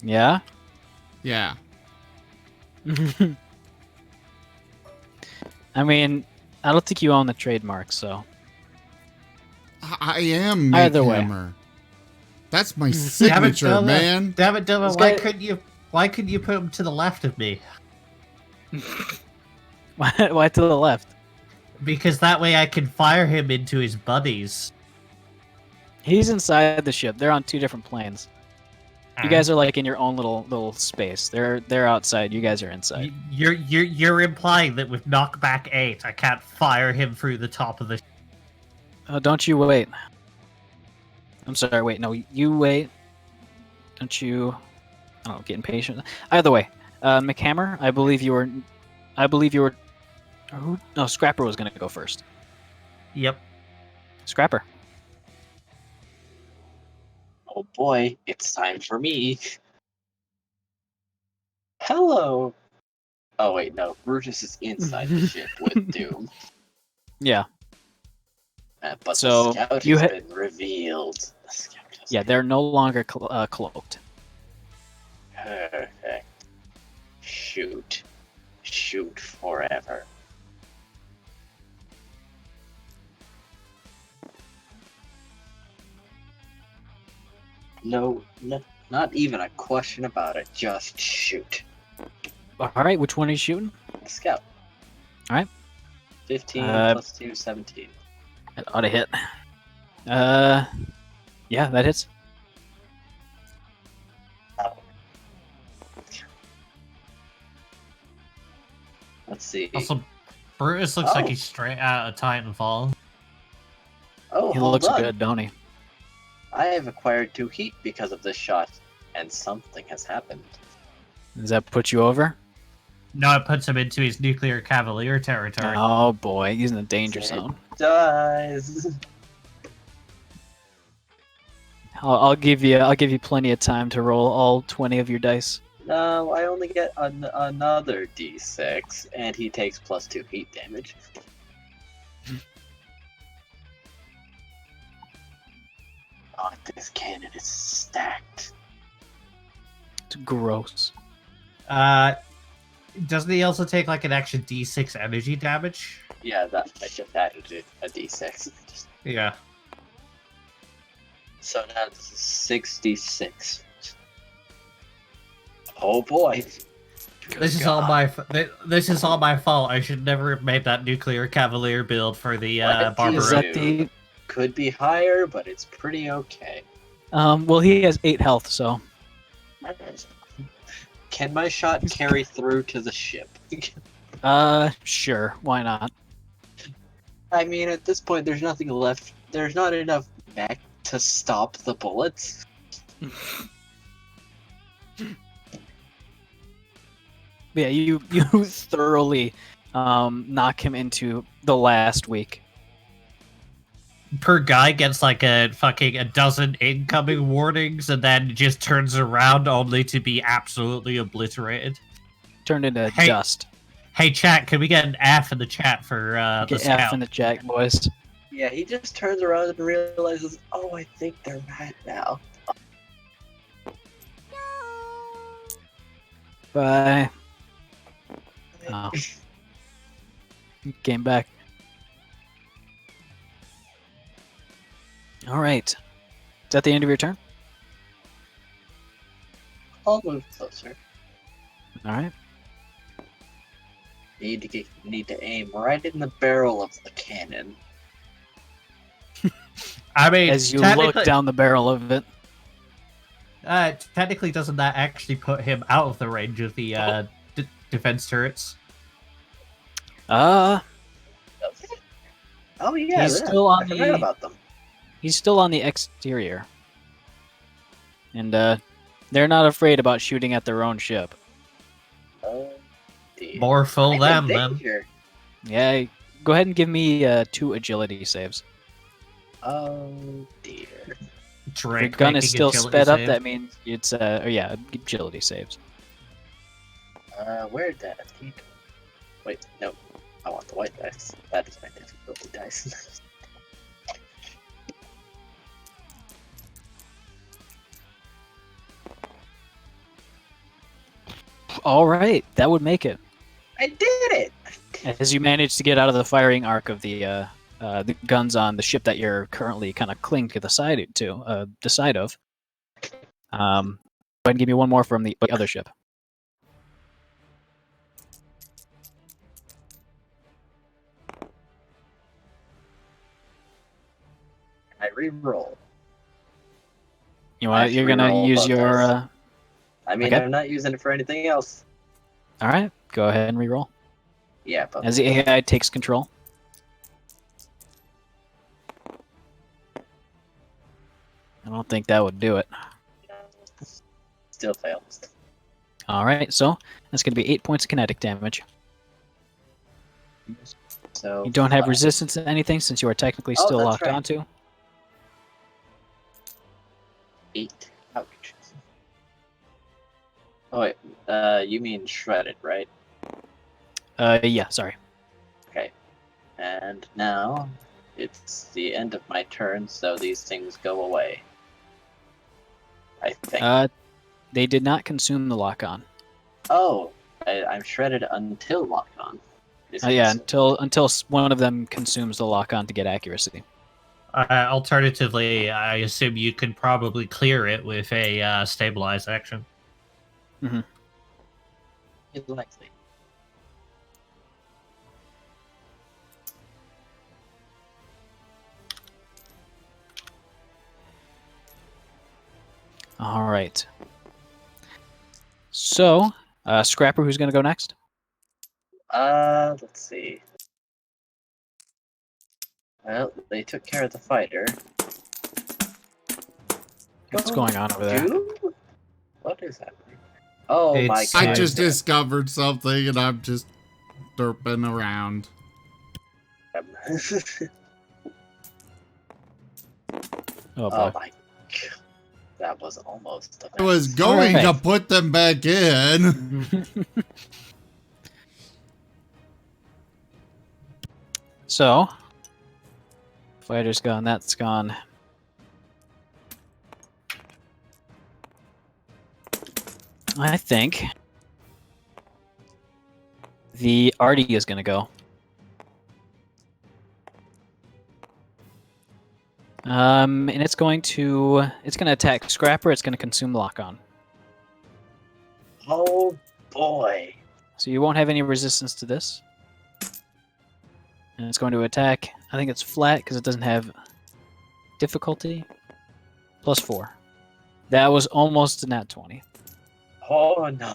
Yeah? Yeah. I mean, I don't think you own the trademark, so... I am Either way. Hammer. That's my signature, man. Damn it, Dylan, This why couldn't you put him to the left of me? Why to the left? Because that way I can fire him into his buddies. He's inside the ship. They're on 2 different planes. You guys are like in your own little space. They're outside. You guys are inside. You're implying that with knockback 8, I can't fire him through the top of the. Oh, don't you wait. I'm sorry. Wait, no, you wait. Don't you? I don't know, get impatient. Either way, McHammer, I believe you were. Who? No, Scrapper was gonna go first. Yep. Scrapper. Oh boy, it's time for me. Hello. Oh wait, no. Brutus is inside the ship with Doom. Yeah. But So, the scout you has ha- been revealed. The scout has Yeah, they're no longer cloaked. Perfect. Shoot. Shoot forever. No, not even a question about it. Just shoot. All right, which one are you shooting? Scout. All right. 15 Uh, plus 2, 17. That ought to hit. Yeah, that hits. Oh. Let's see. Also, Brutus looks like Oh. he's straight out of Titanfall. Oh, He hold looks on. good, don't he? I have acquired 2 heat because of this shot. and something has happened. Does that put you over? No, it puts him into his nuclear cavalier territory. Oh boy, he's in the danger It zone. Dies. I'll give you plenty of time to roll all 20 of your dice. No, I only get another d6, and he takes +2 heat damage. Oh, this cannon is stacked. It's gross. Doesn't he also take like an extra D6 energy damage? Yeah, that I just added a d6. Yeah. So now this is 66. Oh boy. This is all my this is all my fault. I should never have made that nuclear cavalier build for the What Barbarossa. Is that the? Could be higher, but it's pretty okay. Well, he has 8 health, so Can my shot carry through to the ship? sure, why not? I mean, at this point, there's nothing left. There's not enough mech to stop the bullets. Yeah, you thoroughly knock him into the last week. Per guy gets like a dozen incoming warnings and then just turns around only to be absolutely obliterated. Turned into Hey. dust. Hey chat, can we get an F in the chat for the Get scout? F in the jack, boys. Yeah, he just turns around and realizes, oh, I think they're mad now. Bye. Oh. Came back. All right. Is that the end of your turn? I'll move closer. All right. Need to aim right in the barrel of the cannon. I mean, As you look technically, down the barrel of it. technically, doesn't that actually put him out of the range of the defense turrets? Oh yeah, He's still on I forgot the- about them. He's still on the exterior. And they're not afraid about shooting at their own ship. Oh dear. More full I'm in them then. danger. Yeah, go ahead and give me 2 agility saves. Oh dear. If Drake your gun is making still agility sped up, save. that means it's agility saves. Where'd that heat? Wait, no. I want the white dice. That is my difficulty dice. All right, that would make it. I did it! As you manage to get out of the firing arc of the guns on the ship that you're currently kind of clinging to the side of. Go ahead and give me one more from the other ship. I re-roll. You're Actually, gonna roll use both your. dice. I mean, Okay. I'm not using it for anything else. All right, go ahead and reroll Yeah, but as the AI takes control. I don't think that would do it. still fails. All right, so that's going to be 8 points of kinetic damage. So You don't have 5. resistance to anything since you are technically Oh, still that's locked right. onto. 8. Ouch. Oh wait, you mean shredded, right? Yeah, sorry. Okay. And now it's the end of my turn, so these things go away. I think. They did not consume the lock-on. Oh, I'm shredded until lock on. Yeah, until one of them consumes the lock-on to get accuracy. Alternatively, I assume you could probably clear it with a stabilize action. It's likely. All right. So, Scrapper, who's going to go next? Let's see. Well, they took care of the fighter. What's going on over there? Do? What is happening? Oh my It's, god. I just discovered something and I'm just derping around. Oh boy. Oh my god. That was almost a I was mess. going to Alright. put them back in. So, fighter's gone. That's gone. I think the Artie is going to go. And it's going to attack Scrapper. It's going to consume Lock On. Oh boy. So you won't have any resistance to this. And it's going to attack. I think it's flat because it doesn't have difficulty. +4. That was almost a nat 20. Oh no.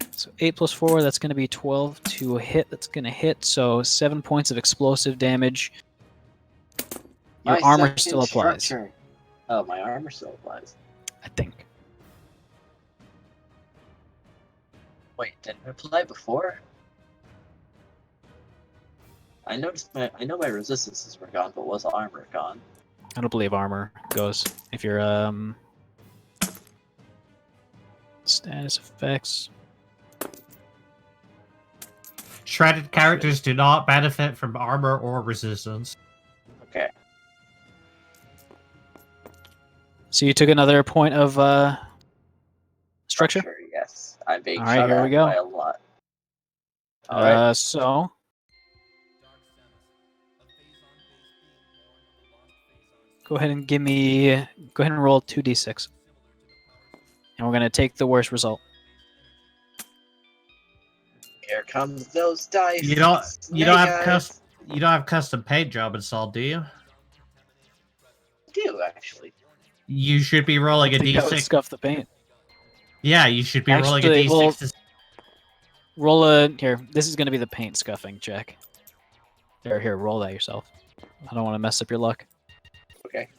So 8 + 4, that's going to be 12 to hit. That's going to hit. So 7 points of explosive damage. Your My armor second still applies, structure. Oh, my armor still applies. I think. Wait, didn't it apply before? I know my resistances were gone, but was armor gone? I don't believe armor goes. If you're status effects. Shredded characters do not benefit from armor or resistance. Okay. So you took another point of structure. Yes. I'm being All right, shot here at we go. by a lot. Alright. So go ahead and roll 2d6. And we're gonna take the worst result. Here comes those dice. You don't have Snake custom paint job installed, do you? eyes. I do actually. You should be rolling a I think that would d6. scuff the paint. Yeah, you should be rolling a Actually, d6. well- to- Roll a here. This is gonna be the paint scuffing check. Here, roll that yourself. I don't want to mess up your luck. Okay.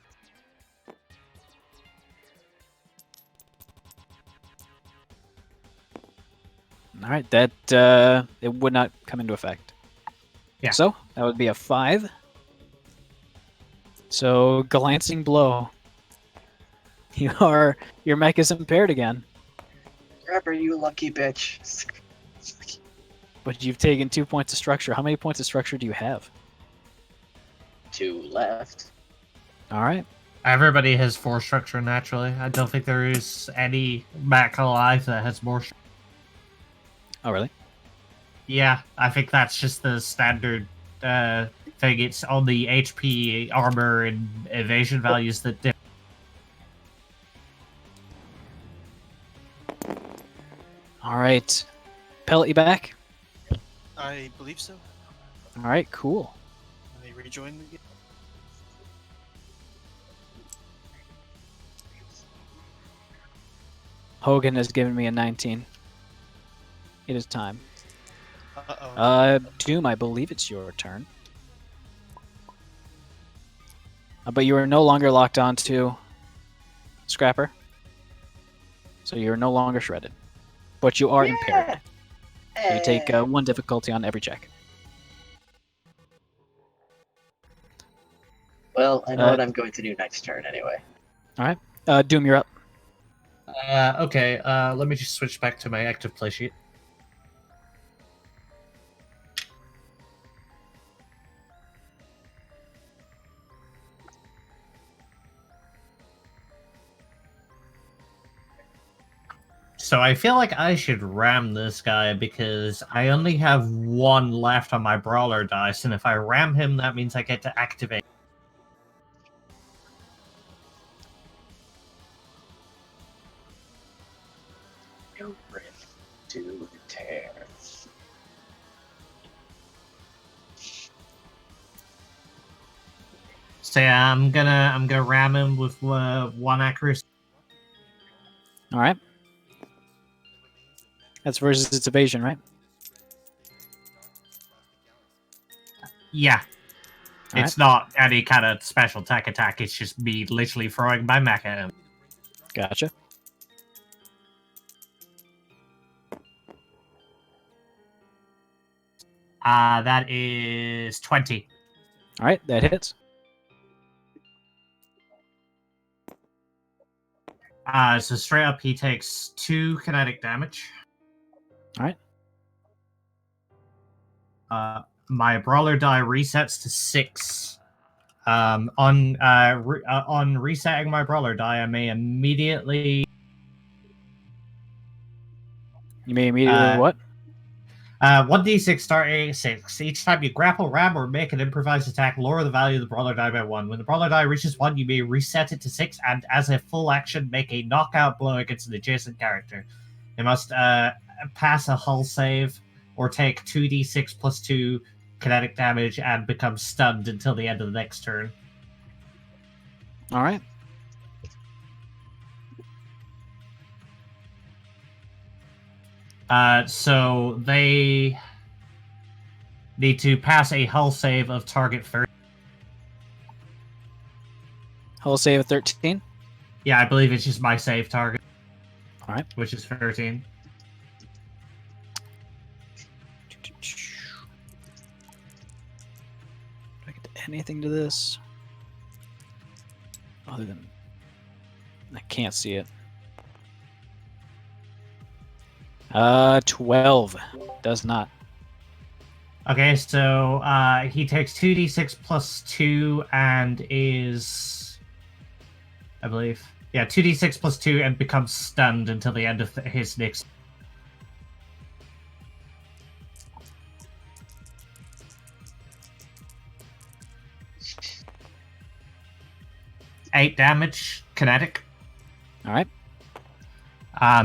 All right, that it would not come into effect. Yeah. So that would be a 5. So glancing blow. Your mech is impaired again, Grabber, you lucky bitch. but you've taken 2 points of structure. How many points of structure do you have? 2 left. All right. Everybody has 4 structure naturally. I don't think there is any mech alive that has more. Oh, really? Yeah, I think that's just the standard thing. It's on the HP, armor, and evasion values that differ. All right. Pellet, you back? I believe so. All right, cool. Let me rejoin again. Hogan has given me a 19. It is time. Uh-oh. Doom, I believe it's your turn. But you are no longer locked on to Scrapper. So you're no longer shredded. But you are impaired. So you take 1 difficulty on every check. Well, I know what I'm going to do next turn anyway. Doom, you're up. Okay, let me just switch back to my active play sheet. So I feel like I should ram this guy because I only have 1 left on my brawler dice, and if I ram him, that means I get to activate. No rift to tear. So yeah, I'm gonna ram him with 1 accuracy. All right. That's versus its evasion, right? Yeah. All It's not any kind of special attack. It's just me literally throwing my mech at him. Gotcha. That is 20. All right, that hits. So straight up, he takes 2 kinetic damage. All right. My brawler die resets to 6. On resetting my brawler die, I may immediately. You may immediately what? 1d6 start A6. Each time you grapple, ram, or make an improvised attack, lower the value of the brawler die by 1. When the brawler die reaches 1, you may reset it to 6, and as a full action, make a knockout blow against an adjacent character. They must pass a hull save, or take 2d6 plus 2 kinetic damage, and become stunned until the end of the next turn. All right. So they need to pass a hull save of target first. Hull save of 13. Yeah, I believe it's just my save target. All right. Which is 13. Do I get anything to this? Other than I can't see it. 12 does not. Okay, so he takes 2d6 plus 2 and is, I believe, yeah, 2d6 plus 2 and becomes stunned until the end of his next. Eight damage, kinetic. All right.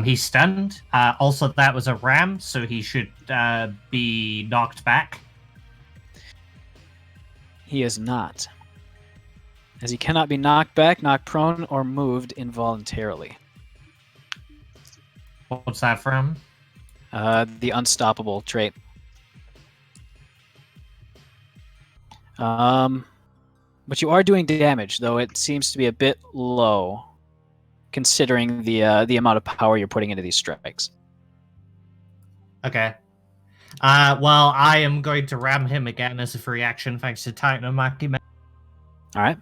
He's stunned. Also, that was a ram, so he should be knocked back. He is not, as he cannot be knocked back, knocked prone, or moved involuntarily. What's that from? The unstoppable trait. But you are doing damage, though it seems to be a bit low, considering the amount of power you're putting into these strikes. Okay. Well, I am going to ram him again as a free action, thanks to Titanomachy. All right.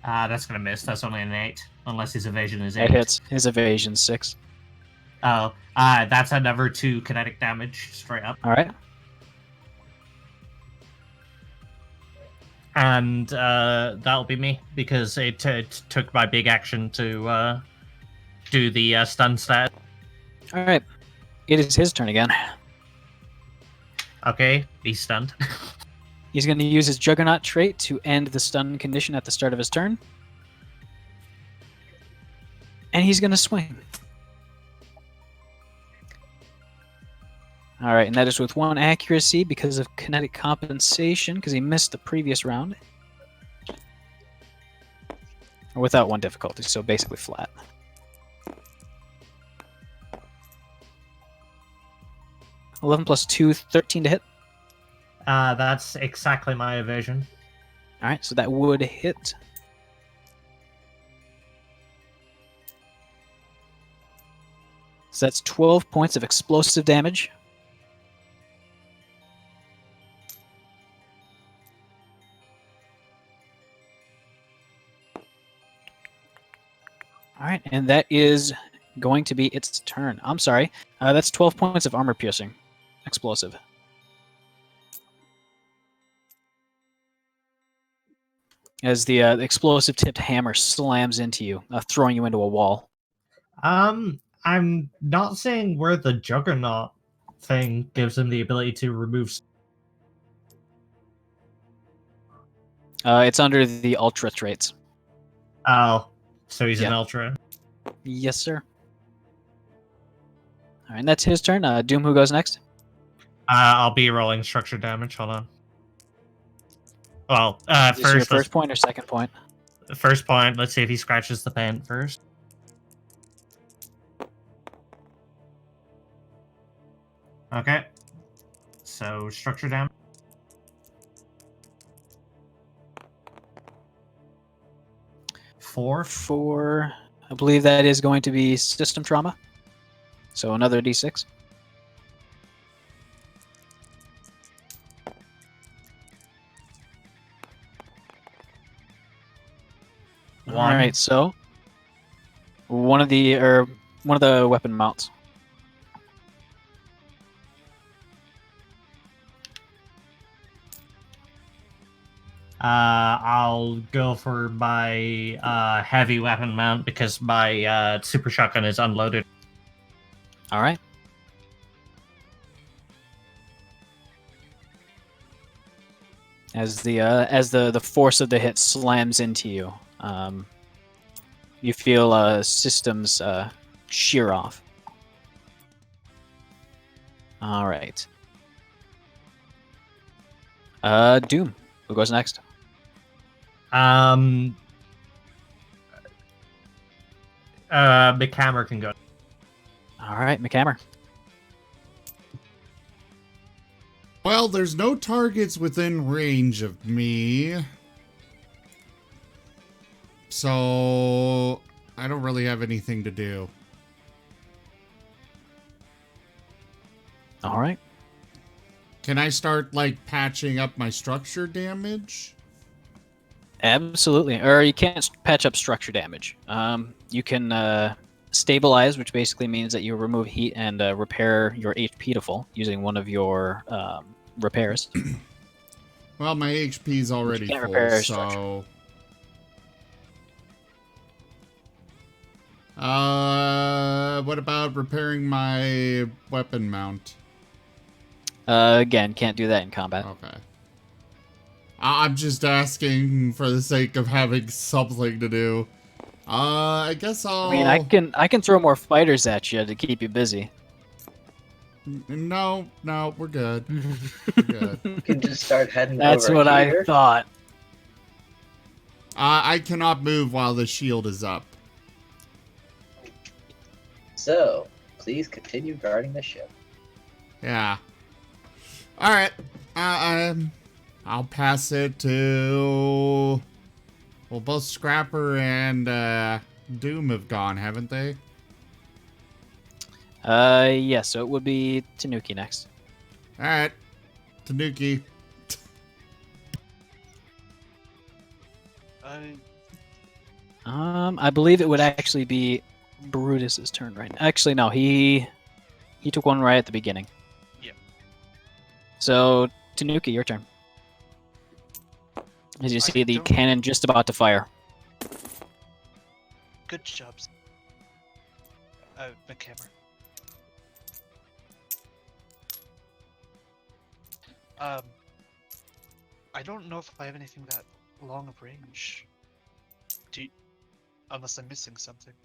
That's gonna miss. That's only an 8, unless his evasion is 8. It hits. His evasion 6. Oh, that's another 2 kinetic damage straight up. All right. And that'll be me, because it took my big action to do the stun stat. All right. It is his turn again. Okay, he's stunned. He's going to use his Juggernaut trait to end the stun condition at the start of his turn. And he's going to swing. All right, and that is with 1 accuracy because of kinetic compensation, because he missed the previous round. Or without 1 difficulty, so basically flat. (11 plus 2, 13 to hit. That's exactly my evasion. All right, so that would hit. So that's 12 points of explosive damage. All right, and that is going to be its turn. I'm sorry. That's 12 points of armor piercing. Explosive. As the explosive tipped hammer slams into you, throwing you into a wall. I'm not saying where the Juggernaut thing gives him the ability to remove. It's under the Ultra traits. Oh, so he's an Yeah. Ultra. Yes, sir. All right, and that's his turn. Doom, who goes next? I'll be rolling structure damage. Hold on. Well, Is this your first, first point or second point? first point. Let's see if he scratches the paint first. Okay. So structure damage. 4. 4. I believe that is going to be system trauma. So another d6. All One. right, so one of the weapon mounts. I'll go for my heavy weapon mount because my super shotgun is unloaded. All right. As the force of the hit slams into you, you feel systems shear off. All right. Doom. Who goes next? McHammer can go. All right, McHammer. Well, there's no targets within range of me. So I don't really have anything to do. All right. Can I start, like, patching up my structure damage? Absolutely. Or you can't patch up structure damage. You can stabilize, which basically means that you remove heat and repair your HP to full using one of your repairs. Well, my HP's already can't full, repair so... what about repairing my weapon mount? Again, can't do that in combat. Okay. I'm just asking for the sake of having something to do. I guess I'll... I mean, I can throw more fighters at you to keep you busy. No, we're good. We're good. You can just start heading That's over what here. I thought. I cannot move while the shield is up. So, please continue guarding the ship. Yeah. Alright. I'll pass it to... Well, both Scrapper and Doom have gone, haven't they? Yeah, so it would be Tanuki next. Alright. Tanuki. I believe it would actually be Brutus's turn right now. Actually, no, he took one right at the beginning. Yep. So, Tanuki, your turn. As you see the cannon just about to fire. Good jobs. McHammer. I don't know if I have anything that long of range. Unless I'm missing something.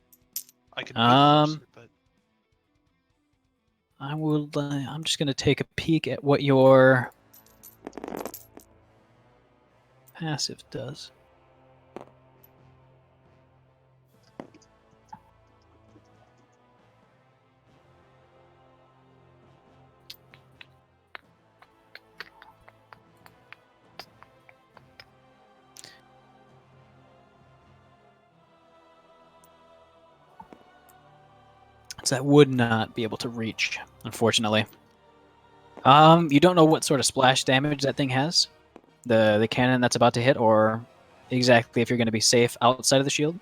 I can move closer, but I will. I'm just gonna take a peek at what your passive does. So that would not be able to reach, unfortunately. You don't know what sort of splash damage that thing has, the cannon that's about to hit, or exactly if you're going to be safe outside of the shield.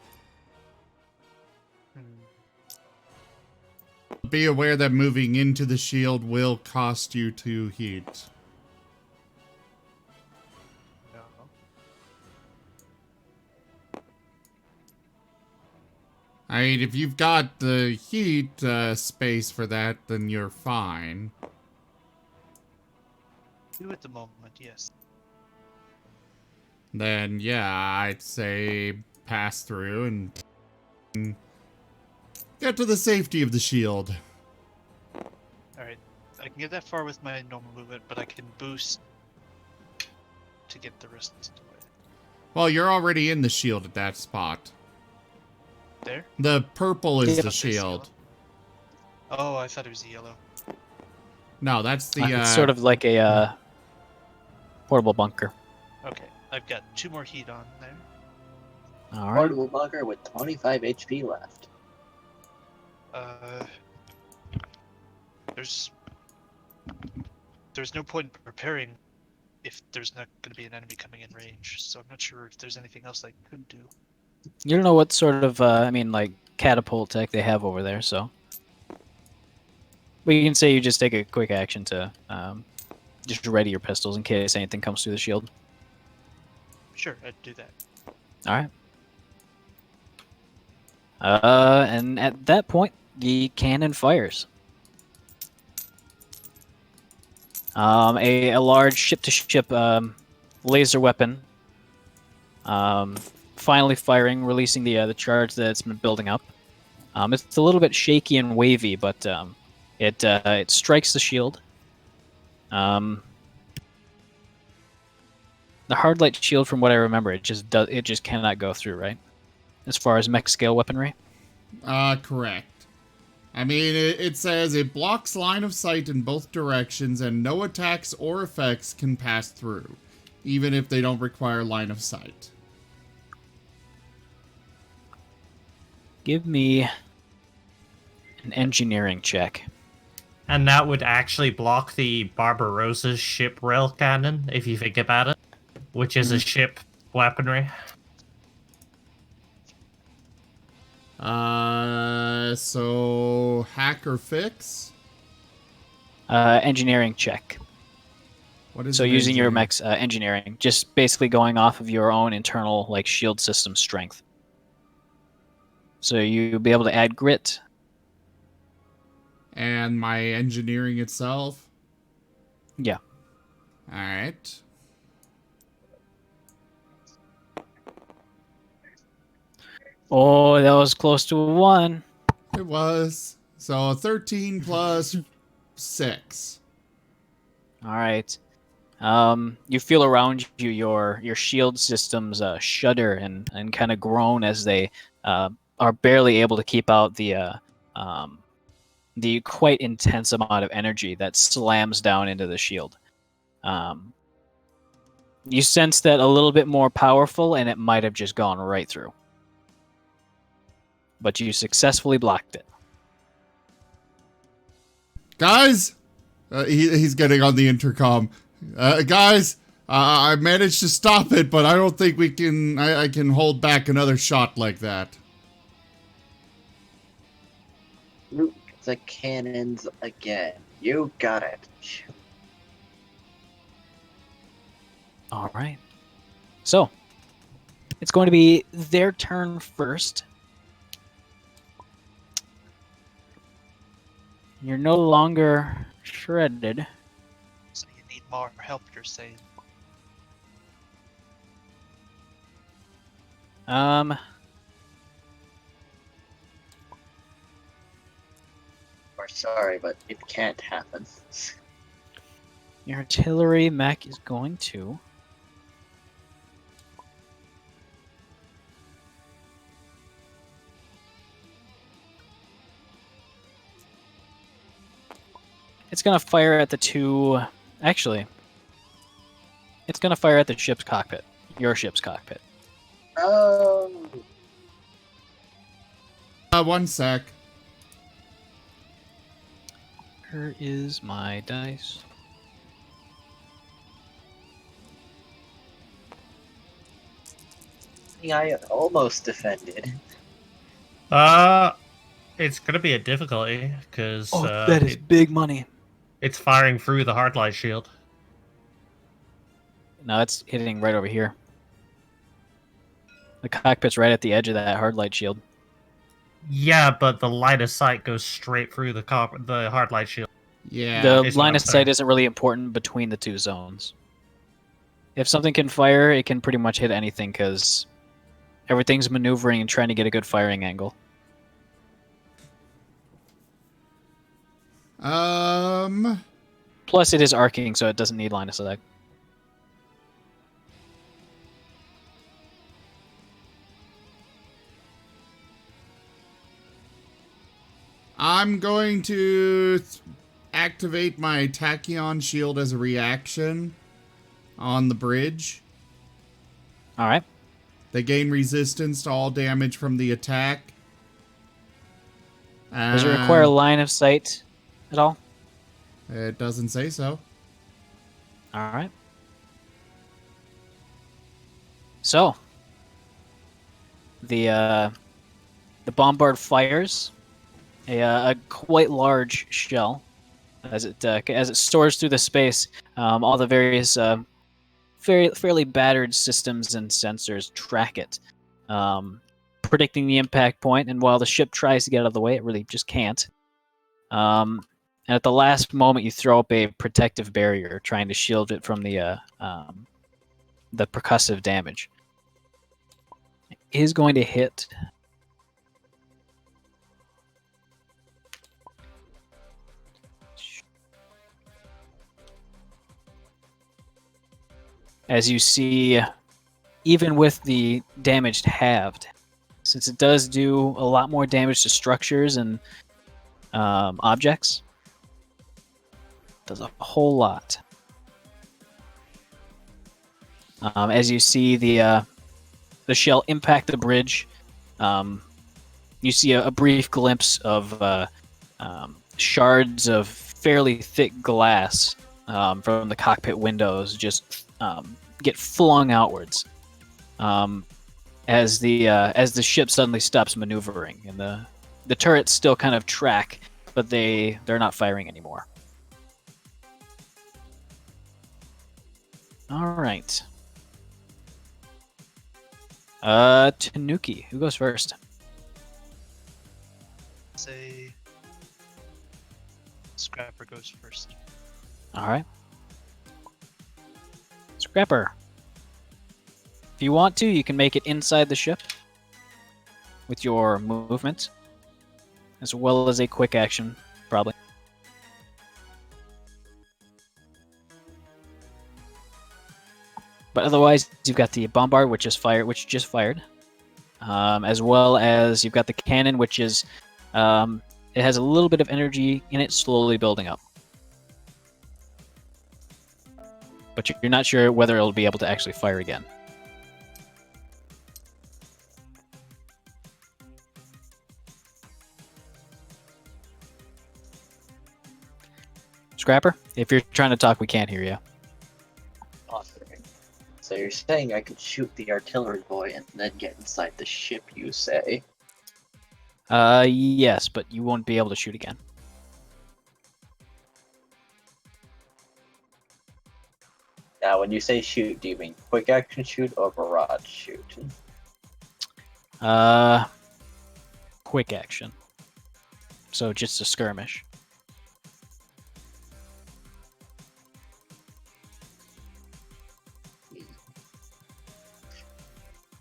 Be aware that moving into the shield will cost you 2 heat. no. I mean, if you've got the heat space for that, then you're fine. Do at the moment, yes. Then, yeah, I'd say pass through and get to the safety of the shield. Alright, I can get that far with my normal movement, but I can boost to get the rest away. Well, you're already in the shield at that spot. There? The purple is Yeah. the shield. Oh, I thought it was yellow. No, that's the... It's sort of like a portable bunker. Okay, I've got 2 more heat on there. All right. Portable bunker with 25 HP left. There's no point in preparing if there's not going to be an enemy coming in range. So I'm not sure if there's anything else I could do. You don't know what sort of, like catapult tech they have over there, so. But you can say you just take a quick action to just ready your pistols in case anything comes through the shield. Sure, I'd do that. All right. And at that point, the cannon fires. A large ship-to-ship laser weapon. Finally firing, releasing the charge that's been building up. It's a little bit shaky and wavy, but it strikes the shield. The hard light shield, from what I remember, it just cannot go through, right? As far as mech scale weaponry. Correct. I mean, it says it blocks line of sight in both directions, and no attacks or effects can pass through, even if they don't require line of sight. Give me an engineering check. And that would actually block the Barbarossa's ship rail cannon, if you think about it, which is a ship weaponry. So hack or fix? Engineering check. What is So an using your engineer? mech's engineering, just basically going off of your own internal like shield system strength. So you'll be able to add grit. And my engineering itself? Yeah. Alright. Oh, that was close to a 1. It was. So 13 plus 6. All right. You feel around you your shield systems shudder and kind of groan as they are barely able to keep out the quite intense amount of energy that slams down into the shield. You sense that a little bit more powerful, and it might have just gone right through. But you successfully blocked it. Guys! He's getting on the intercom. Guys! I managed to stop it, but I don't think we can... I can hold back another shot like that. The cannons again. You got it. All right. So, it's going to be their turn first. You're no longer shredded. So you need more help, you're saying? We're sorry, but it can't happen. Your artillery mech is going to... It's going to fire at the two... Actually, it's going to fire at the ship's cockpit. Your ship's cockpit. Oh. 1 sec. Where is my dice? I almost defended. It's gonna be a difficulty because that is big money. it's firing through the hard light shield. No, it's hitting right over here. The cockpit's right at the edge of that hard light shield. Yeah, but the line of sight goes straight through the hard light shield. Yeah. The it's line not of sight there. isn't really important between the two zones. If something can fire, it can pretty much hit anything because everything's maneuvering and trying to get a good firing angle. Plus, it is arcing, so it doesn't need line of sight. I'm going to activate my tachyon shield as a reaction on the bridge. All right. They gain resistance to all damage from the attack. Does it require line of sight at all? It doesn't say so. All right. So, the bombard fires a quite large shell as it soars through the space. All the various fairly battered systems and sensors track it, predicting the impact point. And while the ship tries to get out of the way, it really just can't. And at the last moment, you throw up a protective barrier, trying to shield it from the percussive damage. It is going to hit. As you see, even with the damage halved, since it does do a lot more damage to structures and objects, does a whole lot. As you see the shell impact the bridge, you see a brief glimpse of shards of fairly thick glass from the cockpit windows just get flung outwards as the ship suddenly stops maneuvering, and the turrets still kind of track, but they're not firing anymore. All right. Tanuki, who goes first? Say Scrapper goes first. All right. Scrapper. If you want to, you can make it inside the ship with your movement, as well as a quick action, probably. But otherwise, you've got the bombard, which just fired, as well as you've got the cannon, which is it has a little bit of energy in it, slowly building up. But you're not sure whether it'll be able to actually fire again. Scrapper, if you're trying to talk, we can't hear you. Awesome. So you're saying I could shoot the artillery boy and then get inside the ship, you say? Yes, but you won't be able to shoot again. Now, when you say shoot, do you mean quick action shoot or barrage shoot? Quick action. So just a skirmish.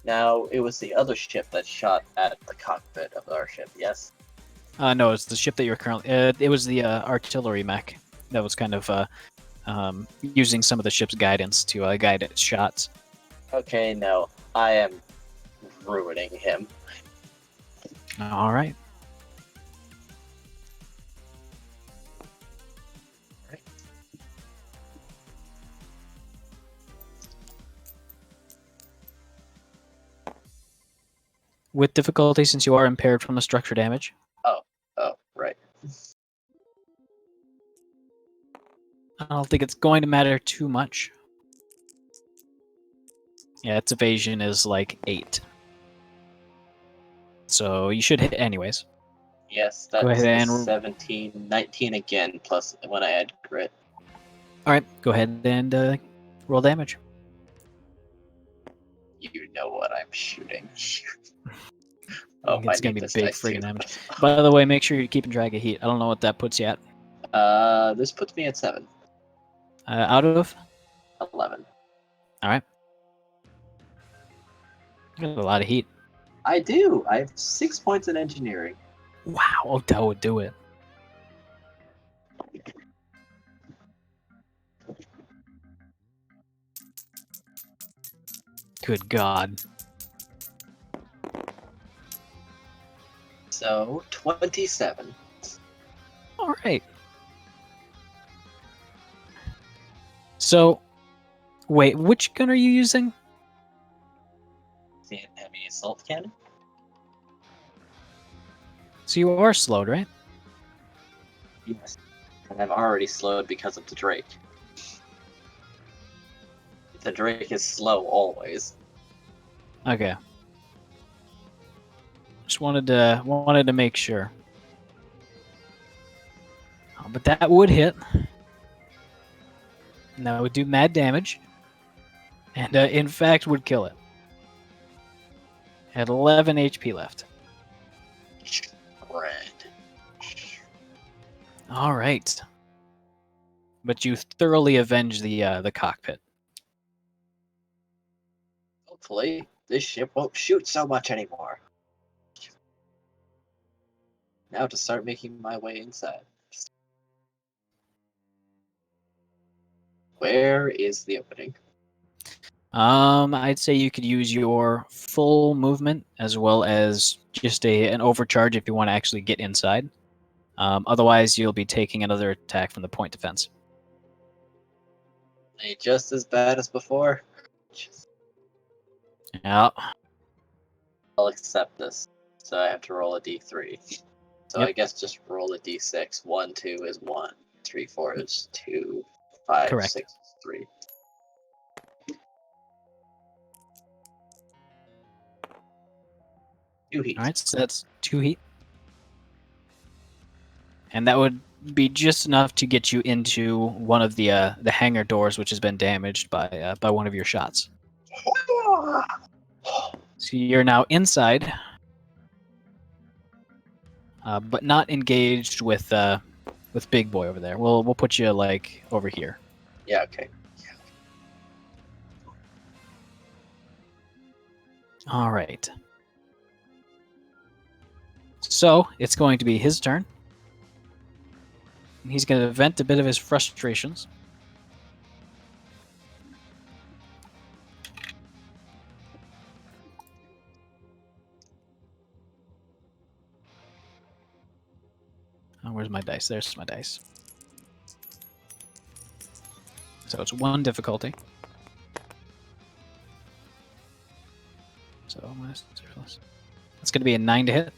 Now, it was the other ship that shot at the cockpit of our ship, yes? No, it's the ship that you're currently... it was the artillery mech that was kind of using some of the ship's guidance to guide its shots. Okay, no. I am ruining him. All right. With difficulty, since you are impaired from the structure damage. Oh, right. I don't think it's going to matter too much. Yeah, its evasion is like 8. So you should hit anyways. Yes, Go that's ahead and 17, 19 again, plus when I add grit. Alright, go ahead and roll damage. You know what I'm shooting. It's gonna be big friggin' damage. By the way, make sure you're keeping track of heat. I don't know what that puts you at. This puts me at 7. Out of? 11. Alright. You got a lot of heat. I do! I have 6 points in engineering. Wow, oh, that would do it. Good God. So, 27. Alright. So, wait, which gun are you using? heavy assault cannon. So you are slowed, right? Yes. And I'm already slowed because of the Drake. The Drake is slow always. Okay. Just wanted to make sure. Oh, but that would hit. And that would do mad damage. And in fact would kill it. Had 11 HP left. Red. All right. But you thoroughly avenge the cockpit. Hopefully, this ship won't shoot so much anymore. Now to start making my way inside. Where is the opening? I'd say you could use your full movement as well as just an overcharge if you want to actually get inside. Otherwise, you'll be taking another attack from the point defense. They just as bad as before. Yeah. I'll accept this. So I have to roll a d3. So Yep. I guess just roll a d6. 1, 2 is 1. 3, 4 is 2. 5, Correct. 6 is 3. Two heat. All right, so that's 2 heat. And that would be just enough to get you into one of the hangar doors, which has been damaged by one of your shots. So you're now inside, but not engaged with Big Boy over there. We'll put you like over here. Yeah, okay. All right. So it's going to be his turn. He's going to vent a bit of his frustrations. Oh, where's my dice? There's my dice. So it's 1 difficulty. So it's going to be a 9 to hit.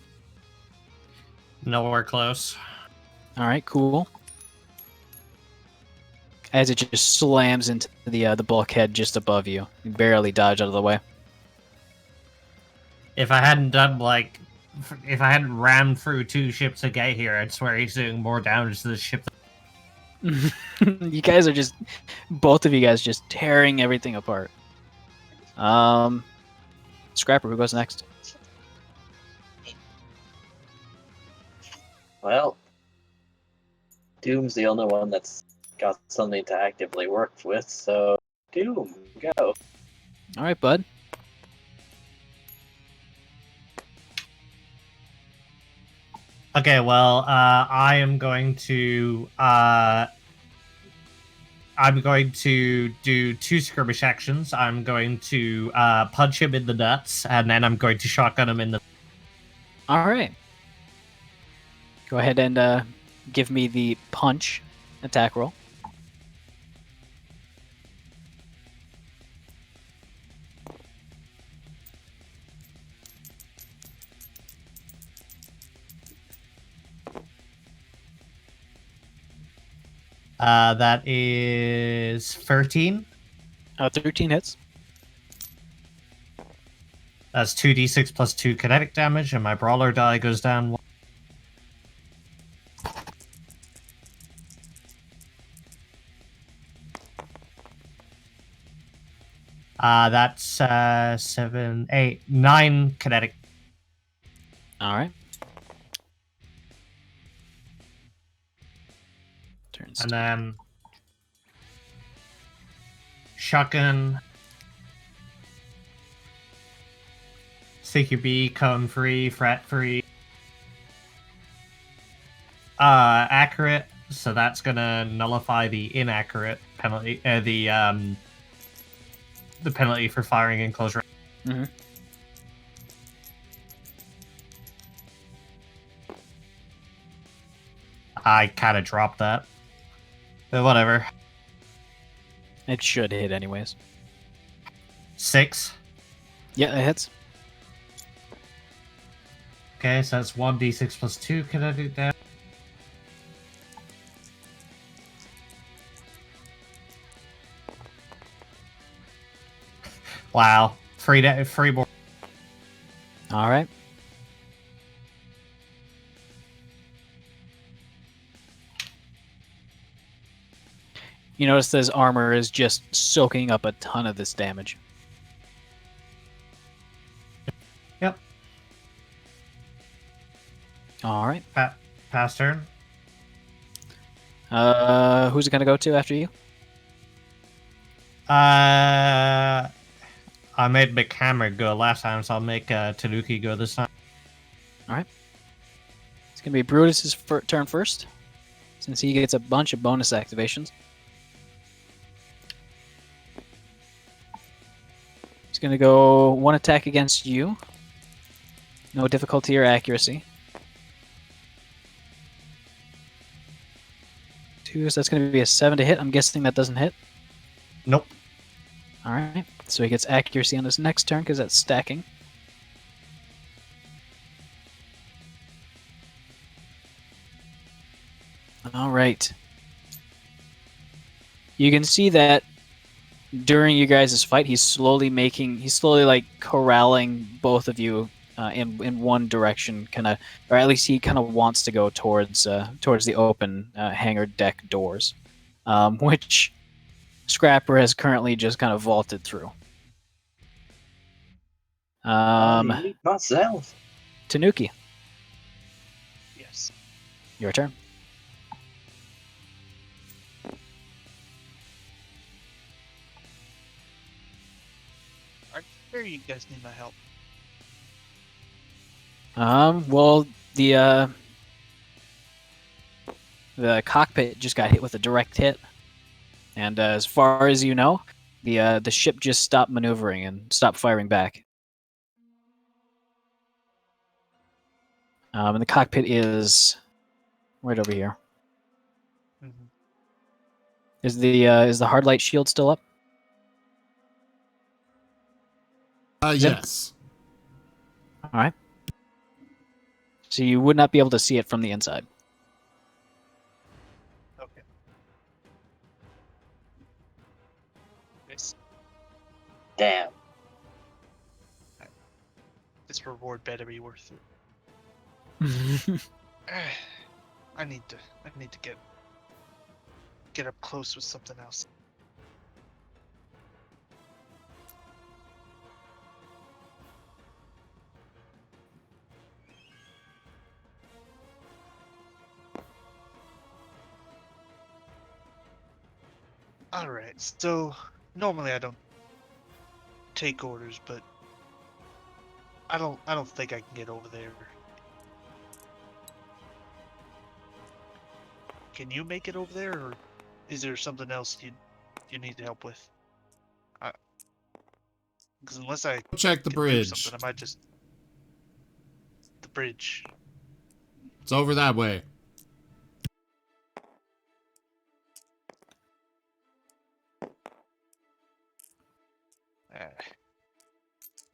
Nowhere close. All right, cool. As it just slams into the bulkhead just above you, you barely dodge out of the way. If I hadn't if I hadn't rammed through 2 ships to get here, I'd swear he's doing more damage to the ship. You guys are just, both of you guys just tearing everything apart. Scrapper, who goes next? Well, Doom's the only one that's got something to actively work with, so Doom, go. All right, bud. Okay, well, I am going to do 2 skirmish actions. I'm going to punch him in the nuts, and then I'm going to shotgun him in the. All right. Go ahead and give me the punch attack roll. That is 13. 13 hits. That's 2d6 plus 2 kinetic damage, and my brawler die goes down 1. That's 7, 8, 9 kinetic. All right. Turns. And then shotgun, CQB, cone free, fret free, accurate. So that's gonna nullify the inaccurate penalty. The penalty for firing in close range. Mm-hmm. I kind of dropped that. But whatever. It should hit anyways. 6. Yeah, it hits. Okay, so that's 1d6 plus 2 kinetic damage. Wow. Free board. All right. You notice that his armor is just soaking up a ton of this damage. Yep. All right. Pass turn. Who's it gonna go to after you? I made McHammer go last time, so I'll make Tanuki go this time. All right. It's gonna be Brutus's turn first, since he gets a bunch of bonus activations. He's gonna go one attack against you. No difficulty or accuracy. 2, so that's gonna be a 7 to hit. I'm guessing that doesn't hit. Nope. All right. So he gets accuracy on his next turn because that's stacking. All right. You can see that during you guys' fight, he's slowly like corralling both of you in one direction, kind of, or at least he kind of wants to go towards the open hangar deck doors, which Scrapper has currently just kind of vaulted through. Myself. Tanuki, Yes. your turn. Where you guys need my help? Well, the cockpit just got hit with a direct hit, and as far as you know, the ship just stopped maneuvering and stopped firing back. And the cockpit is right over here. Mm-hmm. Is the hard light shield still up? Yes. All right. So you would not be able to see it from the inside. Okay. This Damn. this reward better be worth it. I need to get up close with something else. Alright, so normally I don't take orders, but I don't think I can get over there. Can you make it over there, or is there something else you need help with? Because unless I Check the can do bridge. something, I might just the bridge. It's over that way.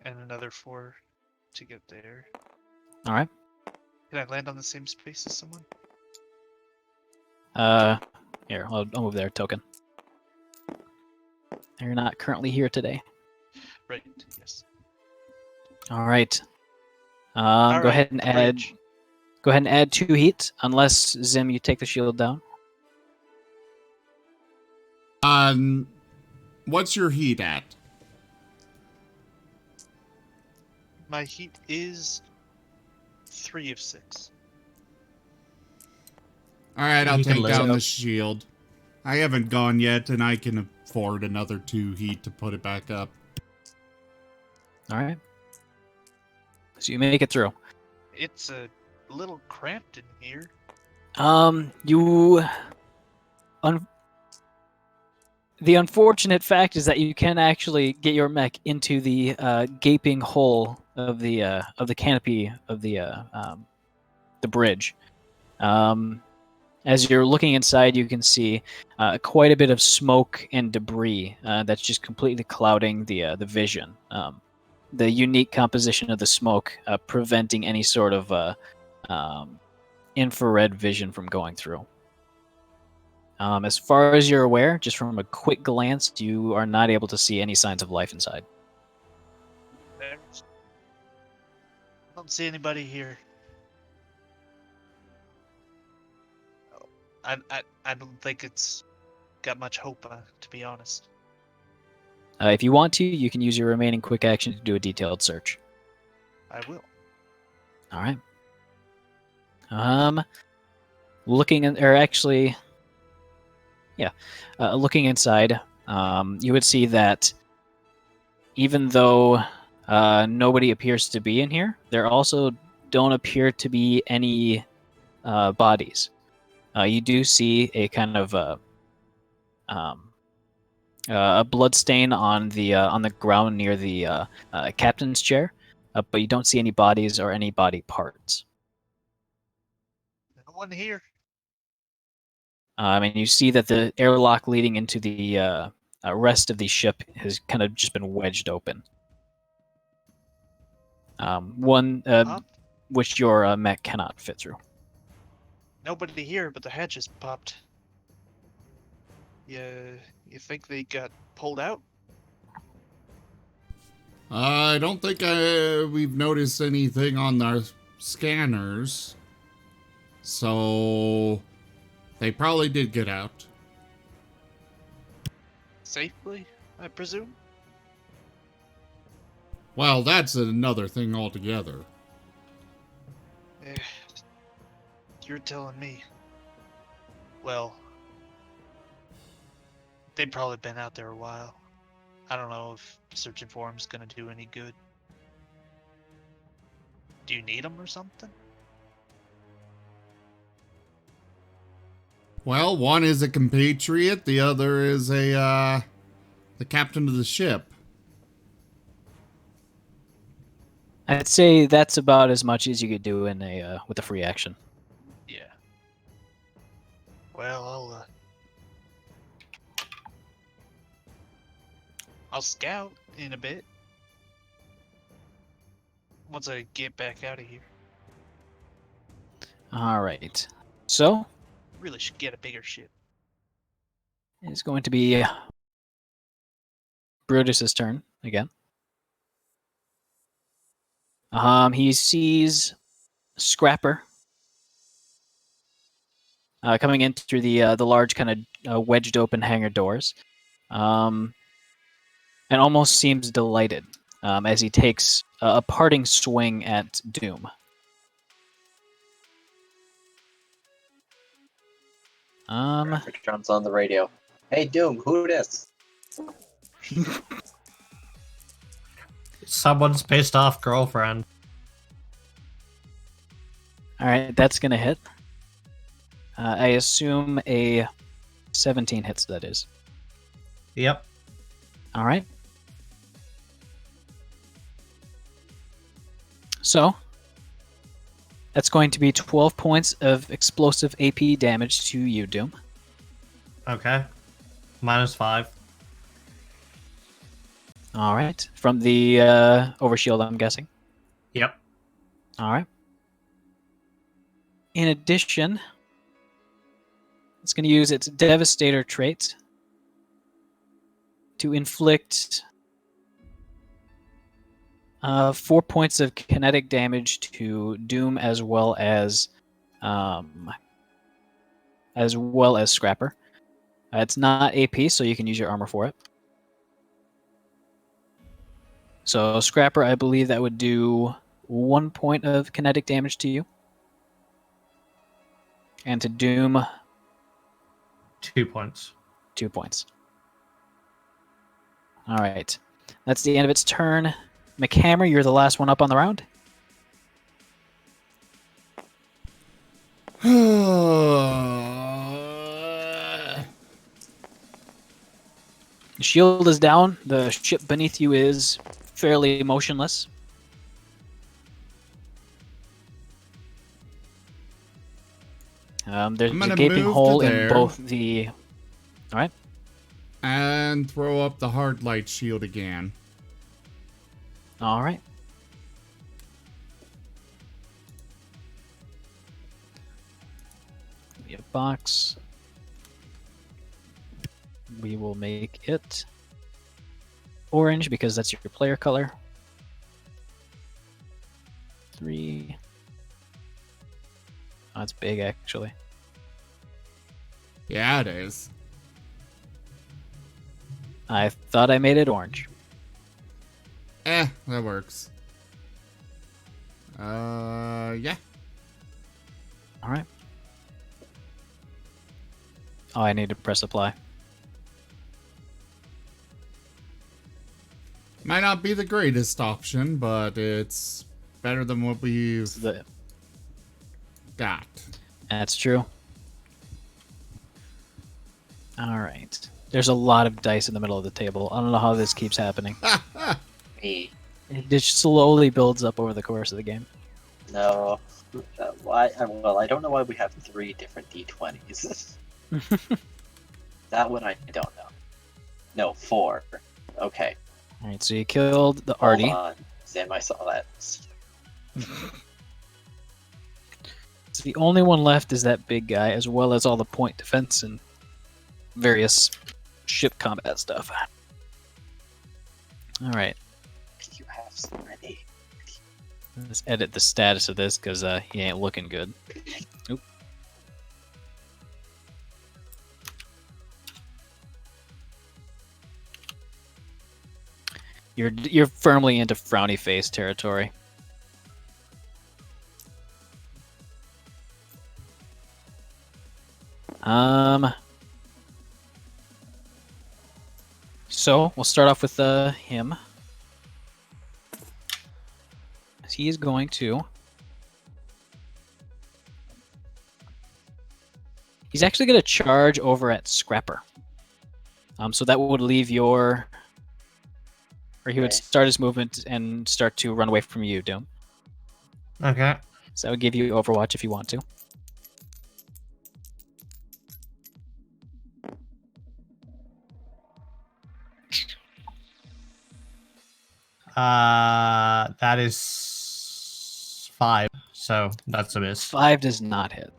And another 4 to get there. All right. Can I land on the same space as someone? Here, I'll move there, token. You're not currently here today. Right. Yes. All right. All Go right, ahead and the add. bridge. Go ahead and add 2 heat, unless Zim, you take the shield down. What's your heat at? My heat is 3 of 6. Alright, I'll You can take live. down the shield. I haven't gone yet, and I can afford another 2 heat to put it back up. All right. So you make it through. It's a little cramped in here. The unfortunate fact is that you can actually get your mech into the gaping hole of the canopy of the bridge. As you're looking inside, you can see quite a bit of smoke and debris that's just completely clouding the vision. the unique composition of the smoke preventing any sort of infrared vision from going through. As far as you're aware, just from a quick glance, you are not able to see any signs of life inside. I don't see anybody here. I don't think it's got much hope, to be honest. If you want to, you can use your remaining quick action to do a detailed search. I will. All right. Looking in, or actually, yeah, looking inside, you would see that even though nobody appears to be in here, there also don't appear to be any bodies. You do see a kind of a blood stain on the ground near the captain's chair, but you don't see any bodies or any body parts. No one here. And you see that the airlock leading into the rest of the ship has kind of just been wedged open. One which your mech cannot fit through. Nobody here, but the hatch is popped. You think they got pulled out? I don't think we've noticed anything on our scanners. So they probably did get out. Safely, I presume? Well, that's another thing altogether. You're telling me. Well, they've probably been out there a while. I don't know if searching for them's gonna do any good. Do you need them or something? Well, one is a compatriot, the other is the captain of the ship. I'd say that's about as much as you could do in a with a free action. Yeah. Well, I'll scout in a bit. Once I get back out of here. All right. So Really should get a bigger ship. it's going to be Brutus's turn again. He sees Scrapper coming in through the large kind of wedged open hangar doors, and almost seems delighted as he takes a parting swing at Doom. Traffic jumps on the radio. Hey Doom, who this? Someone's pissed off girlfriend. All right, that's gonna hit. I assume a 17 hits. That is. Yep. All right. So that's going to be 12 points of explosive AP damage to you, Doom. Okay. -5. All right. From the overshield, I'm guessing. Yep. All right. In addition, it's going to use its Devastator trait to inflict 4 points of kinetic damage to Doom as well as Scrapper. It's not AP, so you can use your armor for it. So Scrapper, I believe that would do 1 point of kinetic damage to you. And to Doom, 2 points. 2 points. All right. That's the end of its turn. McHammer, you're the last one up on the round. The shield is down. The ship beneath you is fairly motionless. There's I'm a gonna gaping move hole to in there. both the... All right. And throw up the hard light shield again. All right. Give me a box. We will make it orange because that's your player color. 3. Oh, it's big actually. Yeah, it is. I thought I made it orange. That works. Yeah. All right. Oh, I need to press apply. Might not be the greatest option, but it's better than what we've got. That's true. All right. There's a lot of dice in the middle of the table. I don't know how this keeps happening. Me. It just slowly builds up over the course of the game. No. Why? Well, I don't know why we have 3 different d20s. That one I don't know. No, 4. Okay. All right, so you killed the Hold Artie. on. Sam, I saw that. So the only one left is that big guy, as well as all the point defense and various ship combat stuff. All right. You have so many. Let's edit the status of this because he ain't looking good. Oop. You're firmly into frowny face territory. So we'll start off with him. He is going to. He's actually going to charge over at Scrapper. So that would leave your. Or he would start his movement and start to run away from you, Doom. Okay. So that would give you Overwatch if you want to. That is 5, so that's a miss. 5 does not hit.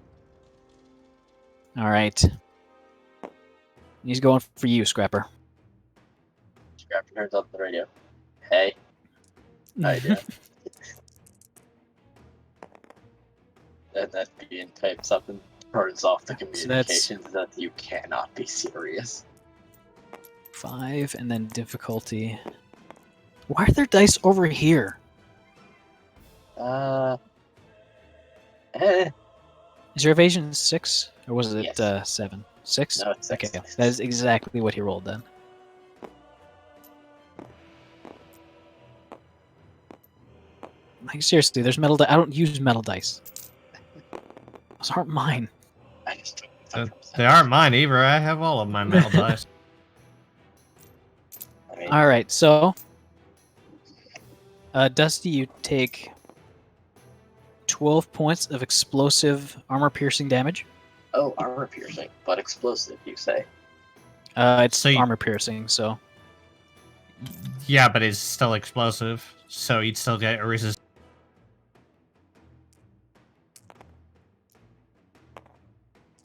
All right. He's going for you, Scrapper. Scrapper turns on the radio. Hey. How you doing? And that being types up and turns off the communications that you cannot be serious. 5 and then difficulty. Why are there dice over here? Eh. Is your evasion 6 or was it Yes. 7? 6? No, it's 6. Okay, that is exactly what he rolled then. Like seriously, there's metal. I don't use metal dice. Those aren't mine. I just took They aren't mine either. I have all of my metal dice. I mean, All right, so Dusty, you take 12 points of explosive armor-piercing damage. oh, armor piercing, but explosive, you say? It's So you- armor-piercing, so Yeah, but it's still explosive, so you'd still get a resist.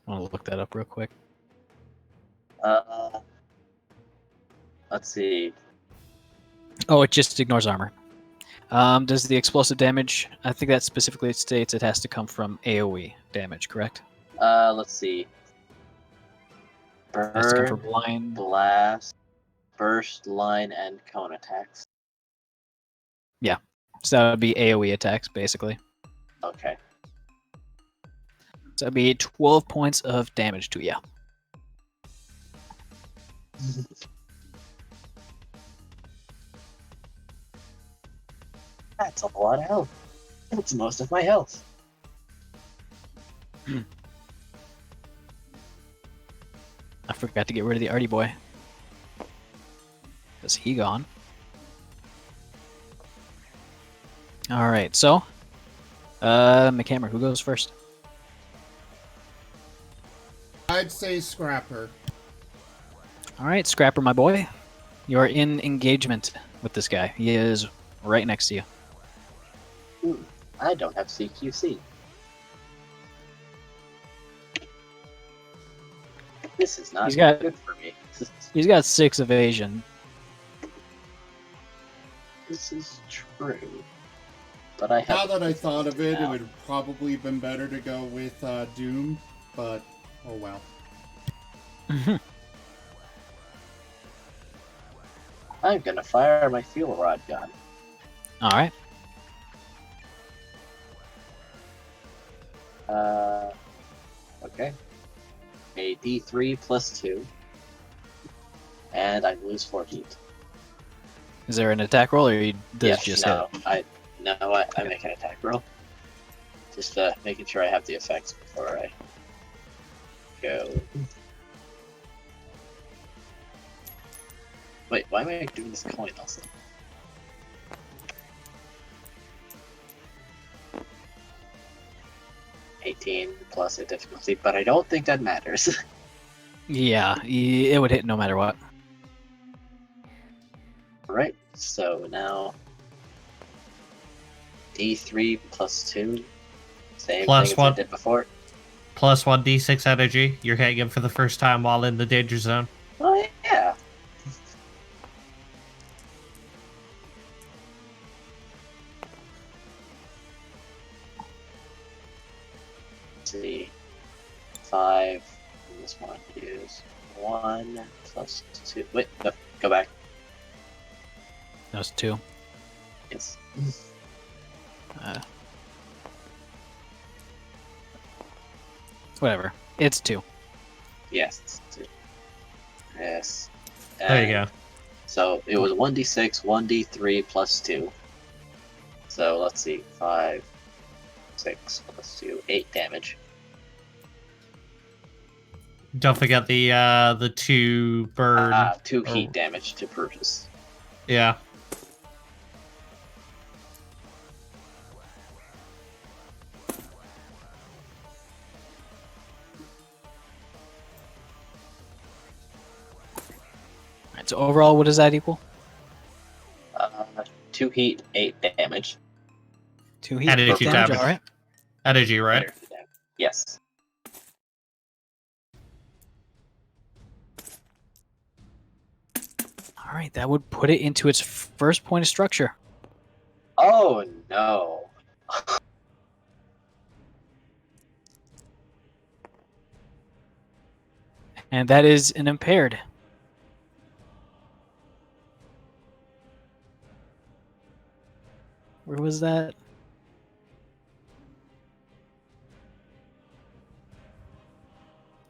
I want to look that up real quick. Let's see. Oh, it just ignores armor. Does the explosive damage? I think that specifically states it has to come from AOE damage, correct? Let's see. It has to come Burn, from line. blast, burst, line, and cone attacks. So that would be AOE attacks, basically. Okay. So that'd be 12 points of damage to you. That's a lot of health. That's most of my health. I forgot to get rid of the Artie boy. Is he gone? Alright, so McHammer, who goes first? I'd say Scrapper. Alright, Scrapper, my boy. You are in engagement with this guy. He is right next to you. I don't have CQC. This is not He's got- good for me. He's got 6 evasion. This is true. But I have. Now that I thought of it, it now. would have probably been better to go with Doom, but oh well. I'm gonna fire my fuel rod gun. All right. Okay. A D3 plus 2. And I lose 4 heat. Is there an attack roll, or does Yes, just no, hit? I make an attack roll. Just making sure I have the effects before I go. Wait, why am I doing this coin also? $18 plus a difficulty, but I don't think that matters. Yeah, it would hit no matter what. Alright, so now D3 plus 2. Same Plus thing as one. I did before. Plus 1d6 energy. You're hitting him for the first time while in the danger zone. Oh yeah. Let's see. 5. And this one is 1 plus 2. Wait, no, go back. That was 2. Yes. Whatever. It's 2. Yes. It's 2. Yes. There you go. So it was 1d6, 1d3 plus 2. So let's see. 5, 6 plus 2, 8 damage. Don't forget the 2 burn. 2 heat damage to Brutus. Yeah. Alright, so overall, what does that equal? 2 heat, 8 damage. 2 heat, Added 8 2 damage, damage. alright. Energy, right? Yes. Alright, that would put it into its first point of structure. Oh no. And that is an impaired. Where was that?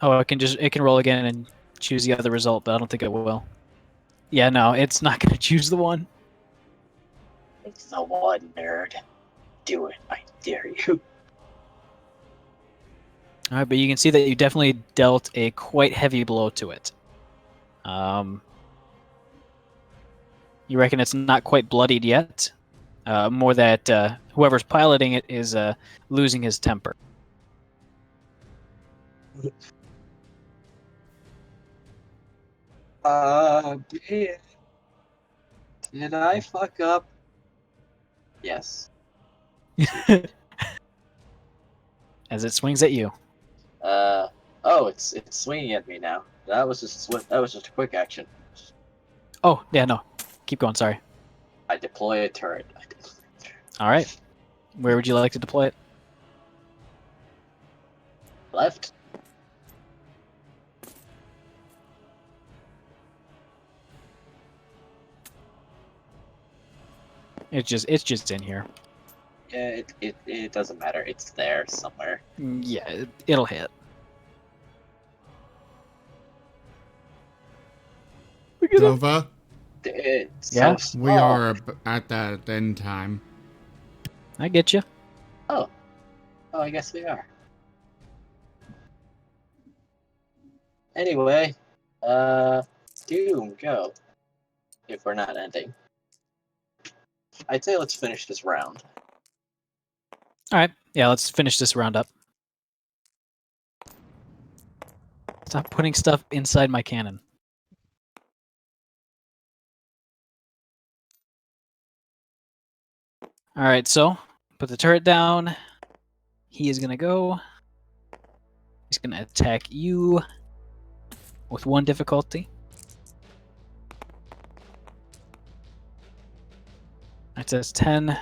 Oh, it can roll again and choose the other result, but I don't think it will. Yeah, no, it's not going to choose the one. It's the one, nerd. Do it, I dare you. All right, but you can see that you definitely dealt a quite heavy blow to it. You reckon it's not quite bloodied yet? More that whoever's piloting it is losing his temper. Did I fuck up? Yes. As it swings at you. Oh, it's swinging at me now. That was just that was just a quick action. Oh, yeah, no. Keep going, sorry. I deploy a turret. All right. Where would you like to deploy it? Left. It's just in here. Yeah, it doesn't matter. It's there somewhere. Yeah, it'll hit. Dova, It's Yeah? so we small. are at that end time. I get you. Oh, I guess we are. Anyway, Doom, go. If we're not ending. I'd say let's finish this round. All right. Yeah, let's finish this round up. Stop putting stuff inside my cannon. All right, so put the turret down. He is gonna go. He's gonna attack you with 1 difficulty. It says 10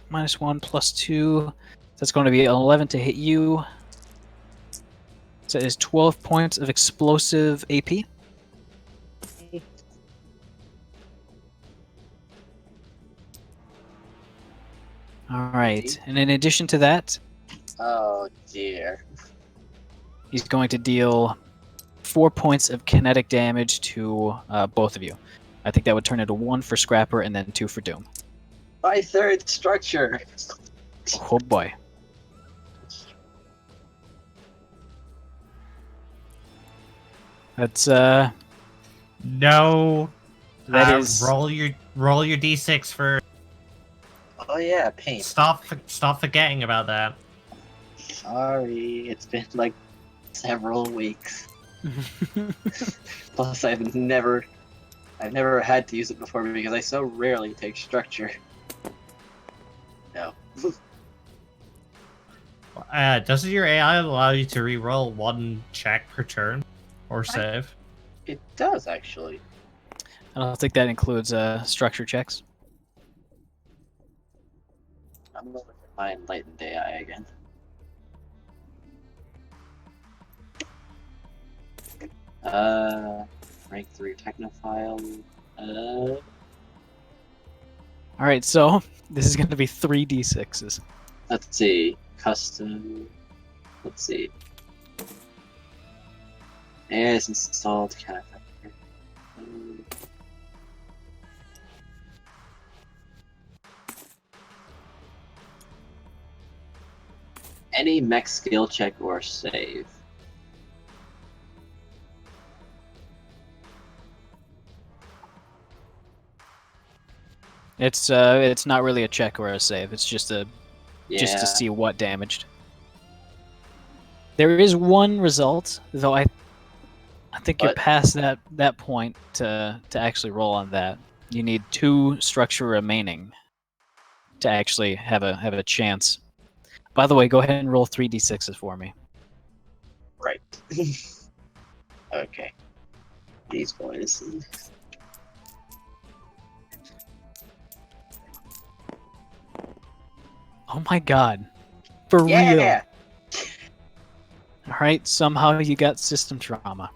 minus 1 plus 2. That's going to be 11 to hit you. So it is 12 points of explosive AP. All right, and in addition to that, Oh dear. he's going to deal 4 points of kinetic damage to both of you. I think that would turn into 1 for Scrapper and then 2 for Doom. My third structure. Oh boy. That's No. that is roll your d6 for. Oh yeah, paint. Stop forgetting about that. Sorry, it's been like several weeks. Plus, I've never had to use it before because I so rarely take structure. No. Doesn't your AI allow you to re-roll 1 check per turn or save? It does actually. I don't think that includes structure checks. I'm looking for my enlightened AI again. Rank 3 technophile. All right, so this is going to be 3d6s. Let's see. Custom. Let's see. AI is installed. Kind of. Any mech skill check or save. It's not really a check or a save. It's just to see what damaged. There is 1 result, though I think you're But- past that point to actually roll on that. You need 2 structure remaining to actually have a chance. By the way, go ahead and roll 3d6s for me. Right. Okay. These boys. Oh my god. For real. Yeah. Alright, somehow you got system trauma.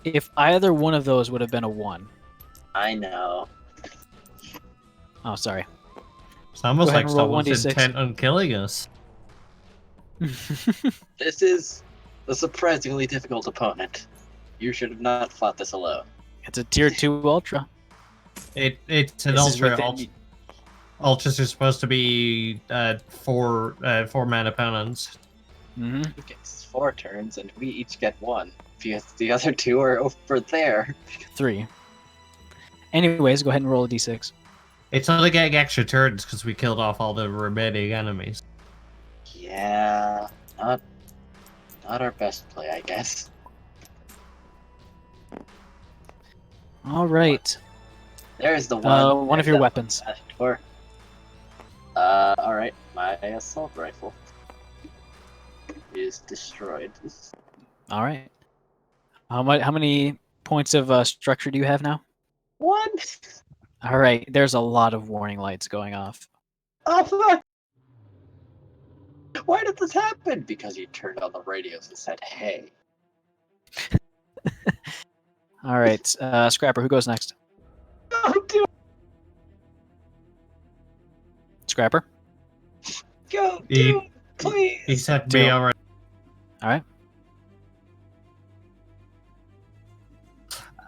If either one of those would have been a 1. I know. Oh, sorry. It's almost Go ahead like and roll someone's 1d6. intent on killing us. This is a surprisingly difficult opponent. You should have not fought this alone. It's a tier 2 ultra. It's an This is ultra. within- Ultras are supposed to be 4-man opponents. Mm-hmm. He gets 4 turns, and we each get 1. Because the other 2 are over there. 3. Anyways, go ahead and roll a d6. It's only getting extra turns because we killed off all the remaining enemies. Yeah, not our best play, I guess. All right. There's the one. One of your weapons. Asked for. All right, my assault rifle is destroyed. All right. How many points of structure do you have now? 1. All right. There's a lot of warning lights going off. Oh fuck! Why did this happen? Because you turned on the radios and said, "Hey." All right. Scrapper, who goes next? Go do Scrapper. Go He- do please. He said Deal. me already. All right.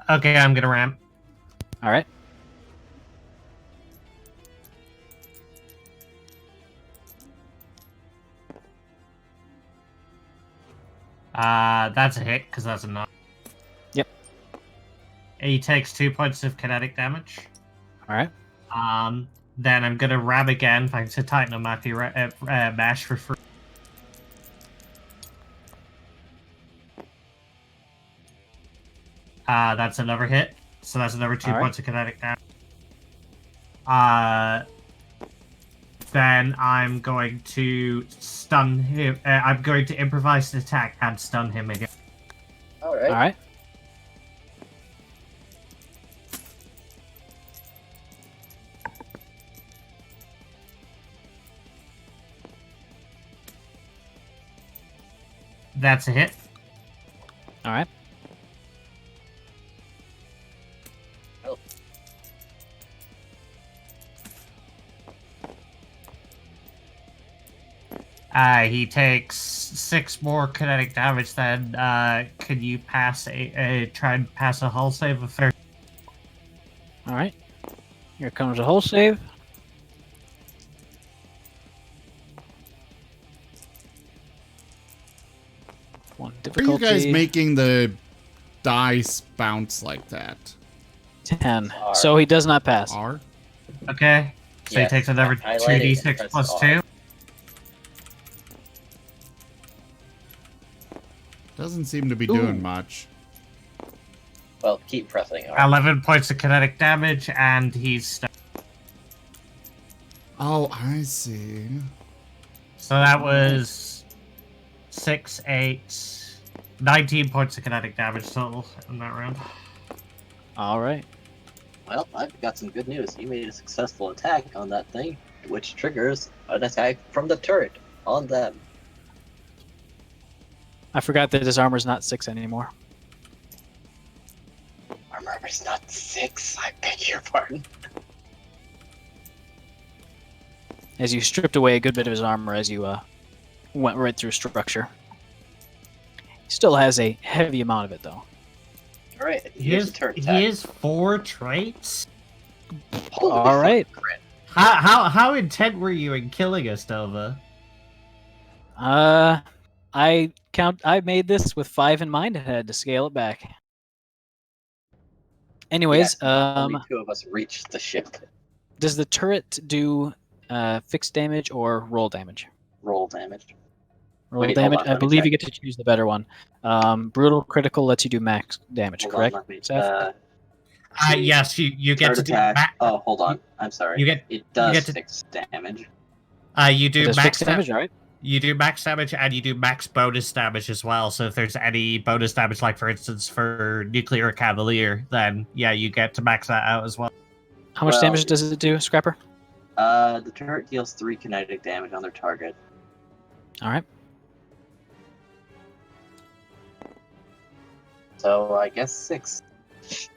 Okay, I'm gonna ramp. All right. That's a hit because that's a knock. Yep. He takes 2 points of kinetic damage. All right. Then I'm gonna ram again thanks to Titan Matthew Mash for free. That's another hit. So that's another 2 All right. points of kinetic damage. then I'm going to stun him. I'm going to improvise an attack and stun him again. All right. All right. That's a hit. All right. He takes 6 more kinetic damage. Then, can you pass try and pass a hull save of 30? All right. Here comes a hull save. One Are you difficulty. guys making the dice bounce like that? 10. R. So he does not pass. R? Okay. So Yes, he takes another highlight it and 2d6 press plus R. 2. Doesn't seem to be doing much. Well, keep pressing R. 11 points of kinetic damage, and he's stunned. Oh, I see. So that was 6, 8, 19 points of kinetic damage total in that round. All right. Well, I've got some good news. You made a successful attack on that thing, which triggers an attack from the turret on them. I forgot that his armor's not 6 anymore. Armor is not 6. I beg your pardon. As you stripped away a good bit of his armor as you went right through structure. He still has a heavy amount of it, though. All right, He here's has, the turret attack. he has 4 traits? Holy All fuck, right. crit. How intent were you in killing us, Nova? I made this with 5 in mind and had to scale it back. Anyways, Only 2 of us reached the ship. does the turret do fixed damage or roll damage? Roll damage. Roll Wait, hold damage. on, I let me believe you check. get to choose the better one. Brutal critical lets you do max damage, Hold correct? on, let me. Seth? Yes, you get Turret to do attack. Oh, hold on. I'm sorry. you get- it does get to- fix damage. you It do does max fixed damage, all right? You do max damage and you do max bonus damage as well. So if there's any bonus damage, like for instance for Nuclear Cavalier, then yeah, you get to max that out as well. How much Well, damage does it do, Scrapper? The turret deals 3 kinetic damage on their target. All right. So I guess 6.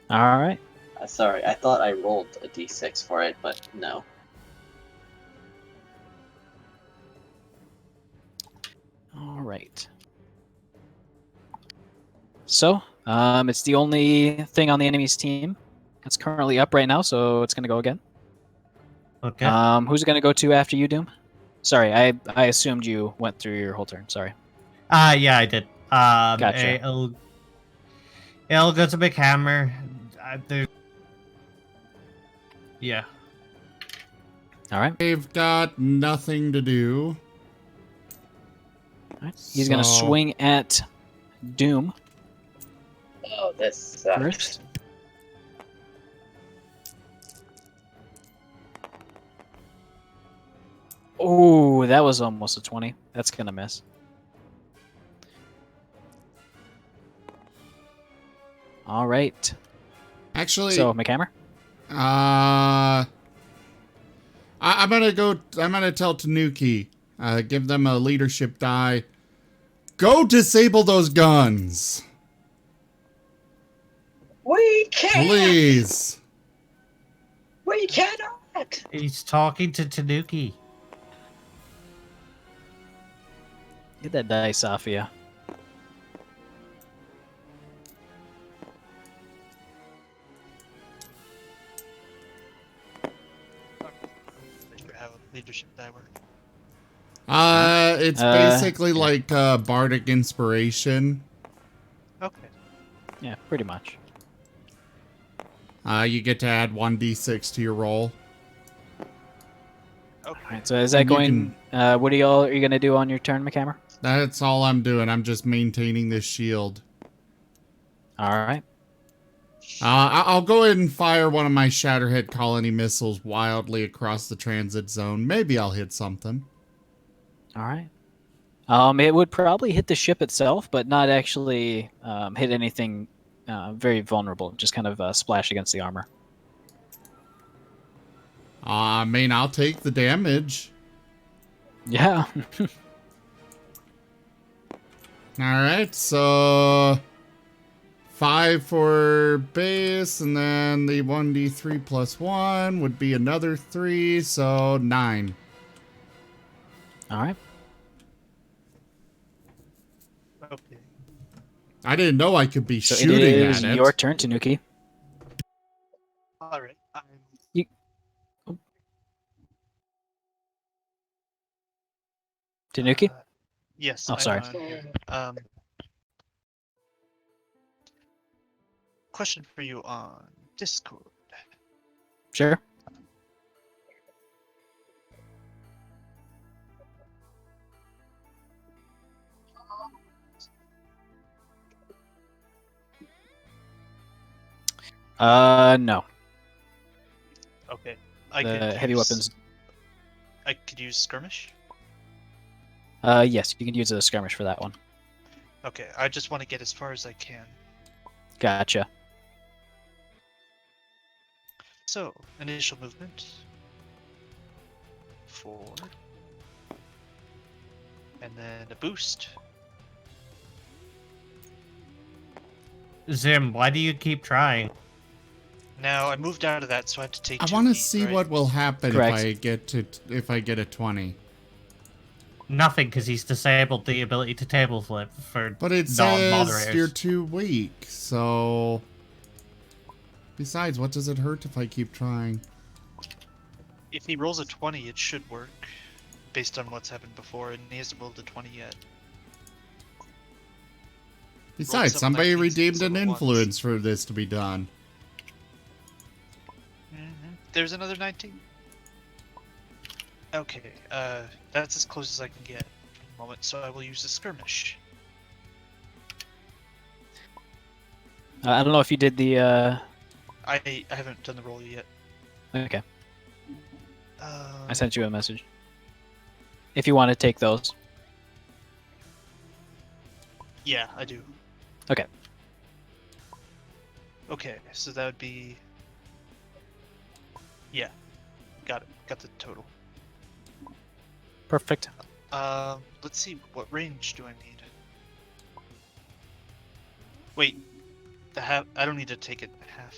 All right. Sorry, I thought I rolled a d6 for it, but no. All right. So, it's the only thing on the enemy's team that's currently up right now, so it's going to go again. Okay. Who's it going to go to after you, Doom? Sorry, I assumed you went through your whole turn. Sorry. Yeah, I did. Gotcha. It'll go to Big Hammer. Yeah. All right. They've got nothing to do. All right. He's going to So- swing at Doom Oh, this sucks. first. Oh, that was almost a 20. That's going to miss. All right. Actually, So, McHammer? I'm gonna tell Tanuki, give them a leadership die. Go disable those guns, We can't! please. We cannot! He's talking to Tanuki. Get that dice off of you. How leadership die work. It's basically like bardic inspiration. Okay. Yeah, pretty much. You get to add 1d6 to your roll. Okay. All right, so is that And you going... what are you going to do on your turn, McHammer? That's all I'm doing. I'm just maintaining this shield. All right. I'll go ahead and fire one of my Shatterhead colony missiles wildly across the transit zone. Maybe I'll hit something. All right. It would probably hit the ship itself, but not actually hit anything very vulnerable. Just kind of splash against the armor. I mean, I'll take the damage. Yeah. Alright, so 5 for base, and then the 1d3 plus 1 would be another 3, so 9. All right. Okay. I didn't know I could be So shooting it is at it. your turn, Tanuki. All right. Tanuki? Yes. Oh, I'm sorry. on here. Question for you on Discord. Sure. No. Okay. The heavy weapons. I could use skirmish. Yes, you can use a skirmish for that one. Okay. I just want to get as far as I can. Gotcha. So initial movement. Forward. And then a boost. Zim, why do you keep trying? Now I moved out of that, so I have to take. I 2 want to feet, see right? what will happen Correct. if I get a 20. Nothing, because he's disabled the ability to table flip for But it says non-moderators. you're too weak, so... Besides, what does it hurt if I keep trying? If he rolls a 20, it should work, based on what's happened before, and he hasn't rolled a 20 yet. Besides, some somebody 19s redeemed an level ones. influence for this to be done. There's another 19. Okay, that's as close as I can get for the moment, so I will use the skirmish. I don't know if you did the. I haven't done the roll yet. Okay, I sent you a message. If you want to take those. Yeah, I do. Okay. Okay, so that would be... Yeah, got it. Got the total. Perfect. Let's see, what range do I need? Wait, the half... I don't need to take it half.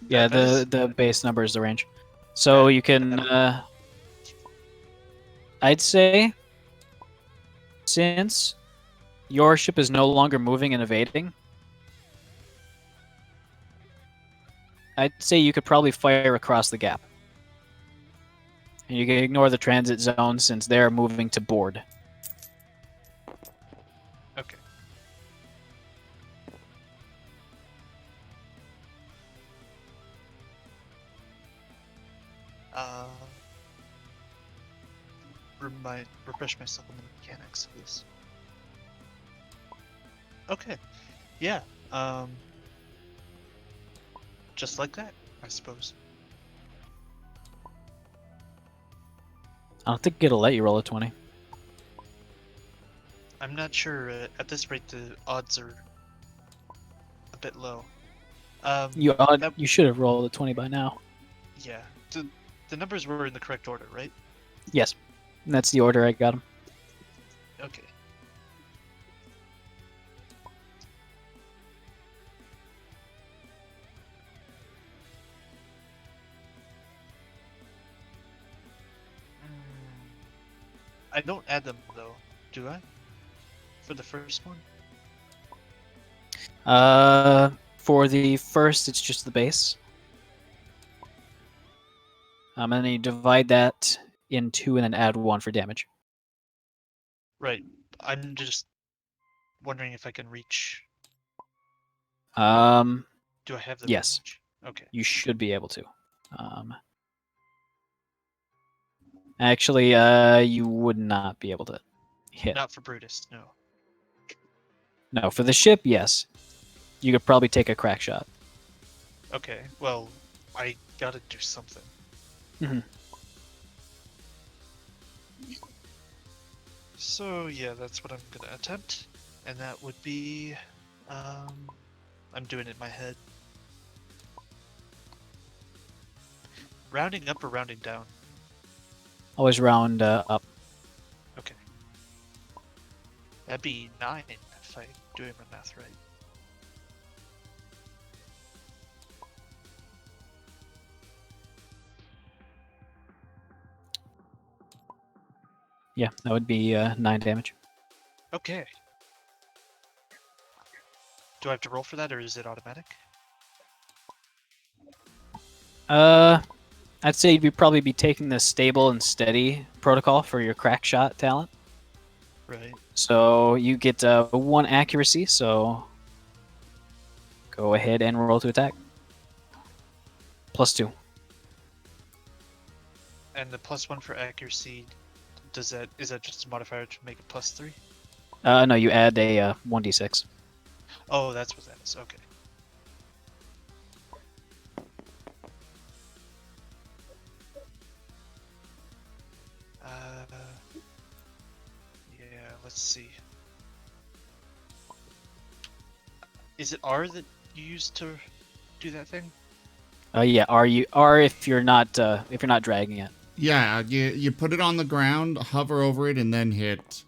Yeah, That is- the base number is the range. So you can, I'd say, since your ship is no longer moving and evading, I'd say you could probably fire across the gap. And you can ignore the transit zone since they're moving to board. Okay. Refresh myself on the mechanics of this. Okay. Yeah. Just like that, I suppose. I don't think it'll let you roll a 20. I'm not sure. At this rate, the odds are a bit low. You should have rolled a 20 by now. Yeah. The numbers were in the correct order, right? Yes. And that's the order I got them. Okay. I don't add them though, do I? For the first one? For the first, it's just the base. And then you divide that in 2 and then add 1 for damage. Right. I'm just wondering if I can reach. Do I have the Yes. range? Okay. You should be able to. Actually, you would not be able to hit. Not for Brutus, no. No, for the ship, yes. you could probably take a crack shot. Okay, well, I gotta do something. Mm-hmm. So yeah, that's what I'm gonna attempt, and that would be, I'm doing it in my head. Rounding up or rounding down? Always round up. Okay. That'd be 9 if I'm doing my math right. Yeah, that would be 9 damage. Okay. Do I have to roll for that, or is it automatic? I'd say you'd probably be taking the stable and steady protocol for your crack shot talent. Right. So you get 1 accuracy, so go ahead and roll to attack. +2. And the +1 for accuracy, is that just a modifier to make it +3? No, you add a 1d6. Oh, that's what that is. Okay. Yeah, let's see. Is it R that you use to do that thing? Yeah, R if you're not dragging it. Yeah, you put it on the ground, hover over it, and then hit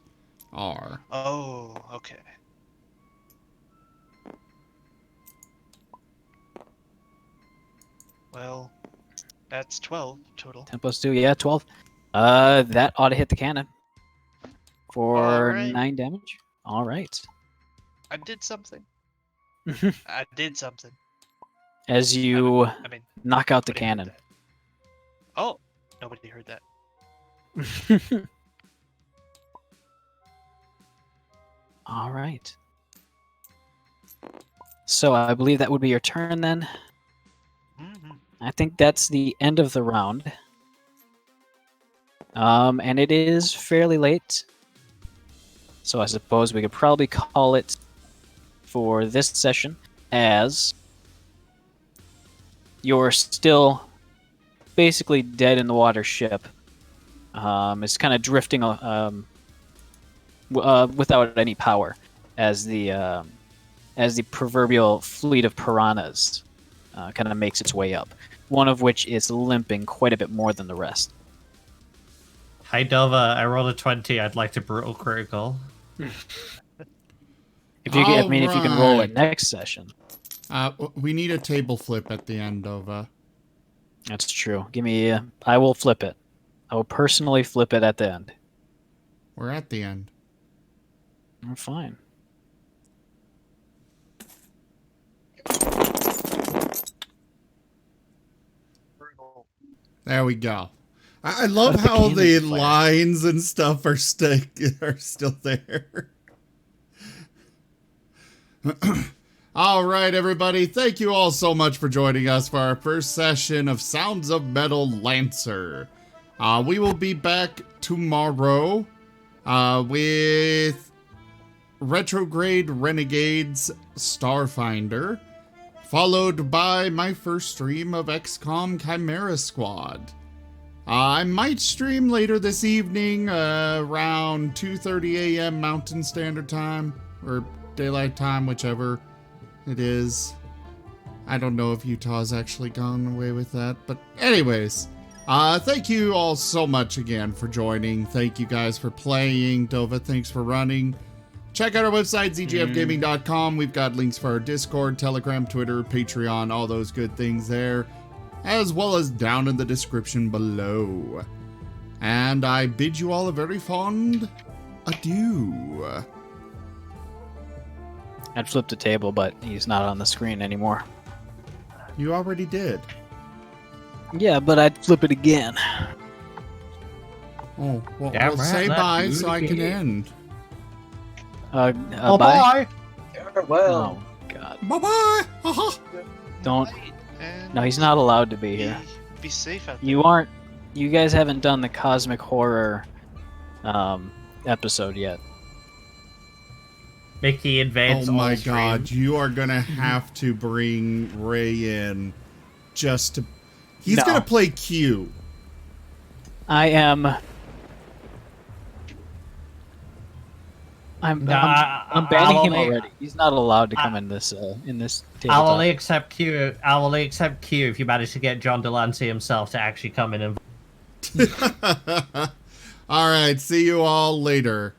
R. Oh, okay. Well, that's 12 total. 10 + 2, yeah, 12. That ought to hit the cannon for Alright. 9 damage. All right. I did something. I did something. As you I mean, knock out the nobody heard cannon. that. Oh, nobody heard that. All right. So I believe that would be your turn then. Mm-hmm. I think that's the end of the round. And it is fairly late. So I suppose we could probably call it for this session, as you're still basically dead in the water ship. It's kind of drifting without any power, as the proverbial fleet of piranhas kind of makes its way up. One of which is limping quite a bit more than the rest. Hi, Dova. I rolled a 20. I'd like to brutal critical. If you can roll it next session. We need a table flip at the end, Dova. That's true. Give me. I will flip it. I will personally flip it at the end. We're at the end. I'm fine. There we go. I love how the lines and stuff are still there. All right, everybody. Thank you all so much for joining us for our first session of Sounds of Metal Lancer. We will be back tomorrow with Retrograde Renegades Starfinder, followed by my first stream of XCOM Chimera Squad. I might stream later this evening around 2:30 a.m. Mountain Standard Time, or Daylight Time, whichever it is. I don't know if Utah's actually gone away with that, but anyways, thank you all so much again for joining. Thank you guys for playing. Dova, thanks for running. Check out our website, zgfgaming.com. We've got links for our Discord, Telegram, Twitter, Patreon, all those good things there, as well as down in the description below. And I bid you all a very fond adieu. I'd flip the table, but he's not on the screen anymore. You already did. Yeah, but I'd flip it again. Oh, well, Yeah, well, right, say let's bye do it so I can again. end. Bye. bye. Farewell. Oh God! Bye-bye. Haha. Don't. And No, he's not allowed to be here. Be safe out there. You aren't. You guys haven't done the cosmic horror episode yet. Mickey invades Oh my all stream. god, you are gonna have to bring Ray in just to... He's No. gonna play Q. I'm Nah, banning I'll him only- already. He's not allowed to come in this tabletop. I'll only accept Q. I'll only accept Q if you manage to get John Delancey himself to actually come in and. Alright, see you all later.